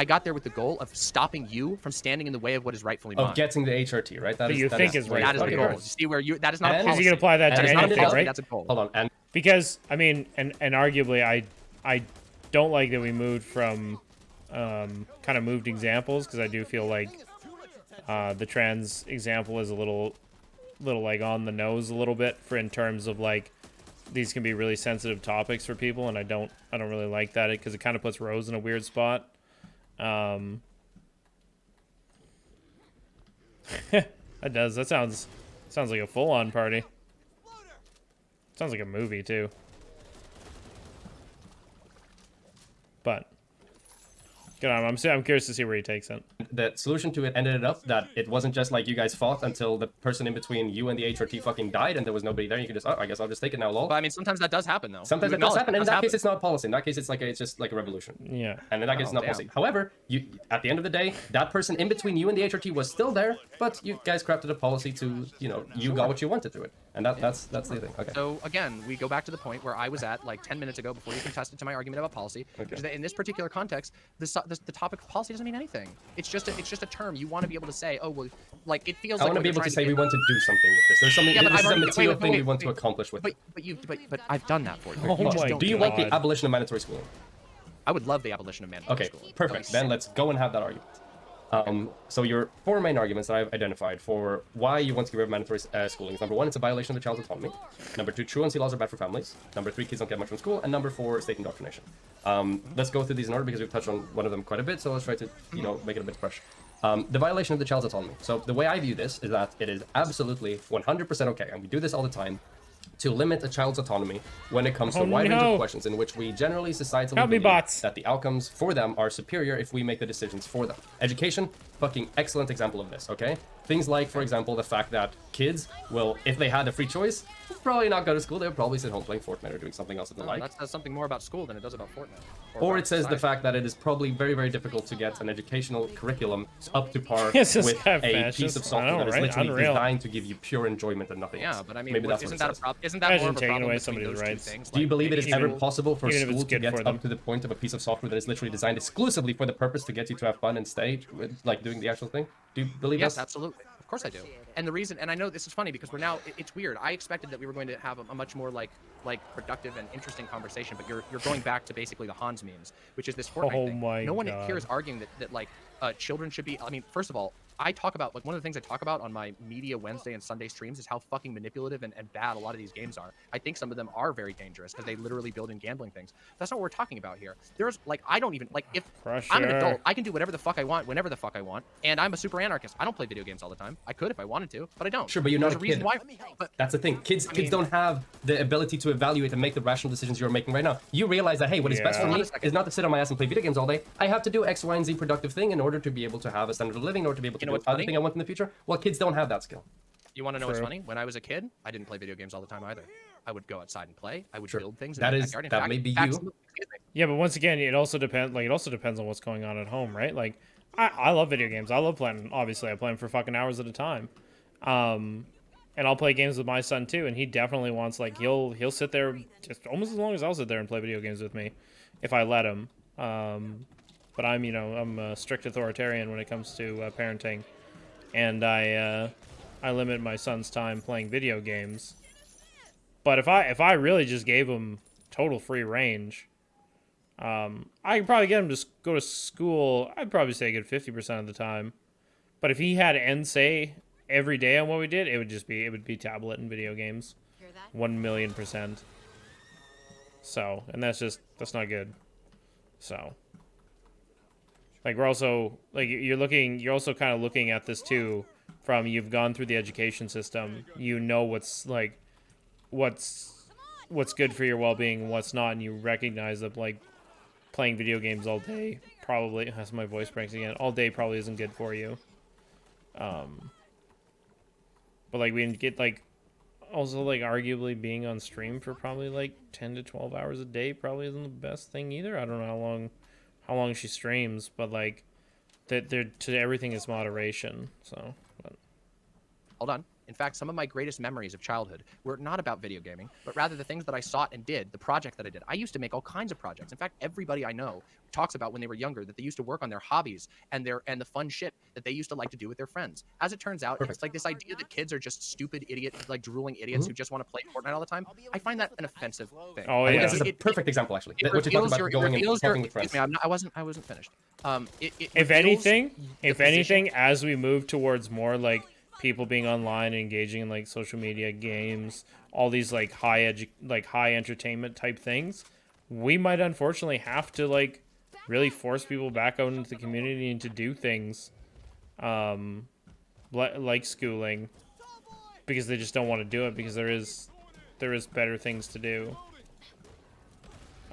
got there with the goal of stopping you from standing in the way of what is rightfully mine. Of getting the HRT, right? That That you think is right. That is the Okay, goal. great. You see where you, that is not a And- policy. You can apply that to is not a anything, policy, right? That's a goal. Hold on, and Because I mean, and arguably, I don't like that we moved from kind of moved examples, because I do feel like the trans example is a little like on the nose a little bit for in terms of like these can be really sensitive topics for people, and I don't really like that because it kind of puts Rose in a weird spot. That does. That sounds like a full-on party. Sounds like a movie too. But good on him. I'm curious to see where he takes it. the solution to it ended up that it wasn't just like you guys fought until the person in between you and the HRT fucking died and there was nobody there. You could just, oh, I guess I'll just take it now, lol. But I mean, sometimes that does happen, though. Sometimes You it does acknowledge happen. And in does that case, happen. it's not policy. In that case, it's just like a revolution. Yeah. And in that case, it's not damn. policy. However, you at the end of the day, that person in between you and the HRT was still there, but you guys crafted a policy to, you got what you wanted through it. And that's the thing. Okay. So again, we go back to the point where I was at like 10 minutes ago before you contested to my argument about policy, which is that in this particular context, the topic of policy doesn't mean anything. It's just a term. You want to be able to say, oh well, like it feels I like want to what be you're able to trying say we do. want to do something with this. There's something. Yeah, but This I've is a already- material wait, thing we wait, want to wait. accomplish with it. But I've done that for you. Oh You just my don't Do you it. want the God. abolition of mandatory schooling? I would love the abolition of mandatory Okay, schooling. perfect. Then let's go and have that argument. So your four main arguments that I've identified for why you want to get rid of mandatory schooling is: number one, it's a violation of the child's autonomy; number two, truancy laws are bad for families; number three, kids don't get much from school; and number four, state indoctrination. Let's go through these in order because we've touched on one of them quite a bit. So let's try to make it a bit fresh. The violation of the child's autonomy. So the way I view this is that it is absolutely 100% okay, and we do this all the time, to limit a child's autonomy when it comes to a wide range of questions in which we generally societally Help me, believe bots. that the outcomes for them are superior if we make the decisions for them. Education, fucking excellent example of this, okay? Things like, for example, the fact that kids will, if they had a free choice, probably not go to school. They would probably sit home playing Fortnite or doing something else that they like. That says something more about school than it does about Fortnite. Or about it says the society. fact that it is probably very, very difficult to get an educational curriculum up to par Yes, this with guy a fascist. piece of I software know, that is right? literally Unreal. designed to give you pure enjoyment and nothing else. Yeah, but I mean, maybe that's what isn't it that a says. problem? Isn't that more of Imagine a taking problem away between somebody's those two rights. things? Do you Like, believe it is maybe ever people- possible for even if it's school to good get for them. up to the point of a piece of software that is literally designed exclusively for the purpose to get you to have fun and stay, with, like doing the actual thing? Do you believe Yes, that? absolutely. Of course I do. And the reason, and I know this is funny because we're now, it's weird. I expected that we were going to have a much more like productive and interesting conversation, but you're going back to basically the Hans memes, which is this Fortnite Oh thing. my No one God. here is arguing that like children should be. I mean, first of all, I talk about like one of the things I talk about on my Media Wednesday and Sunday streams is how fucking manipulative and bad a lot of these games are. I think some of them are very dangerous because they literally build in gambling things. That's not what we're talking about here. There's like I don't even like if I'm an Pressure. adult, I can do whatever the fuck I want whenever the fuck I want, and I'm a super anarchist. I don't play video games all the time. I could if I wanted to, but I don't. Sure, but you're not There's a reason kid. why. But That's the thing. Kids mean- don't have the ability to evaluate and make the rational decisions you're making right now. You realize that, hey, what is best for Yeah. me Hold on a second. is not to sit on my ass and play video games all day. I have to do X, Y, and Z productive thing in order to be able to have a standard of living, in order to be able to You know do what's other funny? thing I want in the future. Well, kids don't have that skill. You want to know what's True. funny? When I was a kid, I didn't play video games all the time either. I would go outside and play. I would Sure. build things. In That my is- backyard. In that fact- may be in fact, you. excuse me. Yeah, but once again, it also depends. Like, it also depends on what's going on at home, right? Like, I love video games. I love playing. Obviously, I play them for fucking hours at a time. And I'll play games with my son too, and he definitely wants like he'll sit there just almost as long as I'll sit there and play video games with me, if I let him. But I'm a strict authoritarian when it comes to parenting, and I limit my son's time playing video games. But if I really just gave him total free range, I could probably get him to go to school. I'd probably say a good 50% of the time. But if he had end say every day on what we did, it would be tablet and video games, Hear that? 1,000,000%. So, and that's not good. So, like you're also kind of looking at this too from you've gone through the education system, you know what's good for your well-being and what's not, and you recognize that like playing video games all day probably has my voice breaks again. All day probably isn't good for you. But like we can get like also like arguably being on stream for probably like 10 to 12 hours a day probably isn't the best thing either. I don't know how long she streams, but like that to everything is moderation. So but. Hold on. In fact, some of my greatest memories of childhood were not about video gaming, but rather the things that I sought and did, the project that I did. I used to make all kinds of projects. In fact, everybody I know talks about when they were younger that they used to work on their hobbies and the fun shit that they used to like to do with their friends. As it turns out, it's like this idea that kids are just stupid idiot, like drooling idiots who just want to play Fortnite all the time. I find that an offensive thing. Oh I think yeah. this is a perfect example, actually. It What you talked reveals about going and talking with friends. excuse me, I wasn't finished. If anything, as we move towards more like people being online and engaging in like social media, games, all these like high entertainment type things, we might unfortunately have to like really force people back out into the community and to do things like schooling, because they just don't want to do it because there is better things to do.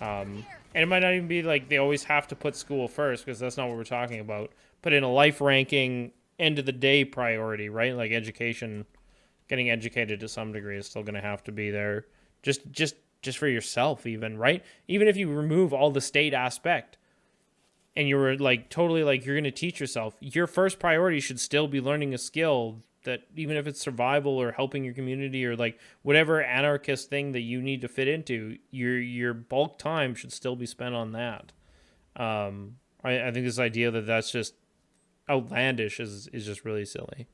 And it might not even be like they always have to put school first, because that's not what we're talking about. But in a life ranking, end of the day priority, right? Like education, getting educated to some degree is still going to have to be there. Just for yourself, even, right? Even if you remove all the state aspect and you were like totally like you're going to teach yourself, your first priority should still be learning a skill that, even if it's survival or helping your community or like whatever anarchist thing that you need to fit into, your bulk time should still be spent on that. I think this idea that that's just outlandish is just really silly.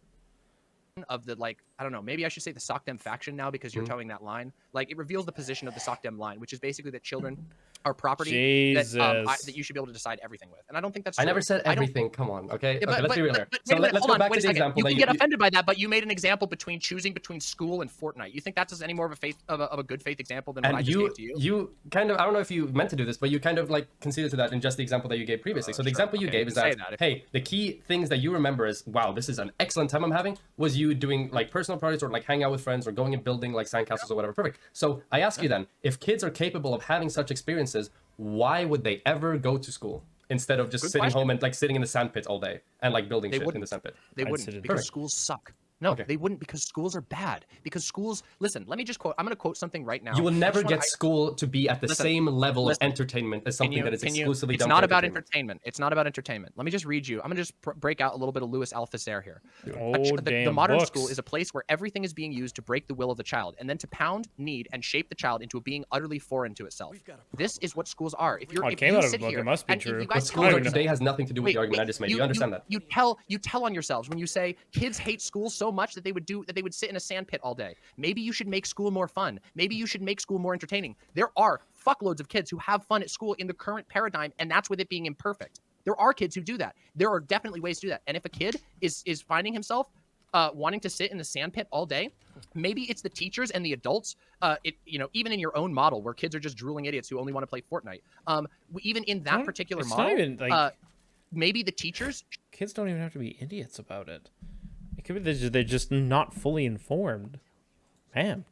Of the, like, I don't know, maybe I should say the SOCDEM faction now, because you're towing that line. Like, it reveals the position of the SOCDEM line, which is basically that children are property that you should be able to decide everything with. And I don't think that's true. I never said everything. Come on, okay? Yeah, okay, let's be real here. So wait a minute, let's hold go on, back wait to a the second. example You that can get offended by that, but you made an example between choosing between school and Fortnite. You think that's any more of a good faith example than what I just gave to you? You kind of, I don't know if you meant to do this, but you kind of like conceded to that in just the example that you gave previously. So the example you gave is that, hey, the key things that you remember is, wow, this is an excellent time I'm having, was you doing like personal projects or like hanging out with friends or going and building like sandcastles or whatever. Perfect. So I ask you then, if kids are capable of having such experiences, why would they ever go to school instead of just sitting home and like sitting in the sandpit all day and like building shit in the sandpit? They wouldn't, because schools suck. No, they wouldn't, because schools are bad. Because schools, listen, let me just quote, I'm going to quote something right now. You will never get school to be at the same level of entertainment as something that is exclusively done for It's not about entertainment. It's not about entertainment. Let me just read you. I'm going to just break out a little bit of Louis Althusser here. The modern school is a place where everything is being used to break the will of the child, and then to pound, knead, and shape the child into a being utterly foreign to itself. This is what schools are. If you're, it came out of a book, it must be true. But schools today has nothing to do with the argument I just made. You understand that? You tell on yourselves when you say kids hate school so much that they would sit in a sandpit all day. Maybe you should make school more fun. Maybe you should make school more entertaining. There are fuckloads of kids who have fun at school in the current paradigm, and that's with it being imperfect. There are kids who do that. There are definitely ways to do that. And if a kid is finding himself wanting to sit in the sandpit all day, maybe it's the teachers and the adults, even in your own model where kids are just drooling idiots who only want to play Fortnite. Even in that particular model, not even, like, maybe the teachers... Kids don't even have to be idiots about it. It could be they're just not fully informed.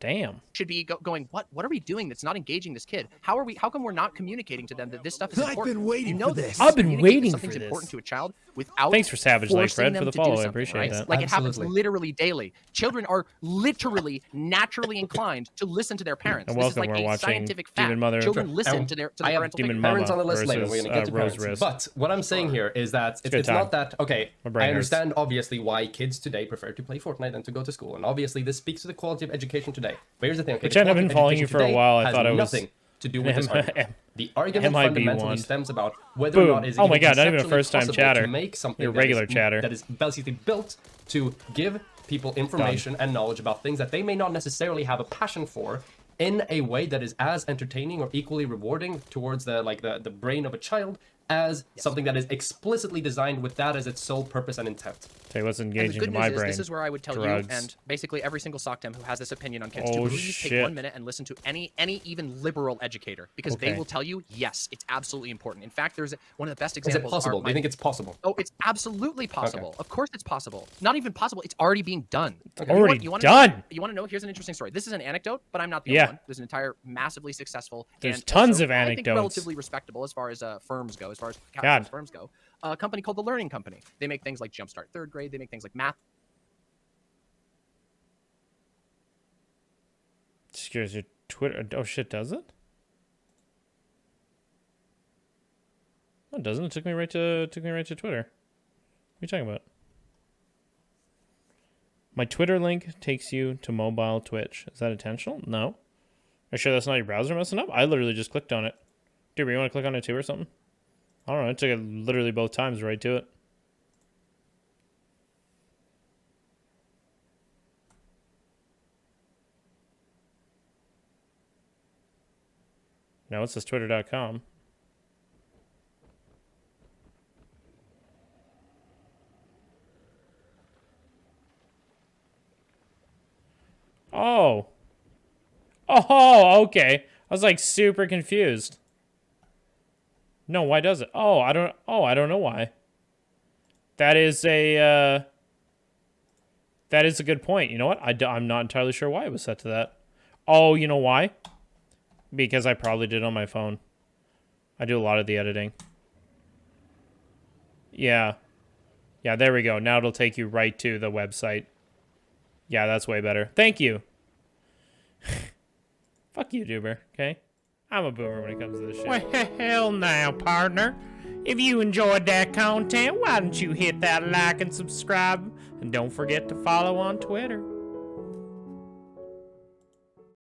Damn. Should be going, what are we doing that's not engaging this kid? How come we're not communicating to them that this stuff is important? I've been waiting for this. I've been waiting for something's this. important to a child without Thanks for Savage Life, Fred, for the follow. I appreciate right? that. Like, it happens literally daily. Children are literally naturally inclined to listen to their parents. And this is welcome, like we're a watching scientific Demon fact. Mother. Children listen to their parental Demon figure. Mama Parents on the list later. We're versus, going to get to Rose parents. Wrist. But what I'm saying here is that it's not that, okay, My brain I hurts. understand obviously why kids today prefer to play Fortnite than to go to school. And obviously this speaks to the quality of education today. But here's the thing, okay, Which the I've quality been of following you education for a today while. I has thought it was nothing to do with this argument. The argument MIB fundamentally one. stems about whether or not is Oh my even God, not even a conceptually first-time possible chatter. to make something Your regular chatter. that is basically built to give people information and knowledge about things that they may not necessarily have a passion for in a way that is as entertaining or equally rewarding towards the brain of a child as something that is explicitly designed with that as its sole purpose and intent. Tell you what's And the engaging good to news my is, brain. this is where I would tell Drugs. you and basically every single SOCDEM who has this opinion on kids to Oh, please shit. take 1 minute and listen to any even liberal educator, because Okay. they will tell you, yes, it's absolutely important. In fact, there's one of the best Is examples. it possible? are Do you think it's possible? Oh, it's absolutely possible. Of course it's possible. Not even possible. It's already being done. Already wanna done. Know, you want to know? Here's an interesting story. This is an anecdote, but I'm not the Yeah. only one. There's an entire massively successful There's and tons also, of I think, anecdotes. relatively respectable as far as firms go, as far as God. capitalist firms go. A company called The Learning Company. They make things like Jumpstart Third Grade. They make things like math. Excuse your Twitter. Oh shit, does it? No, it doesn't. It took me right to Twitter. What are you talking about? My Twitter link takes you to mobile Twitch. Is that intentional? No. Are you sure that's not your browser messing up? I literally just clicked on it. Dude, you want to click on it too or something? I don't know. It took it literally both times right to it. No, it says twitter.com. Oh. Oh, okay. I was like super confused. No, why does it? I don't know why. That is a good point. You know what? I'm not entirely sure why it was set to that. Oh, you know why? Because I probably did on my phone. I do a lot of the editing. Yeah. Yeah, there we go. Now it'll take you right to the website. Yeah, that's way better. Thank you. Fuck you, Duber, okay? I'm a boomer when it comes to this shit. Well, hell now, partner. If you enjoyed that content, why don't you hit that like and subscribe? And don't forget to follow on Twitter.